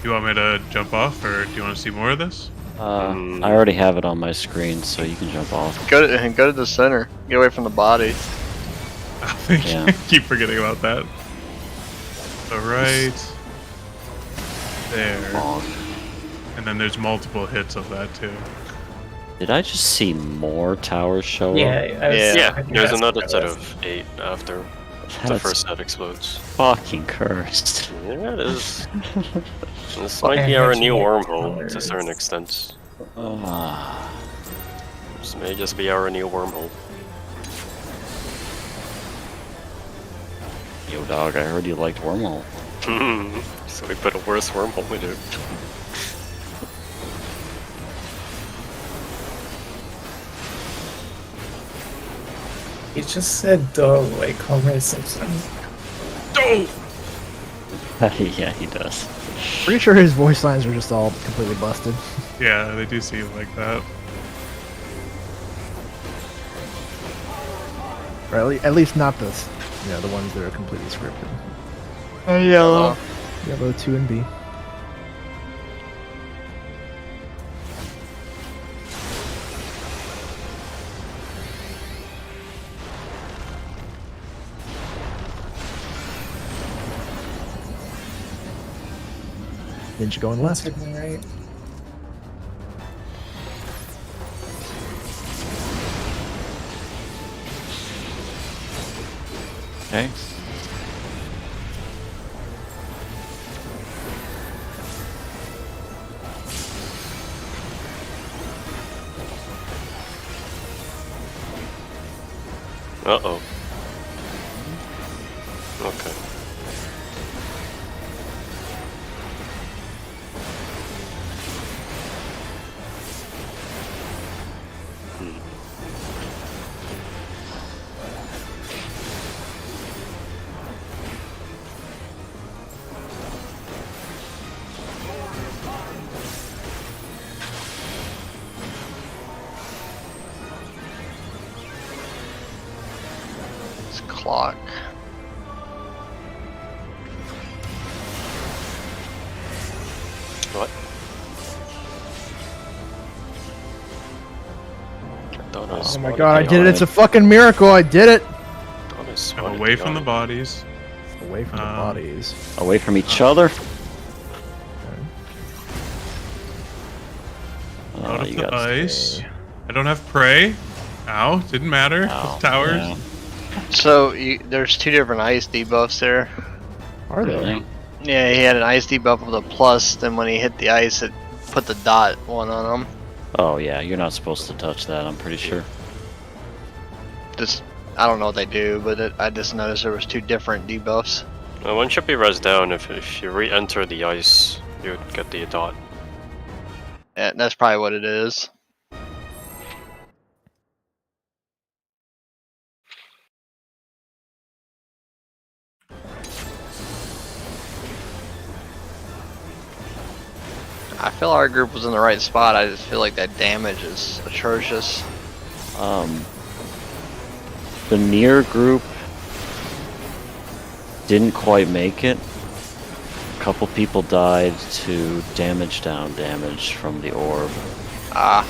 Do you want me to jump off, or do you want to see more of this? I already have it on my screen, so you can jump off. Go to the center. Get away from the body. Yeah. I keep forgetting about that. So right there. Bonk. And then there's multiple hits of that too. Did I just see more towers show up? Yeah, I think there's that's another what set it was. of 8 after the That's first set explodes. fucking cursed. Yeah, it is. This Well, might be and our which new one wormhole to a colors? certain extent. Ah. This may just be our new wormhole. Yo, dog, I heard you liked Wormhole. So we put a worse wormhole in it. He just said duh like Homer Simpson. Oh! Yeah, he does. Pretty sure his voice lines are just all completely busted. Yeah, they do seem like that. Or at least not the, the ones that are completely scripted. Yellow. Yellow 2 and B. Ninja going left. Signal right. Okay. Uh-oh. Okay. It's clock. What? Oh my god, I did it! It's a fucking miracle! I did it! I'm away from the bodies. Away from the bodies. Away from each other. Out of the ice. I don't have prey. Ow, didn't matter. Towers. Yeah. So there's 2 different ice debuffs there. Are there? Really? Yeah, he had an ice debuff with a plus. Then when he hit the ice, it put the dot one on him. Oh yeah, you're not supposed to touch that. I'm pretty sure. Just I don't know what they do, but I just noticed there was 2 different debuffs. One should be res down. If you re-enter the ice, you would get the dot. Yeah, that's probably what it is. I feel our group was in the right spot. I just feel like that damage is atrocious. The near group didn't quite make it. A couple people died to damage down damage from the orb. Ah.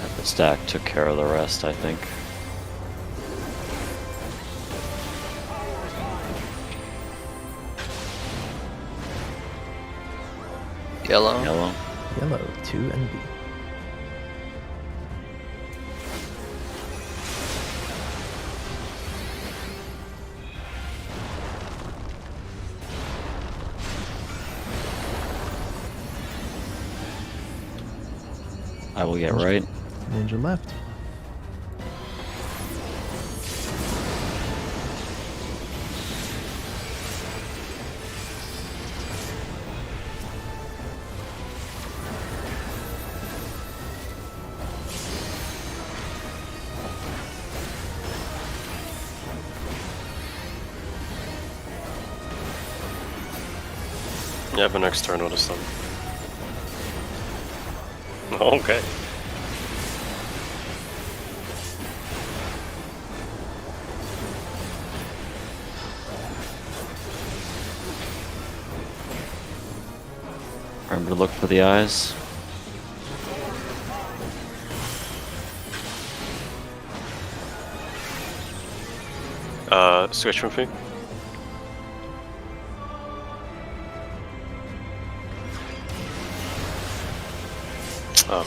And the stack took care of the rest, I think. Yellow. Yellow. Yellow, 2 and B. I will get right. Ninja left. Yeah, but next turn with a stun. Okay. Remember to look for the eyes. Switch from fee. Oh.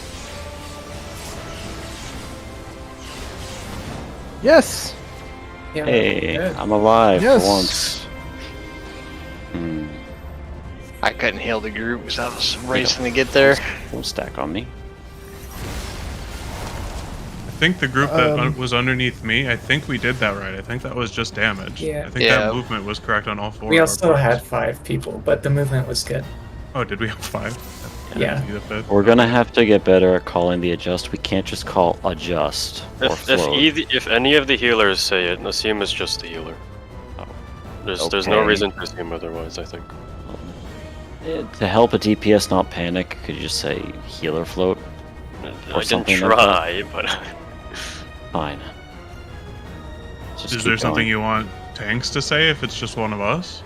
Yes! Yeah, Hey, good. I'm alive Yes. for once. Hmm. I couldn't heal the group because I was racing to get there. Don't stack on me. I think the group that was underneath me, I think we did that right. I think that was just damage. Yeah. I think that movement was correct on all 4. We of our also parts. had 5 people, but the movement was good. Oh, did we have 5? Yeah. The 5th. We're gonna have to get better at calling the adjust. We can't just call adjust or float. If any of the healers say it, assume it's just the healer. Oh. There's no Okay. reason to assume otherwise, I think. To help a DPS not panic, could you just say healer float? I can something like try, but Fine. Just Is keep there something going. you want tanks to say if it's just one of us?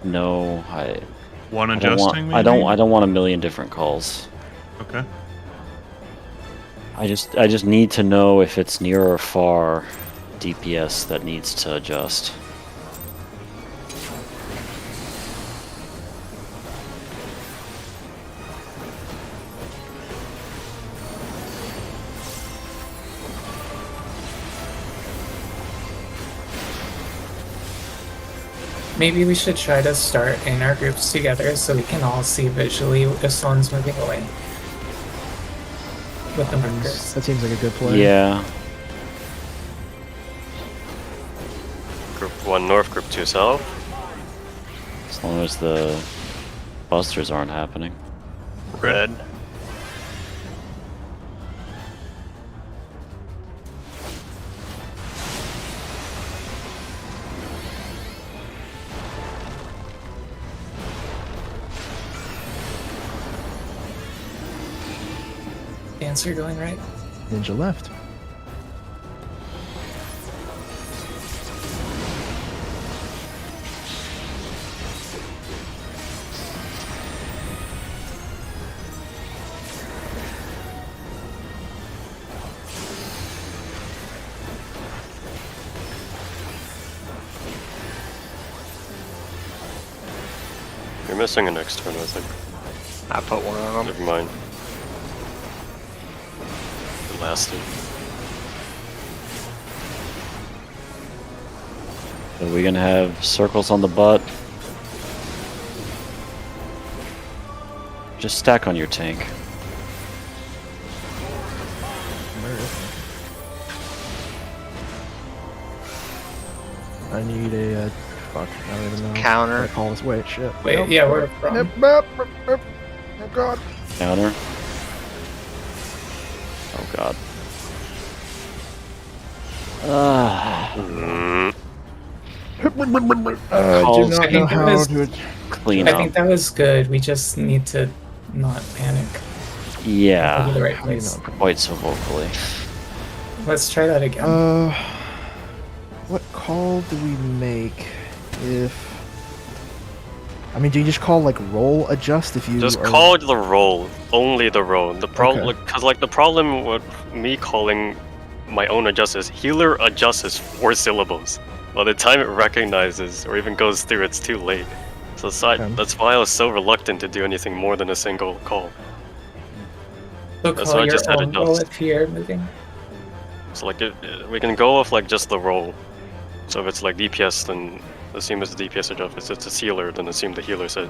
No, I One don't adjusting, want. maybe? I don't want a million different calls. Okay. I just need to know if it's near or far DPS that needs to adjust. Maybe we should try to start in our groups together so we can all see visually if someone's moving away. With the markers. That seems like a good play. Yeah. Group 1 north, Group 2 south. As long as the busters aren't happening. Red. Dancer going right. Ninja left. You're missing a next turn, I think. I put one on them. Never mind. The last thing. Are we gonna have circles on the butt? Just stack on your tank. I need a fuck. I don't even know. Counter. I call this. Wait, shit. Wait, Nope. yeah, we're Nope, from. nope, nope, nope. Oh god. Counter. Oh god. I do Calls not I know think how that to. clean I up. think that was good. We just need to not panic. Go to the Yeah, right place. quite so vocally. Let's try that again. What call do we make if? I mean, do you just call like roll adjust if you Just are... call the roll, only the roll. The problem, Okay. because like the problem with me calling my own adjust is healer adjust is 4 syllables. By the time it recognizes or even goes through, it's too late. So that's why I was so reluctant to do anything more than a single call. So that's call why I your just had own it roll dust. if you're moving. So like we can go off like just the roll. So if it's like DPS, then assume it's the DPS adjust. If it's a healer, then assume the healer said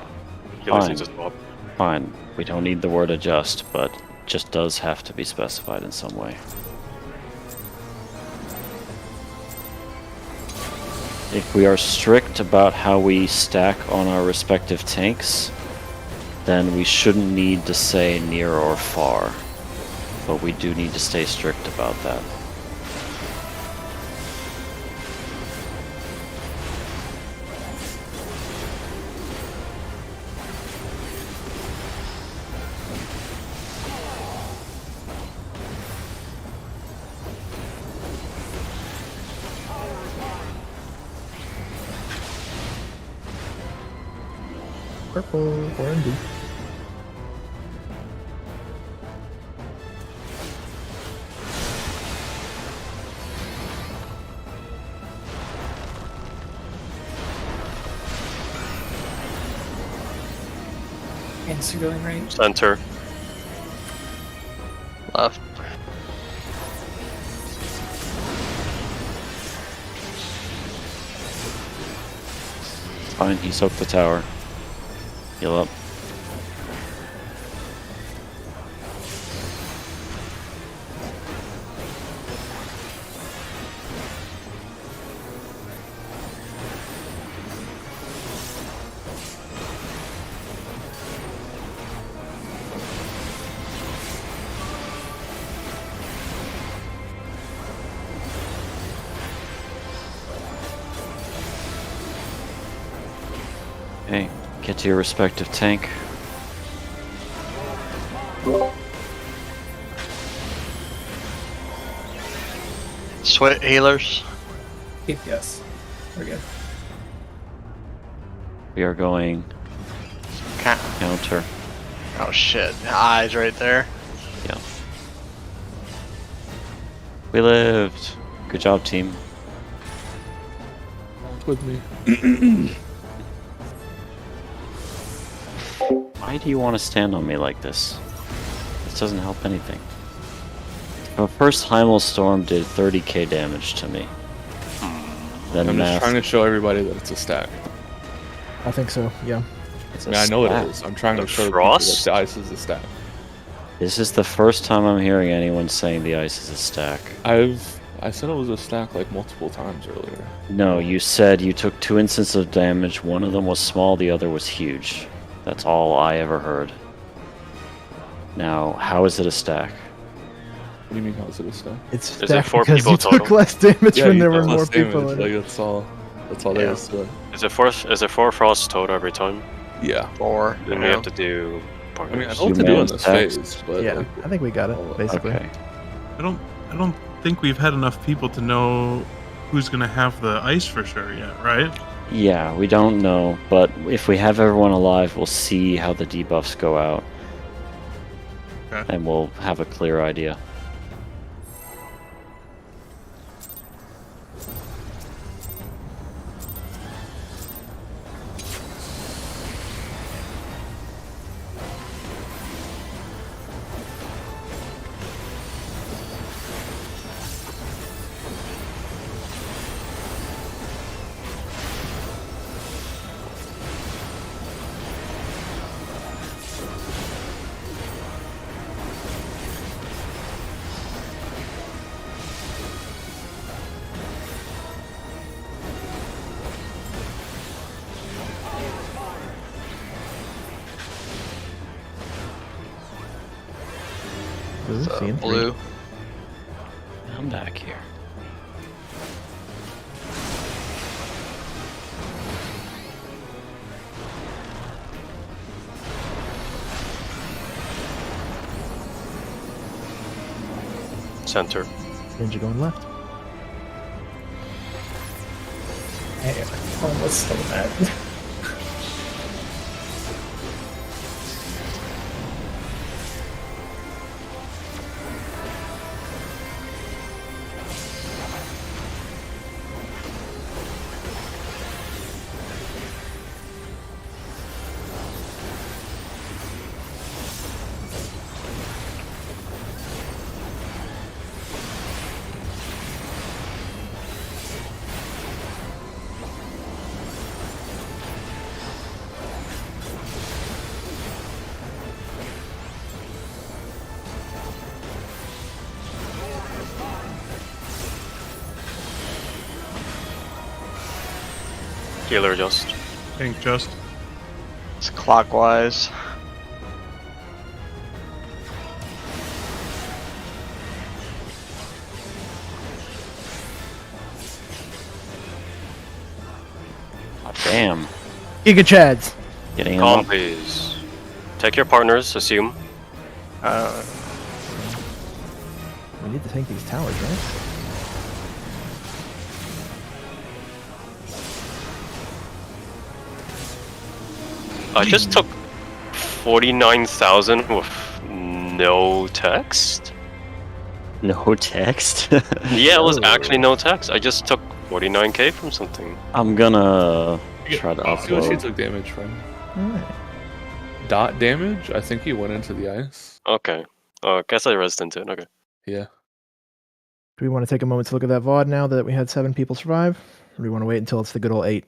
healer Fine. needs to swap. Fine. We don't need the word adjust, but just does have to be specified in some way. If we are strict about how we stack on our respective tanks, then we shouldn't need to say near or far. But we do need to stay strict about that. Purple R&D. Answer going right. Center. Left. Fine, he soaked the tower. Heal up. Okay, get to your respective tank. Sweat healers. Yes. We're good. We are going counter. Oh shit. Eyes right there. Yeah. We lived. Good job, team. With me. Why do you want to stand on me like this? This doesn't help anything. The first Heimel Storm did 30k damage to me. Then I'm just math. trying to show everybody that it's a stack. I think so. Yeah. It's I a mean, I know stack. it is. I'm trying The to show the frost? people that the ice is a stack. This is the first time I'm hearing anyone saying the ice is a stack. I said it was a stack like multiple times earlier. No, you said you took 2 instances of damage. One of them was small, the other was huge. That's all I ever heard. Now, how is it a stack? What do you mean, how is it a stack? It's it stacked 4 because people you took total? less damage when you there took were more less people damage, in like, it. that's all there Yeah. is to it. Is it 4 frost total every time? Yeah. 4. Then we have to do I mean, I partners. know what to do in this stacks. phase, but Yeah, like, I think we got it, basically. Okay. I don't think we've had enough people to know who's gonna have the ice for sure yet, right? Yeah, we don't know, but if we have everyone alive, we'll see how the debuffs go out. Okay. And we'll have a clear idea. Blue, So, seeing blue. I'm back here. Center. Ninja going left. I almost stole that. Healer just. Tank just. It's clockwise. Oh, damn. Giga Chads. Getting Calm, up. please. Take your partners, assume. We need to take these towers, right? I just took 49,000 with no text. No text. Yeah, it was Oh. actually no text. I just took 49k from something. I'm gonna try to See what she upload. took damage from. Alright. Dot damage? I think he went into the ice. Okay. I guess I rezzed into it. Okay. Yeah. Do we want to take a moment to look at that VOD now that we had 7 people survive? Or do we want to wait until it's the good old 8?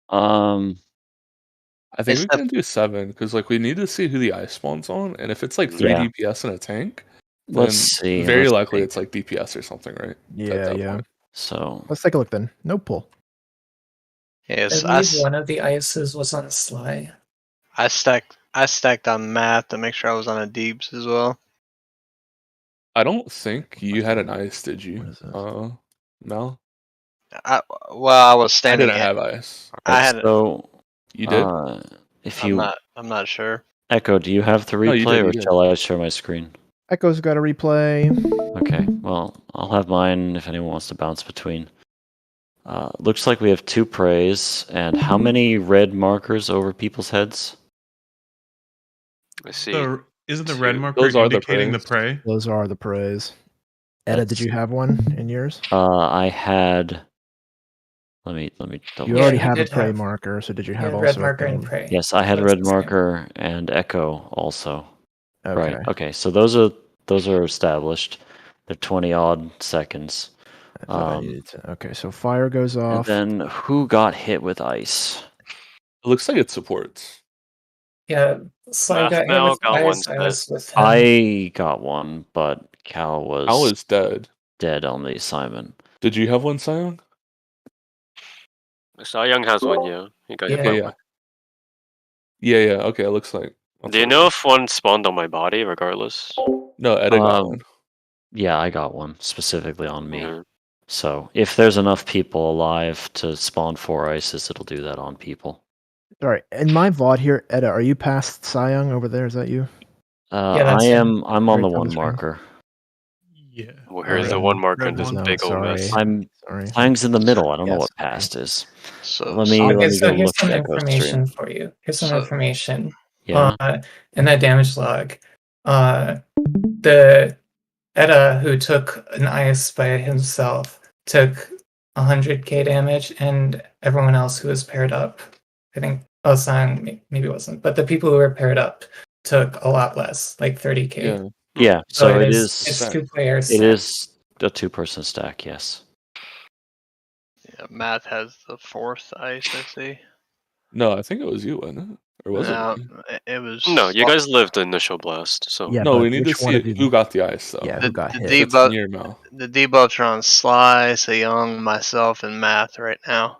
I think It's we can do 7 because like we need to see who the ice spawns on, and if it's like 3 Yeah. DPS in a tank, Let's then see. very let's likely see. it's like DPS or something, right? Yeah, At that yeah. point. So Let's take a look then. No pull. Yes, I believe one of the ices was on Sly. I stacked on math to make sure I was on a deeps as well. I don't think you had an ice, did you? What is this? Mel? I was I standing. didn't have ice. I had. so You did? if I'm you not sure. Echo, do you have the No, you replay, did, or you did. shall I share my screen? Echo's got a replay. Okay, well, I'll have mine if anyone wants to bounce between. Looks like we have 2 prays, and how many red markers over people's heads? I see. Isn't the red Two. marker Those are the indicating the prays. prey? Those are the praise. Etta, did you have one in yours? I had. Let me double. You Yeah, already you have a did prey have- marker, so did you You have had also red a marker and thing? prey. Yes, I had That's red the same. marker and echo also. Okay. Right. Okay. So those are established. They're 20 odd seconds. I thought I needed to. Okay, so fire goes And off. then who got hit with ice? It looks like it supports. Yeah, Sly got hit Mathmel with got ice. one I was with him. I got one, but Cal was I was dead. dead on the assignment. Did you have one, Sion? Cy Young has one, yeah. He got hit Yeah. by Okay, one. Yeah. Okay, it looks like. Do you know if one spawned on my body, regardless? No, Edda got Um, one. Yeah, I got one specifically on me. Yeah. So if there's enough people alive to spawn 4 ices, it'll do that on people. All right, in my VOD here, Etta, are you past Cyung over there? Is that you? Yeah, that's I him. am. I'm on Right the on the one screen. marker. Yeah. Well, here's the Alright. one marker Red in this one. No, big sorry. OS. I'm. Sorry. Cyang's in the middle. I don't know Yes, what sorry. past is. So Let me Okay, so go here's look some at Echo's information stream. for you. Here's some So- information. Yeah. In that damage log, the Etta who took an ice by himself took 100k damage, and everyone else who was paired up, I think, Sang maybe wasn't, but the people who were paired up took a lot less, like 30k. Yeah. Yeah. So it it's is. 2 players. It is a 2-person stack. Yes. yeah, math has the 4th ice. I see. No, I think it was you, wasn't it? Or was No, it? Me? it was. No, you guys lived the initial blast, so Yeah, No, but we need to which one see of you- who got the ice, though. Yeah, The- who got the hit? deep- It's Debuff- near Mel. The debuffs are on Sly, Young, myself, and math right now.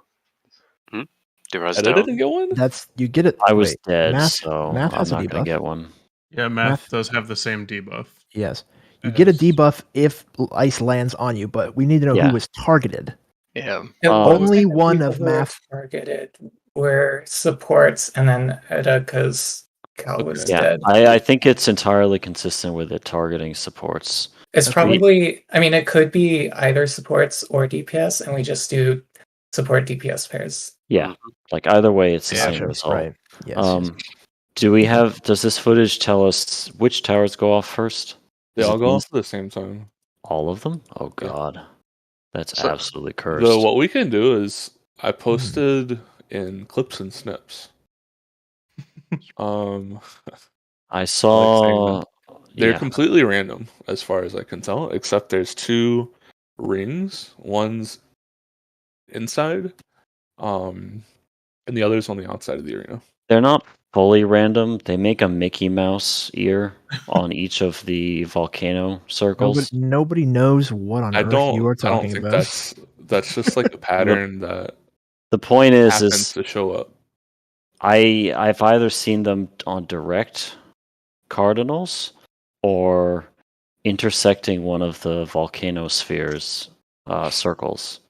the rest Edda down. didn't get one? That's you get it. I was wait, dead, Math, so Math I'm has a not gonna debuff. get one. Yeah, math does have the same debuff. Yes, You get a as- debuff if ice lands on you, but we need to know Yeah. who was targeted. Yeah. It Um, looks Only like the one people of who were math. targeted were supports, and then Edda, because Cal was Okay. Yeah, dead. I think it's entirely consistent with it targeting supports. It's That's probably, I mean, it could be either supports or DPS, and we just do support DPS pairs. Yeah, like either way, it's the Yeah. same Gotcha, result. right. Yes. Does this footage tell us which towers go off first? They Is all it go off at the same time. all of them? Oh Yeah. god. That's So- absolutely cursed. What we can do is I posted in clips and snips. I saw They're yeah. completely random as far as I can tell, except there's 2 rings. One's inside, and the other's on the outside of the arena. They're not fully random. They make a Mickey Mouse ear on each of the volcano circles. Nobody knows what on I earth don't. you are I don't talking think about. that's just like a pattern that The point happens is to show up. I've either seen them on direct cardinals or intersecting one of the volcano spheres circles.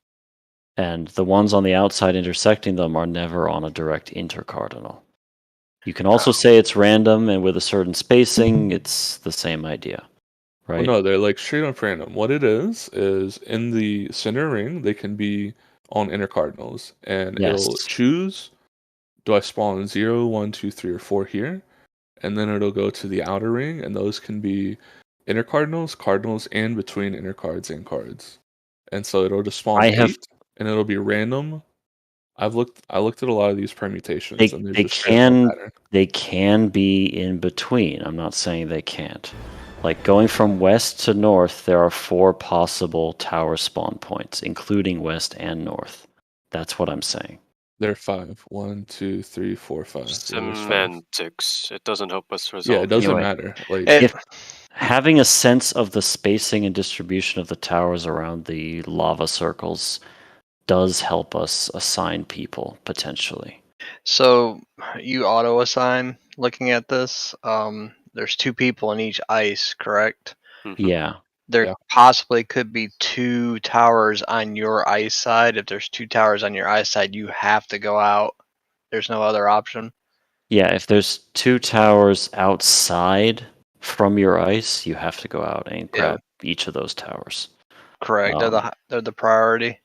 And the ones on the outside intersecting them are never on a direct intercardinal. You can also say it's random and with a certain spacing, it's the same idea, Well, right? no, they're like straight up random. What it is in the center ring, they can be on intercardinals, and it'll Yes. choose, do I spawn 0, 1, 2, 3, or 4 here? And then it'll go to the outer ring, and those can be intercardinals, cardinals, and between intercards and cards. And so it'll just spawn 8, and it'll be random. I looked at a lot of these permutations, and they're just straight up a pattern. They can be in between. I'm not saying they can't. Like going from west to north, there are 4 possible tower spawn points, including west and north. That's what I'm saying. There are 5. 1, 2, 3, 4, 5. Yeah, there's 5. Semantics. It doesn't help us resolve. Yeah, it doesn't Anyway, matter. Like having a sense of the spacing and distribution of the towers around the lava circles does help us assign people potentially. So you auto assign looking at this. There's 2 people in each ice, correct? Yeah. There Yeah. possibly could be 2 towers on your ice side. If there's 2 towers on your ice side, you have to go out. There's no other option. Yeah, if there's 2 towers outside from your ice, you have to go out and grab each of those towers. Correct. They're the priority.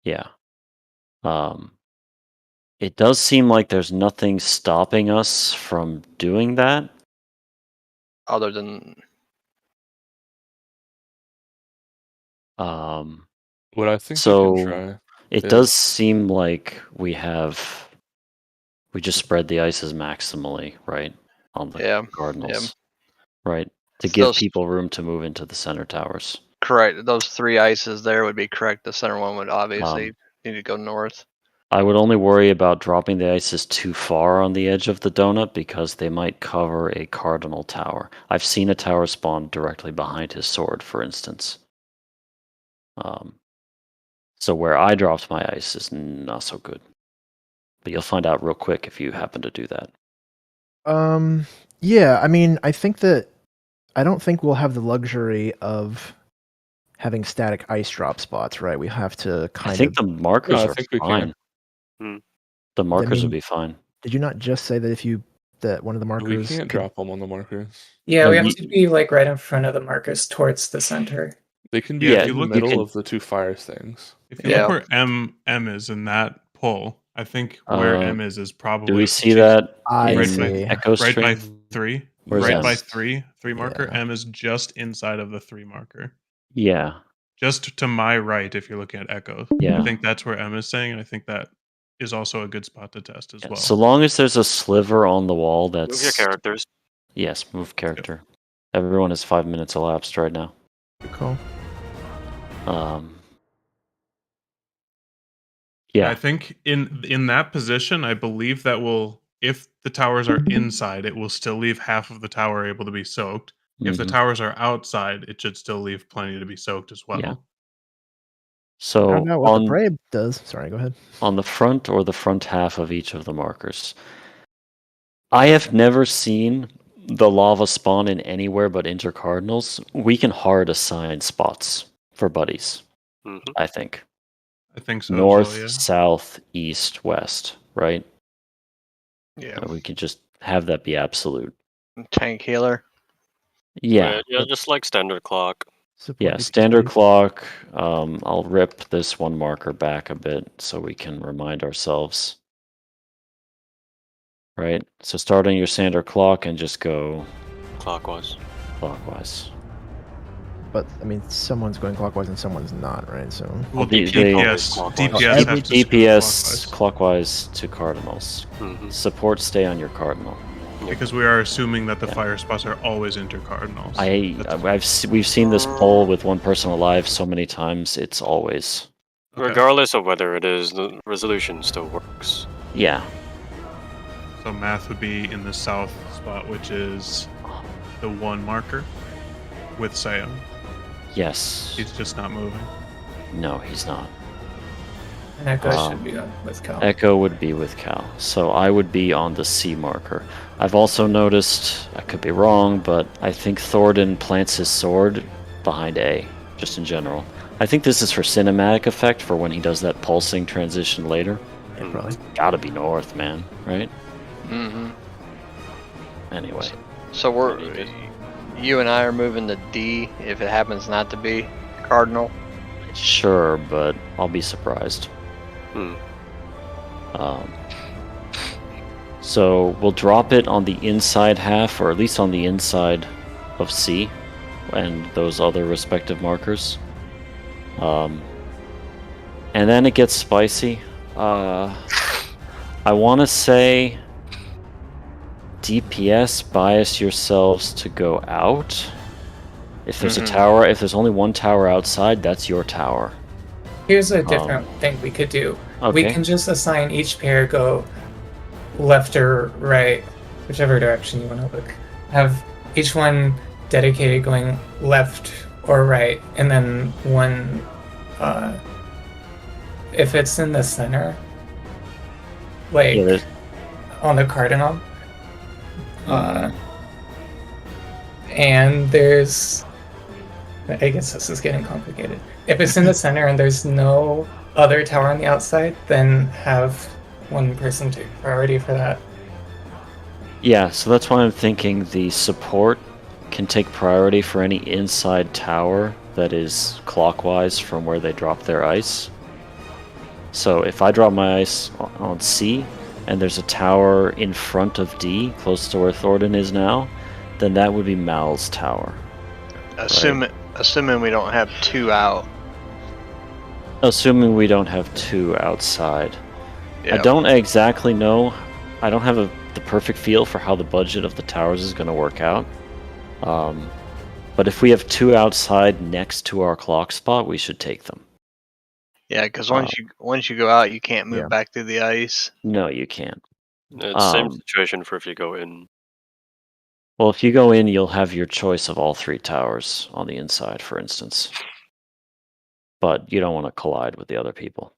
Yeah. It does seem like there's nothing stopping us from doing that. Other than what I think so we can try. it does seem like we just spread the ices maximally, right? On the cardinals. Right? To give people room to move into the center towers. Correct. Those 3 ices there would be correct. The center one would obviously need to go north. I would only worry about dropping the ices too far on the edge of the donut because they might cover a cardinal tower. I've seen a tower spawn directly behind his sword, for instance. So where I dropped my ice is not so good. But you'll find out real quick if you happen to do that. Yeah, I mean, I don't think we'll have the luxury of having static ice drop spots, right? We have to I think the markers are fine. can. The markers would be fine. Did you not just say that one of the markers We can't drop them on the markers. Yeah, we have to be like right in front of the markers towards the center. They can be in the middle of the 2 fire things. If you look where M is in that pull, I think where M is probably. Do we see that right by 3? Right by 3 marker. Yeah. M is just inside of the 3 marker. Yeah. Just to my right, if you're looking at Echo. Yeah. I think that's where M is saying, and I think that is also a good spot to test as well. So long as there's a sliver on the wall that's... Move your characters. Yes, move character. Yep. Everyone has 5 minutes elapsed right now. Cool. Yeah. I think in that position, I believe that if the towers are inside, it will still leave half of the tower able to be soaked. If the towers are outside, it should still leave plenty to be soaked as well. Yeah. So I don't know what the Brave does. Sorry, go ahead. On the front or the front half of each of the markers. I have never seen the lava spawn in anywhere but intercardinals, we can hard assign spots for buddies. Mm-hmm. I think. I think so. North, as well, yeah. south, east, west, right? Yeah. We could just have that be absolute. Tank healer. Yeah. Yeah, just like standard clock. Support Yeah, DPS standard buddies. clock. I'll rip this one marker back a bit so we can remind ourselves. Right? So starting your standard clock and just go Clockwise. clockwise. But I mean, someone's going clockwise and someone's not, right? So Well, the- DPS, Clockwise. DPS have to screw DPS clockwise. clockwise to cardinals. Mm-hmm. Support stay on your cardinal. Because we are assuming that the Yeah. fire spots are always intercardinals. We've seen this poll with one person alive so many times. It's always Okay. Regardless of whether it is, the resolution still works. yeah. So math would be in the south spot, which is the 1 marker with Sam. Yes. He's just not moving. No, he's not. And Echo Um, should be on with Cal. Echo would be with Cal, so I would be on the C marker. I've also noticed, I could be wrong, but I think Thornton plants his sword behind A, just in general. I think this is for cinematic effect for when he does that pulsing transition later. yeah, probably. Gotta be north, man, right? Mm-hmm. Anyway, So you and I are moving to D if it happens not to be cardinal. sure, but I'll be surprised. Hmm. So we'll drop it on the inside half, or at least on the inside of C, and those other respective markers. And then it gets spicy. I want to say DPS bias yourselves to go out. If there's a tower, if there's only one tower outside, that's your tower. Here's a different thing we could do. We Okay. can just assign each pair go left or right, whichever direction you want to look. Have each one dedicated going left or right, and then one, if it's in the center, like Yeah, there's- on the cardinal, and there's, I guess this is getting complicated. If it's in the center and there's no other tower on the outside, then have one person take priority for that. Yeah, so that's why I'm thinking the support can take priority for any inside tower that is clockwise from where they drop their ice. So if I drop my ice on C and there's a tower in front of D, close to where Thornton is now, then that would be Mal's tower. Assuming we don't have 2 out. Assuming we don't have 2 outside. Yeah. I don't exactly know. I don't have the perfect feel for how the budget of the towers is going to work out. But if we have 2 outside next to our clock spot, we should take them. Yeah, because once you go out, you can't move Yeah. back through the ice. No, you can't. It's same situation for if you go in. Well, if you go in, you'll have your choice of all 3 towers on the inside, for instance. But you don't want to collide with the other people.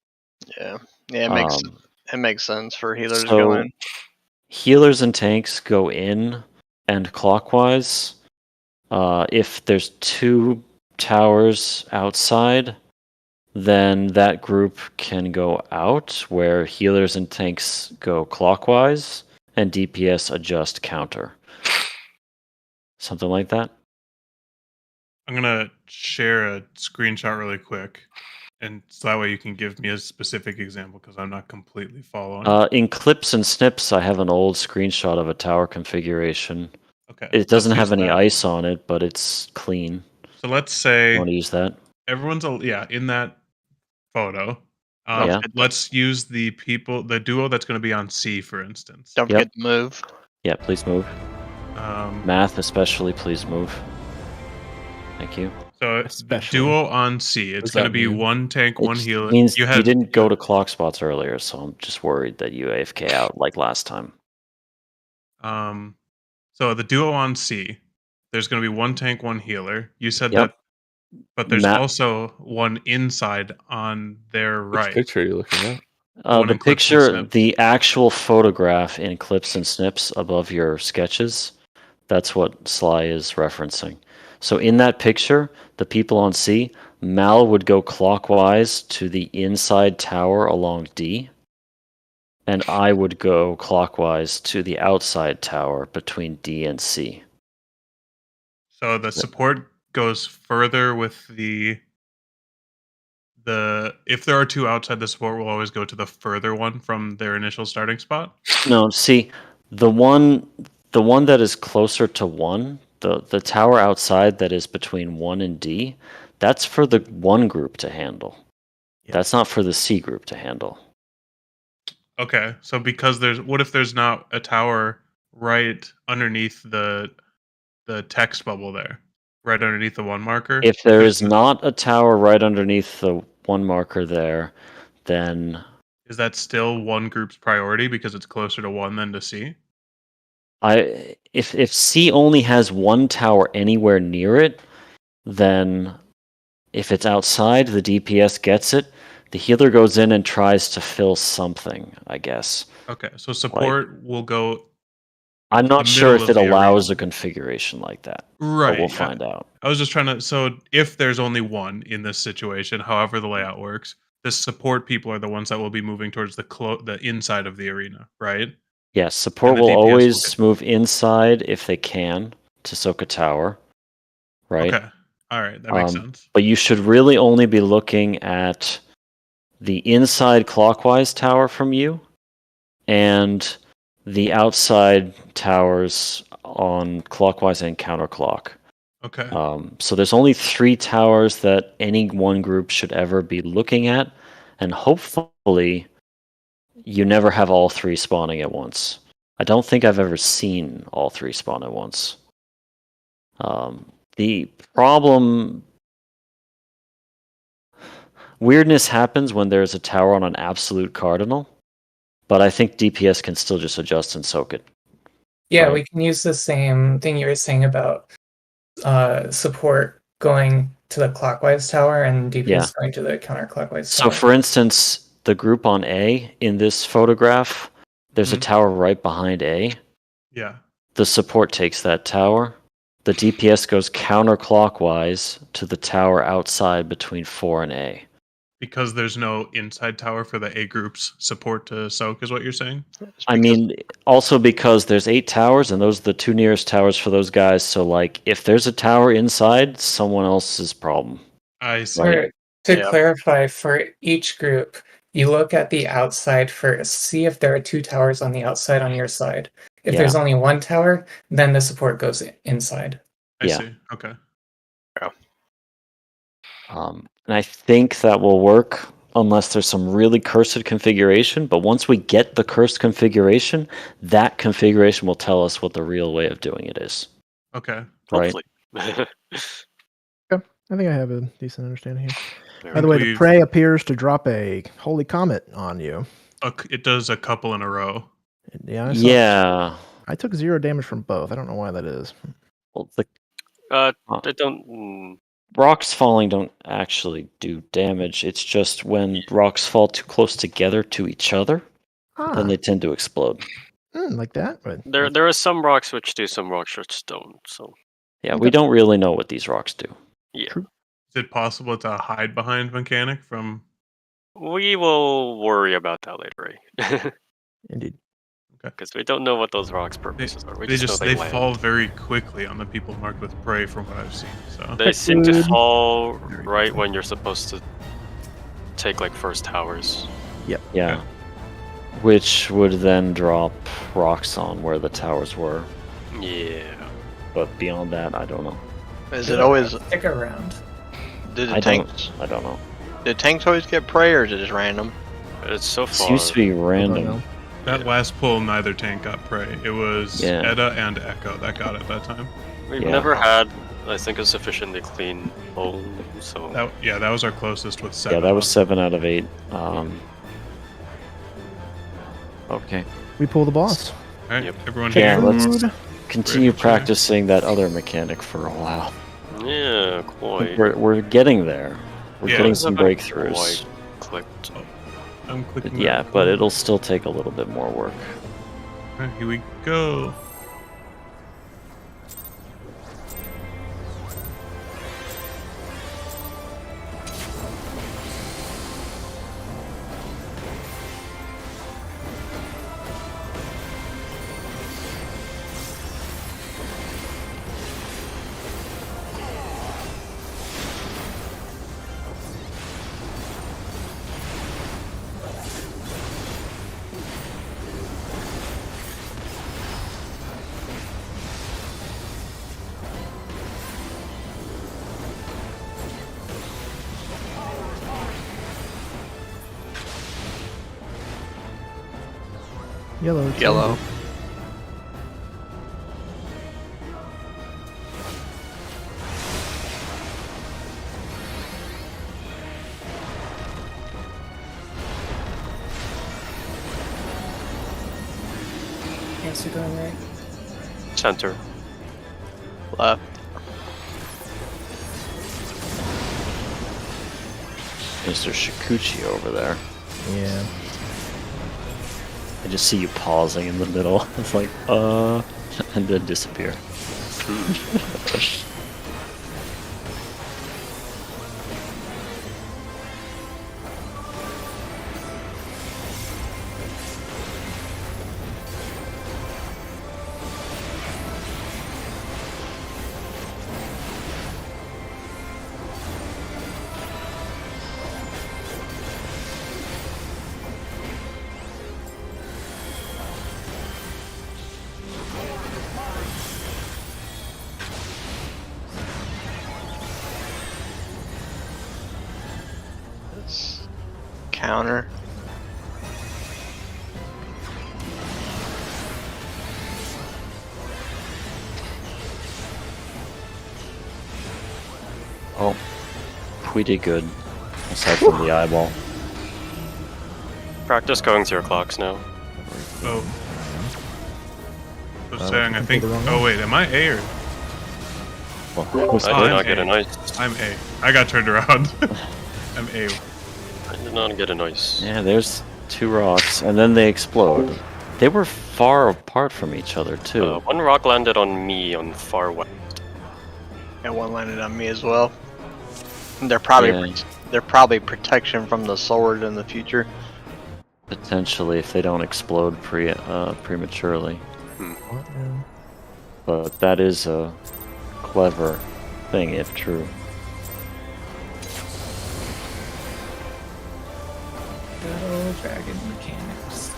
Yeah, it makes sense for healers to So go in. healers and tanks go in and clockwise. If there's 2 towers outside, then that group can go out, where healers and tanks go clockwise, and DPS adjust counter. Something like that. I'm gonna share a screenshot really quick, and so that way you can give me a specific example because I'm not completely following. In clips and snips, I have an old screenshot of a tower configuration. Okay. It doesn't let's have use any that. ice on it, but it's clean. So let's You say want to use that? everyone's in that photo. Yeah. Let's use the duo that's going to be on C, for instance. Don't Yep. forget to move. Yeah, please move. Math especially, please move. Thank you. So it's the Especially. duo on C. It's does going to that be mean? 1 tank, 1 It healer. means you you didn't go to clock spots earlier, so I'm just worried that you AFK out like last time. So the duo on C, there's going to be 1 tank, 1 healer. You said Yep. that, but there's Ma- also 1 inside on their Which right. picture are you looking at? One The in clips and picture, snips. the actual photograph in clips and snips above your sketches, That's what Sly is referencing. So in that picture, the people on C, Mal would go clockwise to the inside tower along D, and I would go clockwise to the outside tower between D and C. So the support goes further with the if there are two outside, the support will always go to the further one from their initial starting spot. No, see, the one that is closer to 1, the tower outside that is between 1 and D, that's for the 1 group to handle. Yeah. That's not for the C group to handle. Okay, so because what if there's not a tower right underneath the text bubble there, right underneath the 1 marker? If there is not a tower right underneath the 1 marker there, then is that still 1 group's priority because it's closer to 1 than to C? If C only has 1 tower anywhere near it, then if it's outside, the DPS gets it. The healer goes in and tries to fill something, I guess. Okay, so support will go. I'm not sure if it allows arena. a configuration like that. Right. But we'll find out. I was just trying to. So if there's only 1 in this situation, however the layout works, the support people are the ones that will be moving towards the inside of the arena, right? Yes, support will always move inside if they can to Soka Tower, right? Okay. All right, that makes sense. But you should really only be looking at the inside clockwise tower from you and the outside towers on clockwise and counterclock. Okay. So there's only 3 towers that any 1 group should ever be looking at, and hopefully you never have all 3 spawning at once. I don't think I've ever seen all 3 spawn at once. The problem... Weirdness happens when there's a tower on an absolute cardinal, but I think DPS can still just adjust and soak it. Yeah, right. We can use the same thing you were saying about support going to the clockwise tower and DPS going to the counterclockwise tower. So for instance, the group on A in this photograph, there's a tower right behind A. Yeah. The support takes that tower. The DPS goes counterclockwise to the tower outside between 4 and A. Because there's no inside tower for the A group's support to soak, is what you're saying? I mean, also because there's 8 towers, and those are the 2 nearest towers for those guys. So, like, if there's a tower inside, someone else's problem. I see. Right? To clarify, for each group, you look at the outside first. See if there are 2 towers on the outside on your side. If there's only 1 tower, then the support goes inside. I see. Okay. And I think that will work unless there's some really cursed configuration. But once we get the cursed configuration, that configuration will tell us what the real way of doing it is. Okay. Right? Okay. I think I have a decent understanding here. By the way, the prey appears to drop a holy comet on you. It does a couple in a row. Yeah. I took 0 damage from both. I don't know why that is. Well, they don't... Rocks falling don't actually do damage. It's just when rocks fall too close together to each other, then they tend to explode. Like that? But there are some rocks which do, some rocks which don't. So yeah, we don't really know what these rocks do. Yeah. True. Is it possible to hide behind mechanic from? We will worry about that later, right? Indeed. Because we don't know what those rocks' purposes are. They fall very quickly on the people marked with prey, from what I've seen. So they seem to fall right when you're supposed to take like first towers. Yep. Yeah. Okay. Which would then drop rocks on where the towers were. Yeah. But beyond that, I don't know. Is it always stick around? Did the tanks? I don't know. Did tanks always get prey, or is it just random? It's so far. It used to be random. That last pull, neither tank got prey. It was Edda and Echo that got it that time. We've never had, I think, a sufficiently clean pull. So that was our closest with 7. Yeah, that was 7 out of 8. Okay. We pull the boss. All right, everyone. Yeah, let's continue practicing that other mechanic for a while. Yeah, quite. We're getting there. We're getting some breakthroughs. Clicked. I'm clicking. Yeah, but it'll still take a little bit more work. All right, here we go. Yellow. Yellow. Answer going right. Center. Left. Mr. Shikuchi over there. Yeah. I just see you pausing in the middle. It's like, and then disappear. Counter. Oh, we did good. Aside from the eyeball. Practice going to your clocks now. Oh. So we saying, I can think. do the wrong Oh one. wait, am I A or? Well, I did not get a nice. I'm A. I got turned around. I'm A. I did not get a nice. yeah, there's 2 rocks, and then they explode. They were far apart from each other too. One rock landed on me on far west. And one landed on me as well. They're probably Yeah. they're probably protection from the sword in the future. Potentially, if they don't explode prematurely. What now? But that is a clever thing, if true. Good old dragon mechanics.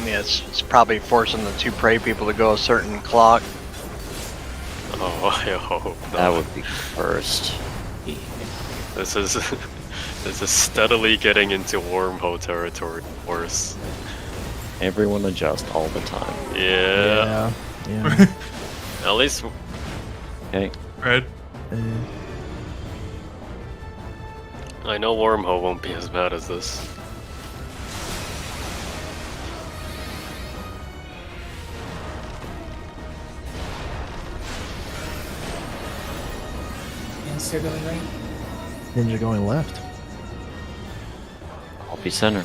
Yeah, it's probably forcing the 2 prey people to go a certain clock. Oh, I hope not. That would be first. This is this is steadily getting into wormhole territory. Worse. Everyone adjust all the time. Yeah. Yeah. At least Okay. Red. I know wormhole won't be as bad as this. Answer going right. Ninja going left. I'll be center.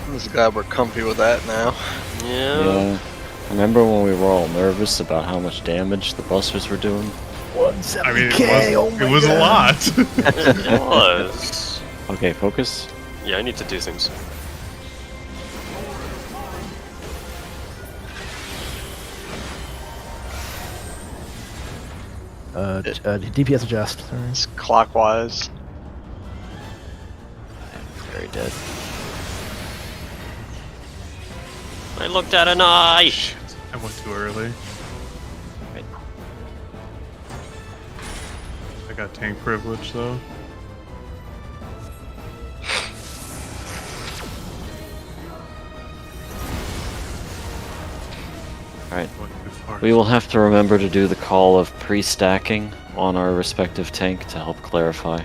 I'm just glad we're comfy with that now. Yeah. Yeah. Remember when we were all nervous about how much damage the busters were doing? 170K. I mean, it was a lot. It was. Okay, focus. Yeah, I need to do things. DPS adjust. Sorry. It's clockwise. Very dead. I looked at an eye. Shit, I went too early. Right. I got tank privilege though. Alright. Went too far. We will have to remember to do the call of pre-stacking on our respective tank to help clarify.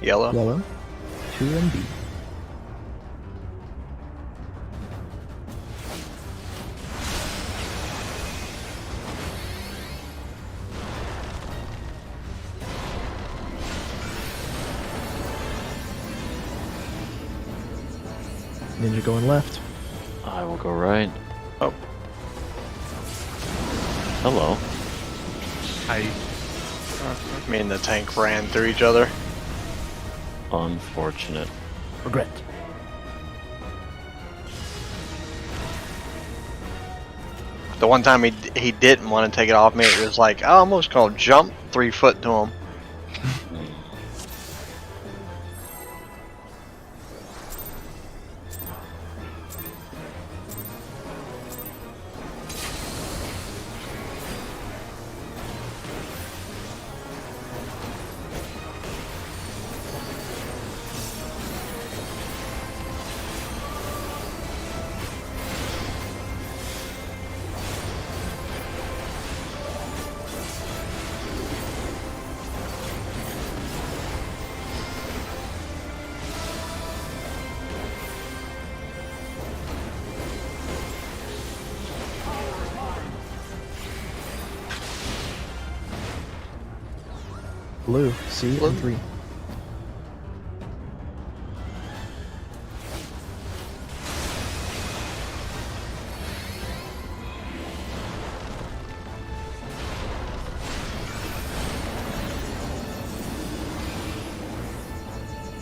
Yellow. Yellow. 2 and B. Ninja going left. I will go right. Oh. Hello. Hi. Me and the tank ran through each other. Unfortunate. Regret. The one time he didn't want to take it off me, it was like I almost gonna jump 3 foot to him. Blue. C and 3.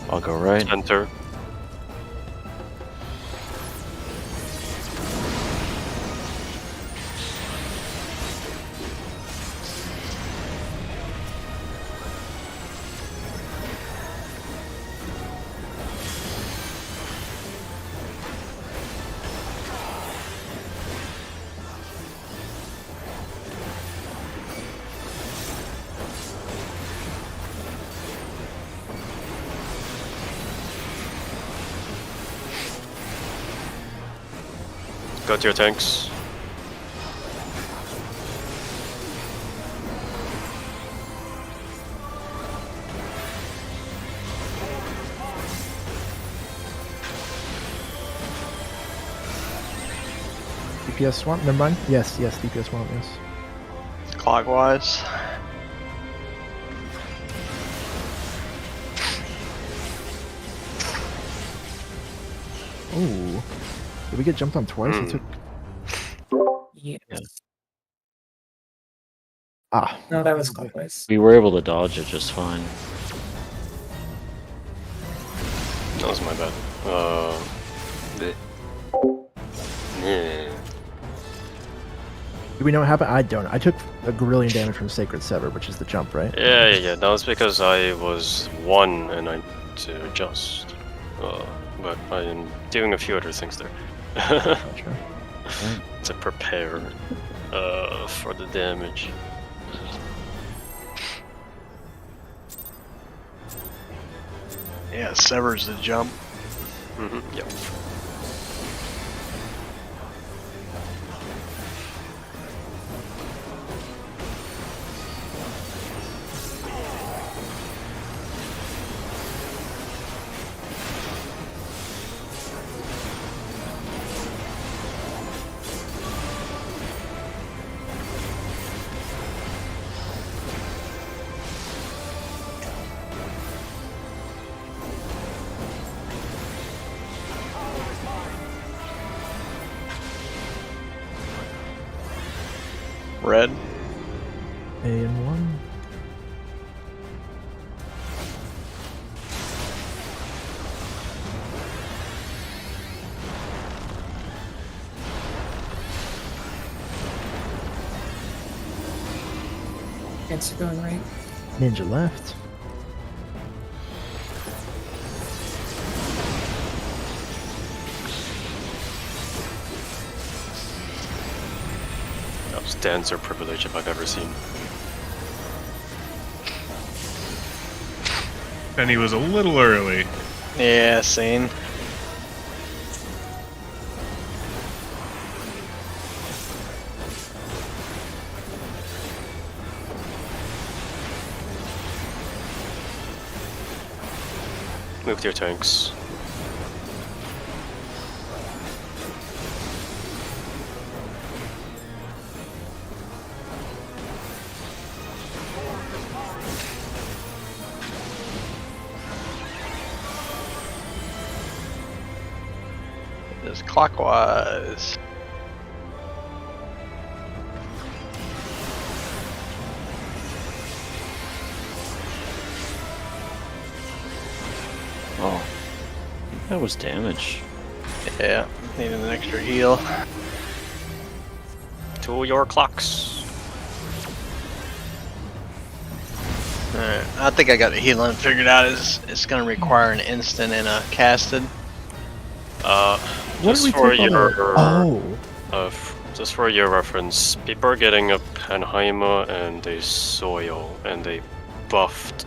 I'll go right. Center. Go to your tanks. DPS swamp. Never mind. Yes, DPS swamp. Yes. Clockwise. Oh. Did we get jumped on twice? It took... Yes. Ah. No, that was clockwise. We were able to dodge it just fine. That was my bad. Yeah. Do we know what happened? I don't. I took a grillion damage from Sacred Sever, which is the jump, right? Yeah. That was because I was 1 and I had to adjust. But I am doing a few other things there. Gotcha. To prepare for the damage. Yeah, severs the jump. Yep. Red. A and 1. Cancer going right. Ninja left. That was dancer privilege if I've ever seen. Penny was a little early. Yeah, sane. Move to your tanks. Just clockwise. Oh, that was damage. Yeah, needed an extra heal. To your clocks. Alright, I think I got the healing figured out. It's going to require an instant and a casted. What did we Just for take on your Oh, just for your reference, people are getting a Panheimer and a Soil, and they buffed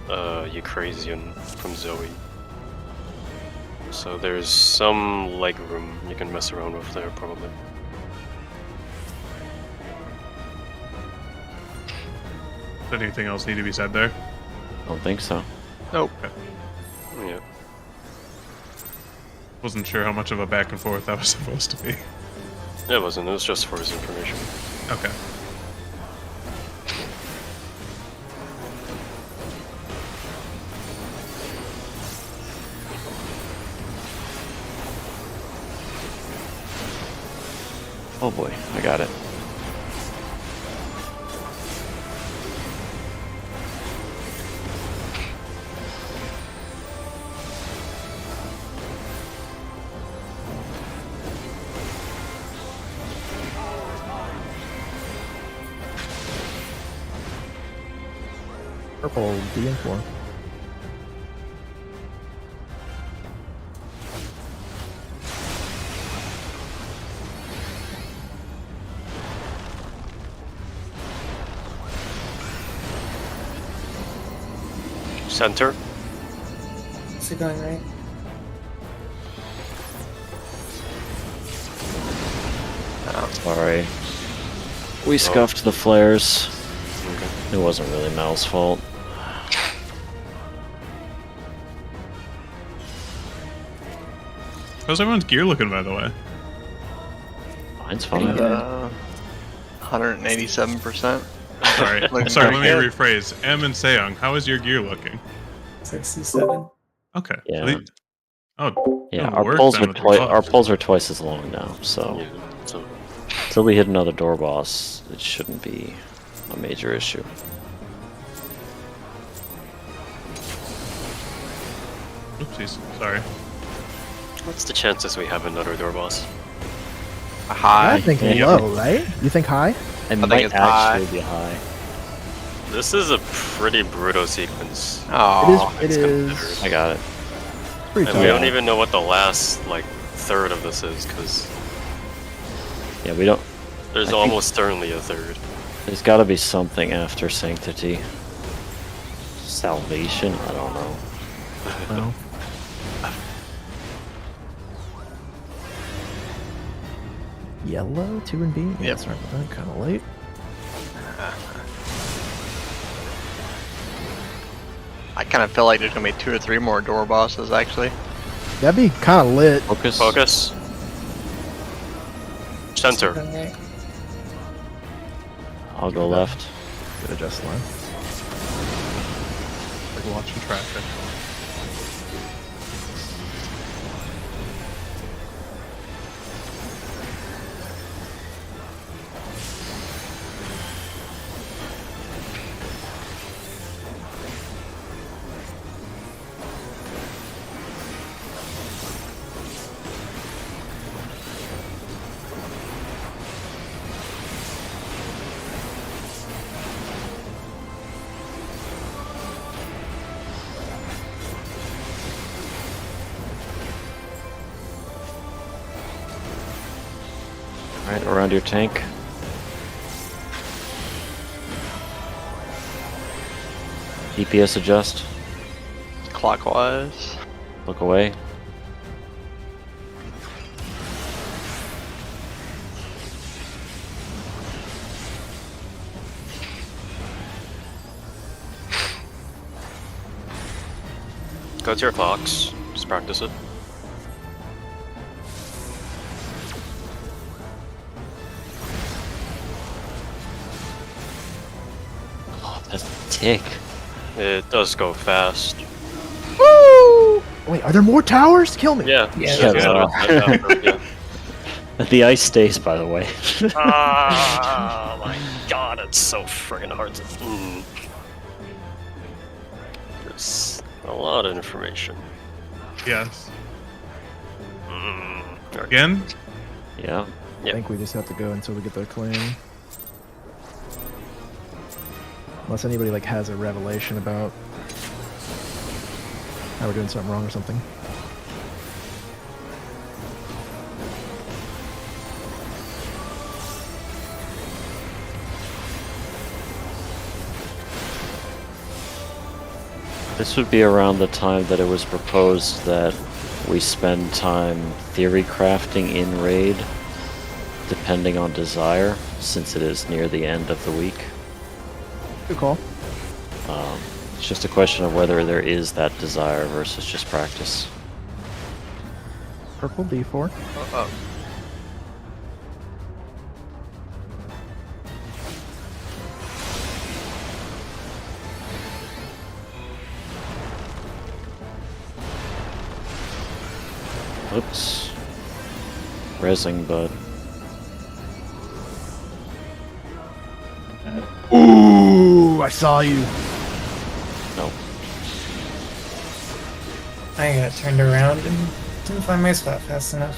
Eucrasian from Zoe. So there's some leg room you can mess around with there, probably. Does anything else need to be said there? I don't think so. Nope. Yeah. Wasn't sure how much of a back and forth that was supposed to be. It wasn't, it was just for his information. Okay. Oh boy, I got it. purple D and 4. Center. Is he going right? Sorry. We scuffed the flares. Okay. It wasn't really Mal's fault. How's everyone's gear looking, by the way? Mine's fine. 187%. Sorry, Looking sorry. Let me pretty good. rephrase. M and Seong, how is your gear looking? 67. Okay. Yeah. Oh, Yeah, it'll our work poles then are with your buff. poles are twice as long now, so Yeah. So until we hit another door boss, it shouldn't be a major issue. Oopsies. Sorry. what's the chances we have another door boss? High. I think Yeah. low, right? You think high? It think might it's high. actually be high. This is a pretty brutal sequence. Oh, It is. I got it. Pretty And we tough. don't even know what the last like third of this is, because Yeah, we don't. there's I think- almost certainly a third. There's got to be something after Sanctity. Salvation? I don't know. No. Yellow, 2 and B? Yeah, Yep. sorry about that. Kind of late. I kind of feel like there's gonna be 2 or 3 more door bosses actually. That'd be kind of lit. Focus. Focus. Center. Going right. I'll go left. Good adjust line. Like watching traffic. Alright, around your tank. DPS adjust. Clockwise. Look away. Go to your clocks. Just practice it. Oh, that's a tick. It does go fast. Woo! Wait, are there more towers? Kill me. Yeah. Yeah, Yeah, that's there yeah. are. The ice stays, by the way. Oh my god, it's so friggin' hard to. There's a lot of information. Yes. Alright. Again? Yeah. I think we just have to go until we get their claim. Unless anybody like has a revelation about how we're doing something wrong or something. This would be around the time that it was proposed that we spend time theory crafting in raid, depending on desire, since it is near the end of the week. Good call. It's just a question of whether there is that desire versus just practice. Purple D4. Oh, Oops. Resing, but Ooh, I saw you. no. I got turned around and didn't find my spot fast enough.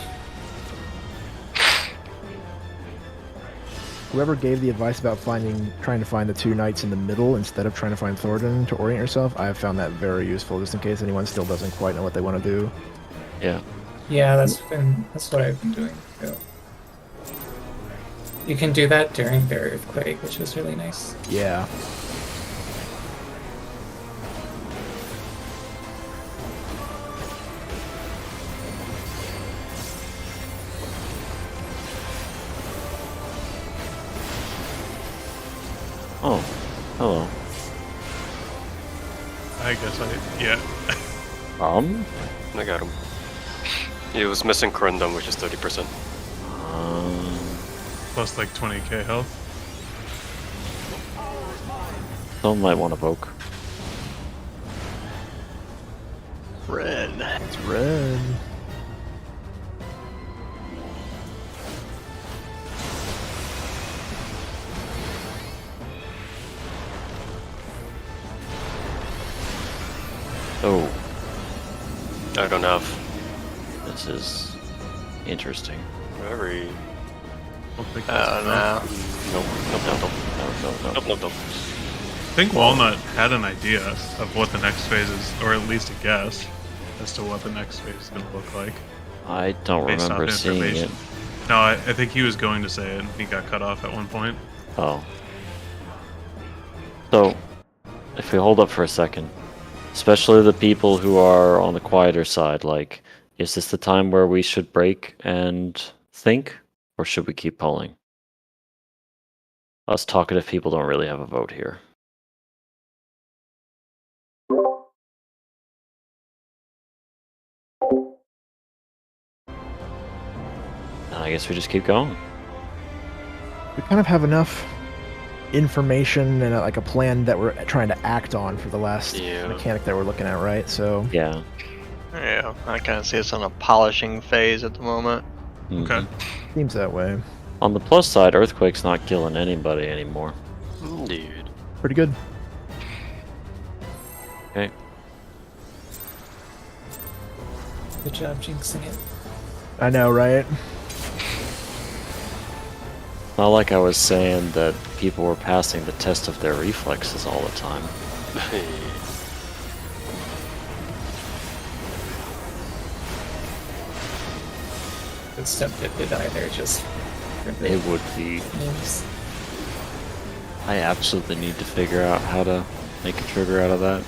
Whoever gave the advice about trying to find the two knights in the middle instead of trying to find Thornton to orient yourself, I have found that very useful, just in case anyone still doesn't quite know what they want to do. Yeah. Yeah, that's what I've been doing too. You can do that during the earthquake, which is really nice. Yeah. Oh, hello. I guess yeah. I got him. He was missing Corundum, which is 30%. Plus like 20k health. Someone might want to poke. red. It's red. Oh, I don't have. this is interesting. Very. Don't think Oh that's enough. no. Nope. I think Walnut had an idea of what the next phase is, or at least a guess as to what the next phase is going to look like. I don't Based remember off seeing it. information. No, I think he was going to say it, and he got cut off at one point. Oh. So, if we hold up for a second, especially the people who are on the quieter side, like, is this the time where we should break and think, or should we keep pulling? Us talkative people don't really have a vote here. I guess we just keep going. We kind of have enough information and like a plan that we're trying to act on for the last mechanic that we're looking at, right? So Yeah. Yeah, I kind of see us on a polishing phase at the moment. Mhm. Okay. seems that way. On the plus side, Earthquake's not killing anybody anymore. Indeed. Pretty good. Okay. Good job jinxing it. I know, right? Not like I was saying that people were passing the test of their reflexes all the time. Good stuff that did either, just for the It would be. memes. I absolutely need to figure out how to make a trigger out of that.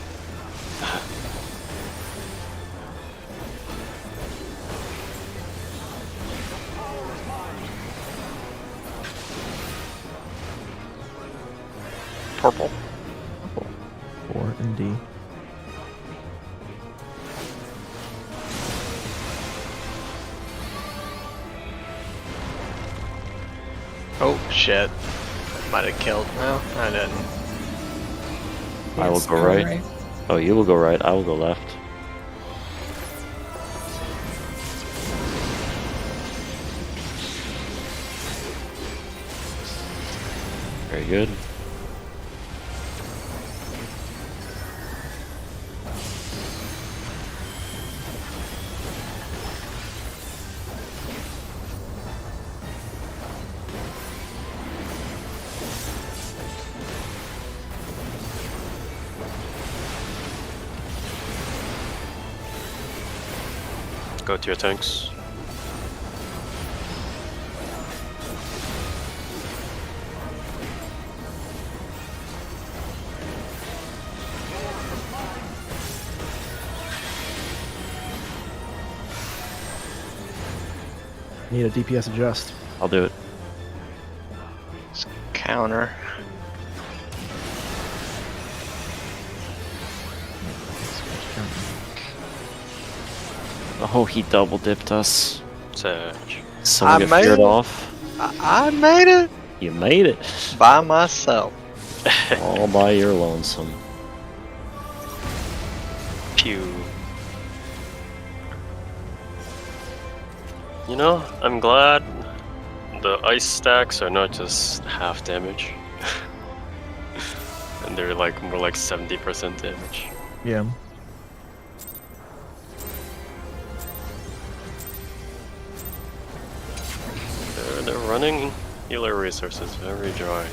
Purple. 4 and D. Oh shit! Might have killed. No, I didn't. I will go right. Oh, you will go right. I will go left. Very good. Go to your tanks. Need a DPS adjust. I'll do it. Counter. Oh, he double dipped us. Sag. Someone get feared off. I made it You made it. by myself. All by your lonesome. Pew. You know, I'm glad the ice stacks are not just half damage. And they're like more like 70% damage. Yeah. They're running healer resources very dry.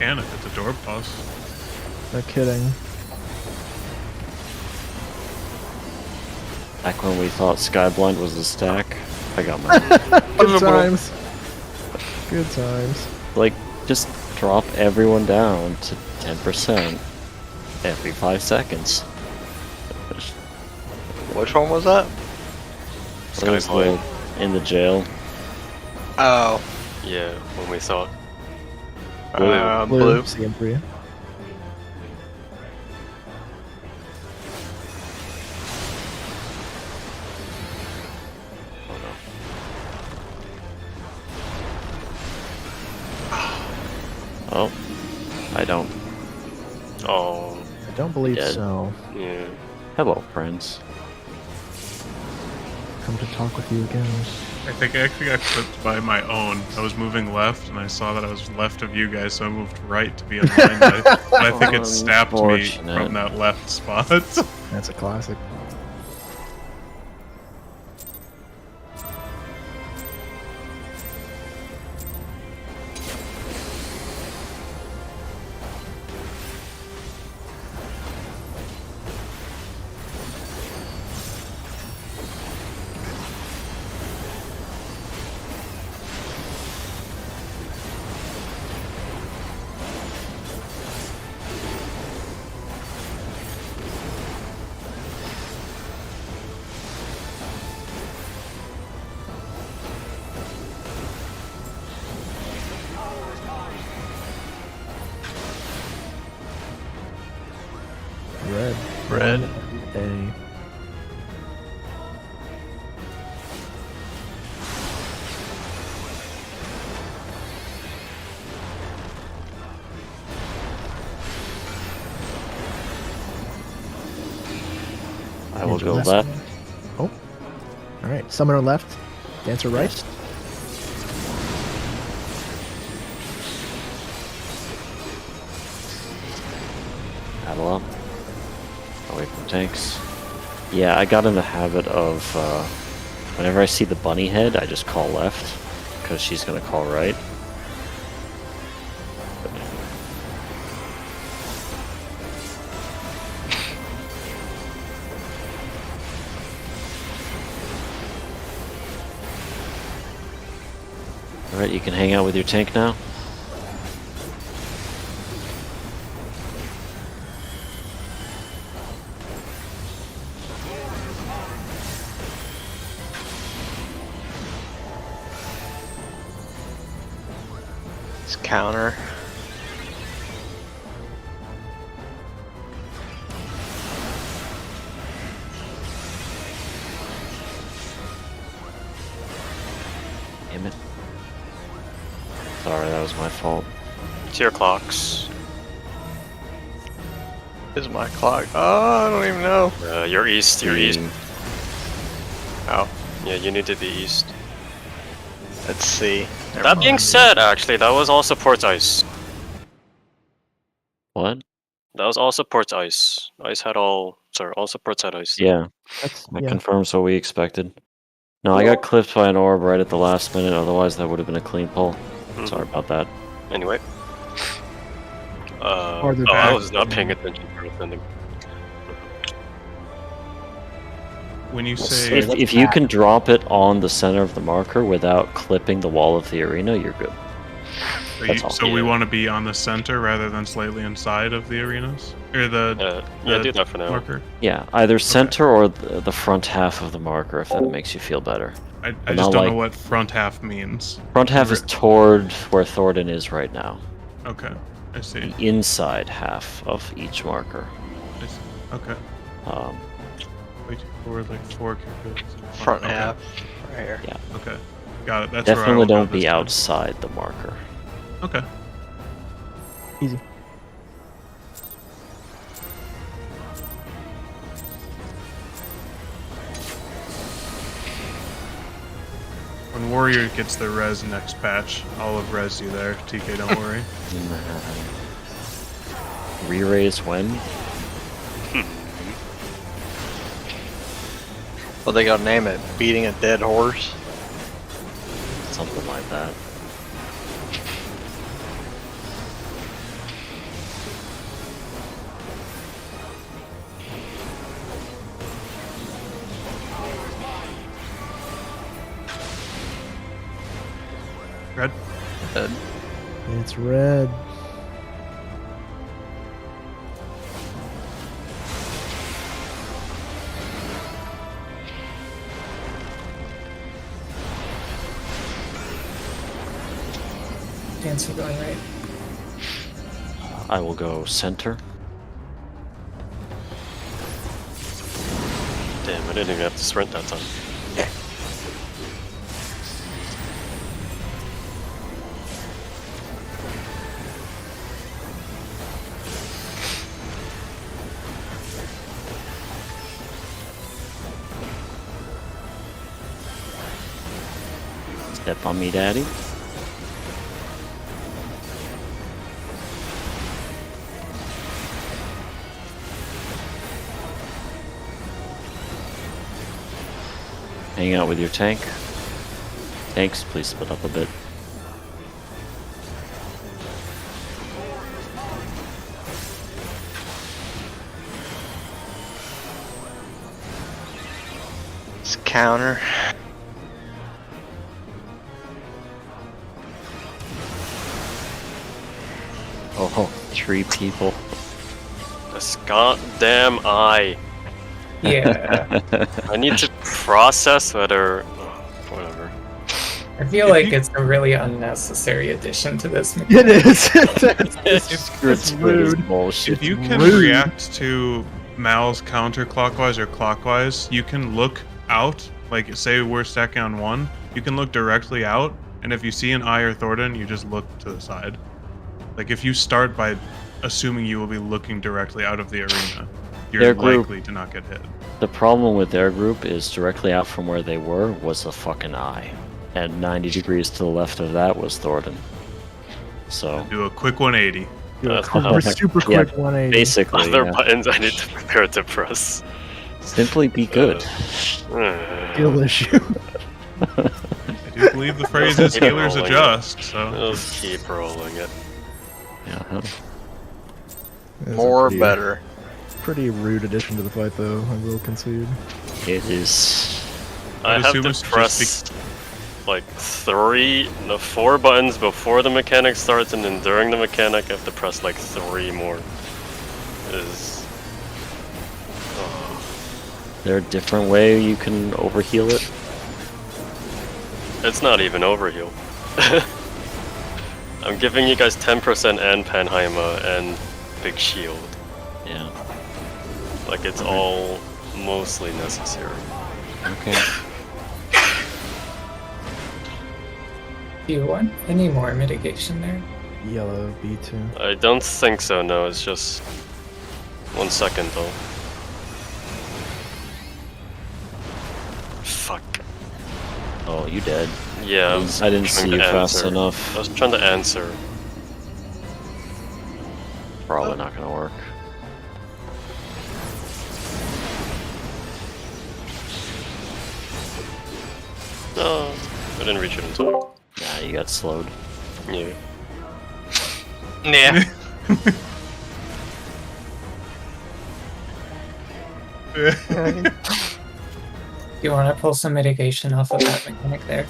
And if it's a door boss. No kidding. Back when we thought Skyblind was a stack, I got mine. Good times. Good times. Like, just drop everyone down to 10% every 5 seconds. Which one was that? What was the- in the jail. Oh, Yeah, when we thought. blue. CM3. Oh, I don't. Oh, I don't believe Dead. so. yeah. Hello, friends. Come to talk with you again. I think I actually got clipped by my own. I was moving left, and I saw that I was left of you guys, so I moved right to be in line. But I think it snapped me Unfortunate. from that left spot. That's a classic. Red. A. I will Ninja go left. left. Oh. Alright. Summoner left. Dancer right. Paddle up. Away from tanks. Yeah, I got in the habit of whenever I see the bunny head, I just call left because she's gonna call right. Alright, you can hang out with your tank now. It's counter. Damn it. Sorry, that was my fault. It's your clocks. Is my clock? Oh, I don't even know. You're east. You're east. Oh, Yeah, you need to be east. let's see. That being said, actually, that was also port ice. What? That was also port ice. Ice had all. Sorry, all supports had ice. Yeah, that confirms what we expected. No, I got clipped by an orb right at the last minute, otherwise that would have been a clean pull. Sorry about that. Anyway. Farther I back. was not paying attention for defending. When you say If you can drop it on the center of the marker without clipping the wall of the arena, you're good. so we want to be on the center rather than slightly inside of the arenas? Or the do that for now. marker? Yeah, either center or the front half of the marker, if that makes you feel better. I But just not don't know like- what front half means. Front half is toward where Thornton is right now. Okay, I see. The inside half of each marker. I see. Okay. Wait, forward like 4 characters. Front Okay. half. Right here. Okay. Got it. That's where I Definitely will go don't this be time. outside the marker. Okay. Easy. When Warrior gets the res next patch, I'll have res you there. TK, don't worry. Re-raise when? Well, they gotta name it Beating a Dead Horse. Something like that. Red? Dead. It's red. Fancy going right. I will go center. Damn, I didn't even have to sprint that time. Step on me, daddy. Hang out with your tank. Tanks, please split up a bit. It's counter. Oh, 3 people. This goddamn eye. Yeah. I need to process whether. Whatever. I feel like it's a really unnecessary addition to this It mechanic. is. It's rude. bullshit. If you can Rude. react to Mal's counterclockwise or clockwise, you can look out. Like, say we're stacking on 1, you can look directly out, and if you see an eye or Thornton, you just look to the side. Like, if you start by assuming you will be looking directly out of the arena, you're Their group- likely to not get hit. The problem with their group is directly out from where they were was a fucking eye. And 90 degrees to the left of that was Thornton. So, Do a quick 180. Do a That's super, not- super Yeah, quick 180. basically, Other yeah. buttons I need to prepare to press. Simply be good. Skill issue. I do believe the phrase is healers Rolling it. adjust, so. Just keep rolling it. Yeah. It's a More pretty- better. Pretty rude addition to the fight, though. I will concede. It is. I I'd have assume to it's just press like 4 buttons before the mechanic starts, and then during the mechanic I have to press like 3 more. It is. Oh. Is there a different way you can overheal it? It's not even overheal. I'm giving you guys 10% and Panheima and Big Shield. Yeah. Like it's all mostly necessary. Okay. Do you want any more mitigation there? Yellow B2. I don't think so, no, it's just 1 second though. Fuck. Oh, you dead. Yeah, I didn't see you fast I enough. was trying to answer. Probably not gonna work. No, I didn't reach it in time. Nah, you got slowed. Yeah. Yeah. You want to pull some mitigation off of that mechanic there?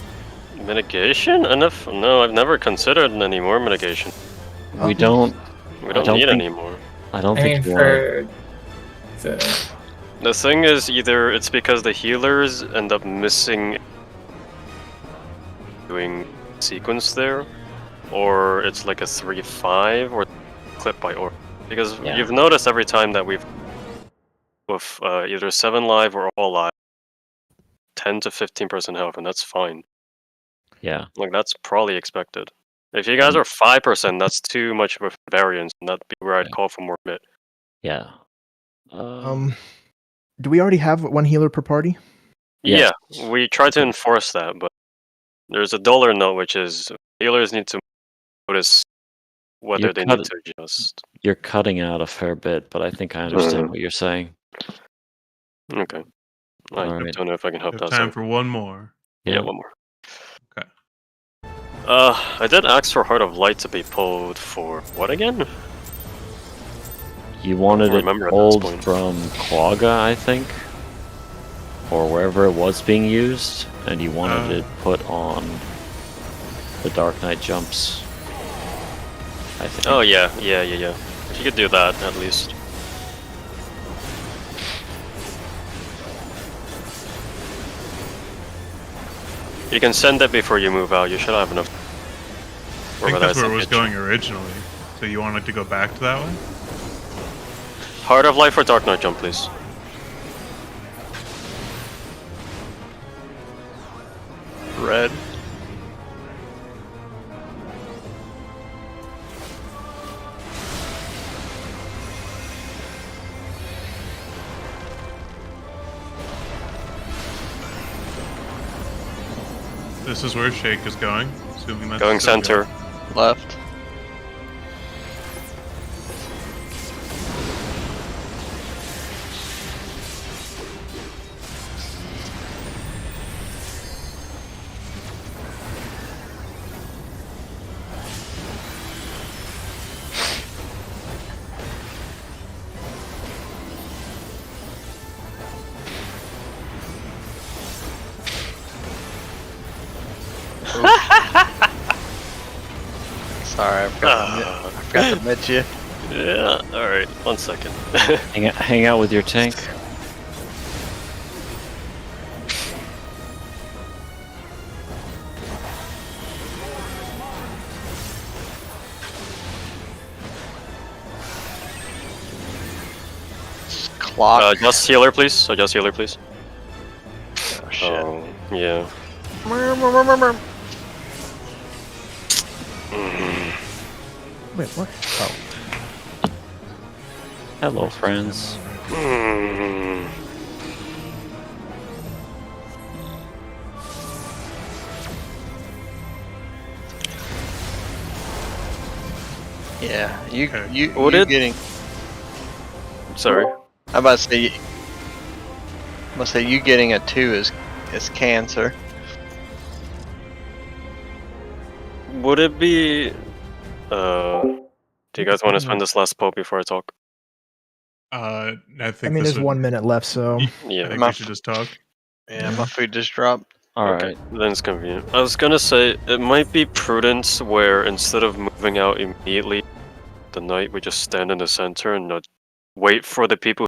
Mitigation? Enough? No, I've never considered any more mitigation. We don't. We don't don't need think- any more. I don't I mean, think you want. for the The thing is, either it's because the healers end up missing doing sequence there, or it's like a 3-5 or clip by or. Because Yeah. you've noticed every time that we've with either 7 live or all live, 10 to 15% health, and that's fine. Yeah. Like that's probably expected. If you guys are 5%, that's too much of a variance, and that'd be where I'd Yeah. call for more bit. Yeah. Do we already have one healer per party? Yes. Yeah, we try to enforce that, but there's a dollar note which is healers need to notice whether You're they cut- need to adjust. You're cutting out a fair bit, but I think I understand what you're saying. Okay. I Alright. don't know if I can help We that. have time So. for one more. Yeah, one more. Okay. I did ask for Heart of Light to be pulled for what again? You wanted it remember at this pulled point. from Quagga, I think, or wherever it was being used, and you wanted it put on the Dark Knight jumps. I think. Oh yeah. If you could do that at least. You can send it before you move out. You should have enough. I think that's where it was going originally. So you wanted to go back to that one? Heart of Light for Dark Knight jump, please. Red. This is where Shake is going. Assuming that's Going still center. good. Left. Sorry, I forgot to admit you. Yeah. All right. 1 second. Hang out with your tank. Clock. Just healer, please. Just healer, please. Oh, shit. Oh, yeah. Wait, what? Oh. Hello, friends. Mm. Yeah, you Okay. you Would you it- getting. Sorry. I'm about to say. I'm about to say you getting a 2 is cancer. Would it be? Do you guys want to spend this last poke before I talk? I think I mean, this there's would, 1 minute left, so I Yeah. think My we should just talk. Yeah, my food just dropped. All Okay, right. then it's convenient. I was gonna say it might be prudent where instead of moving out immediately the night, we just stand in the center and not wait for the people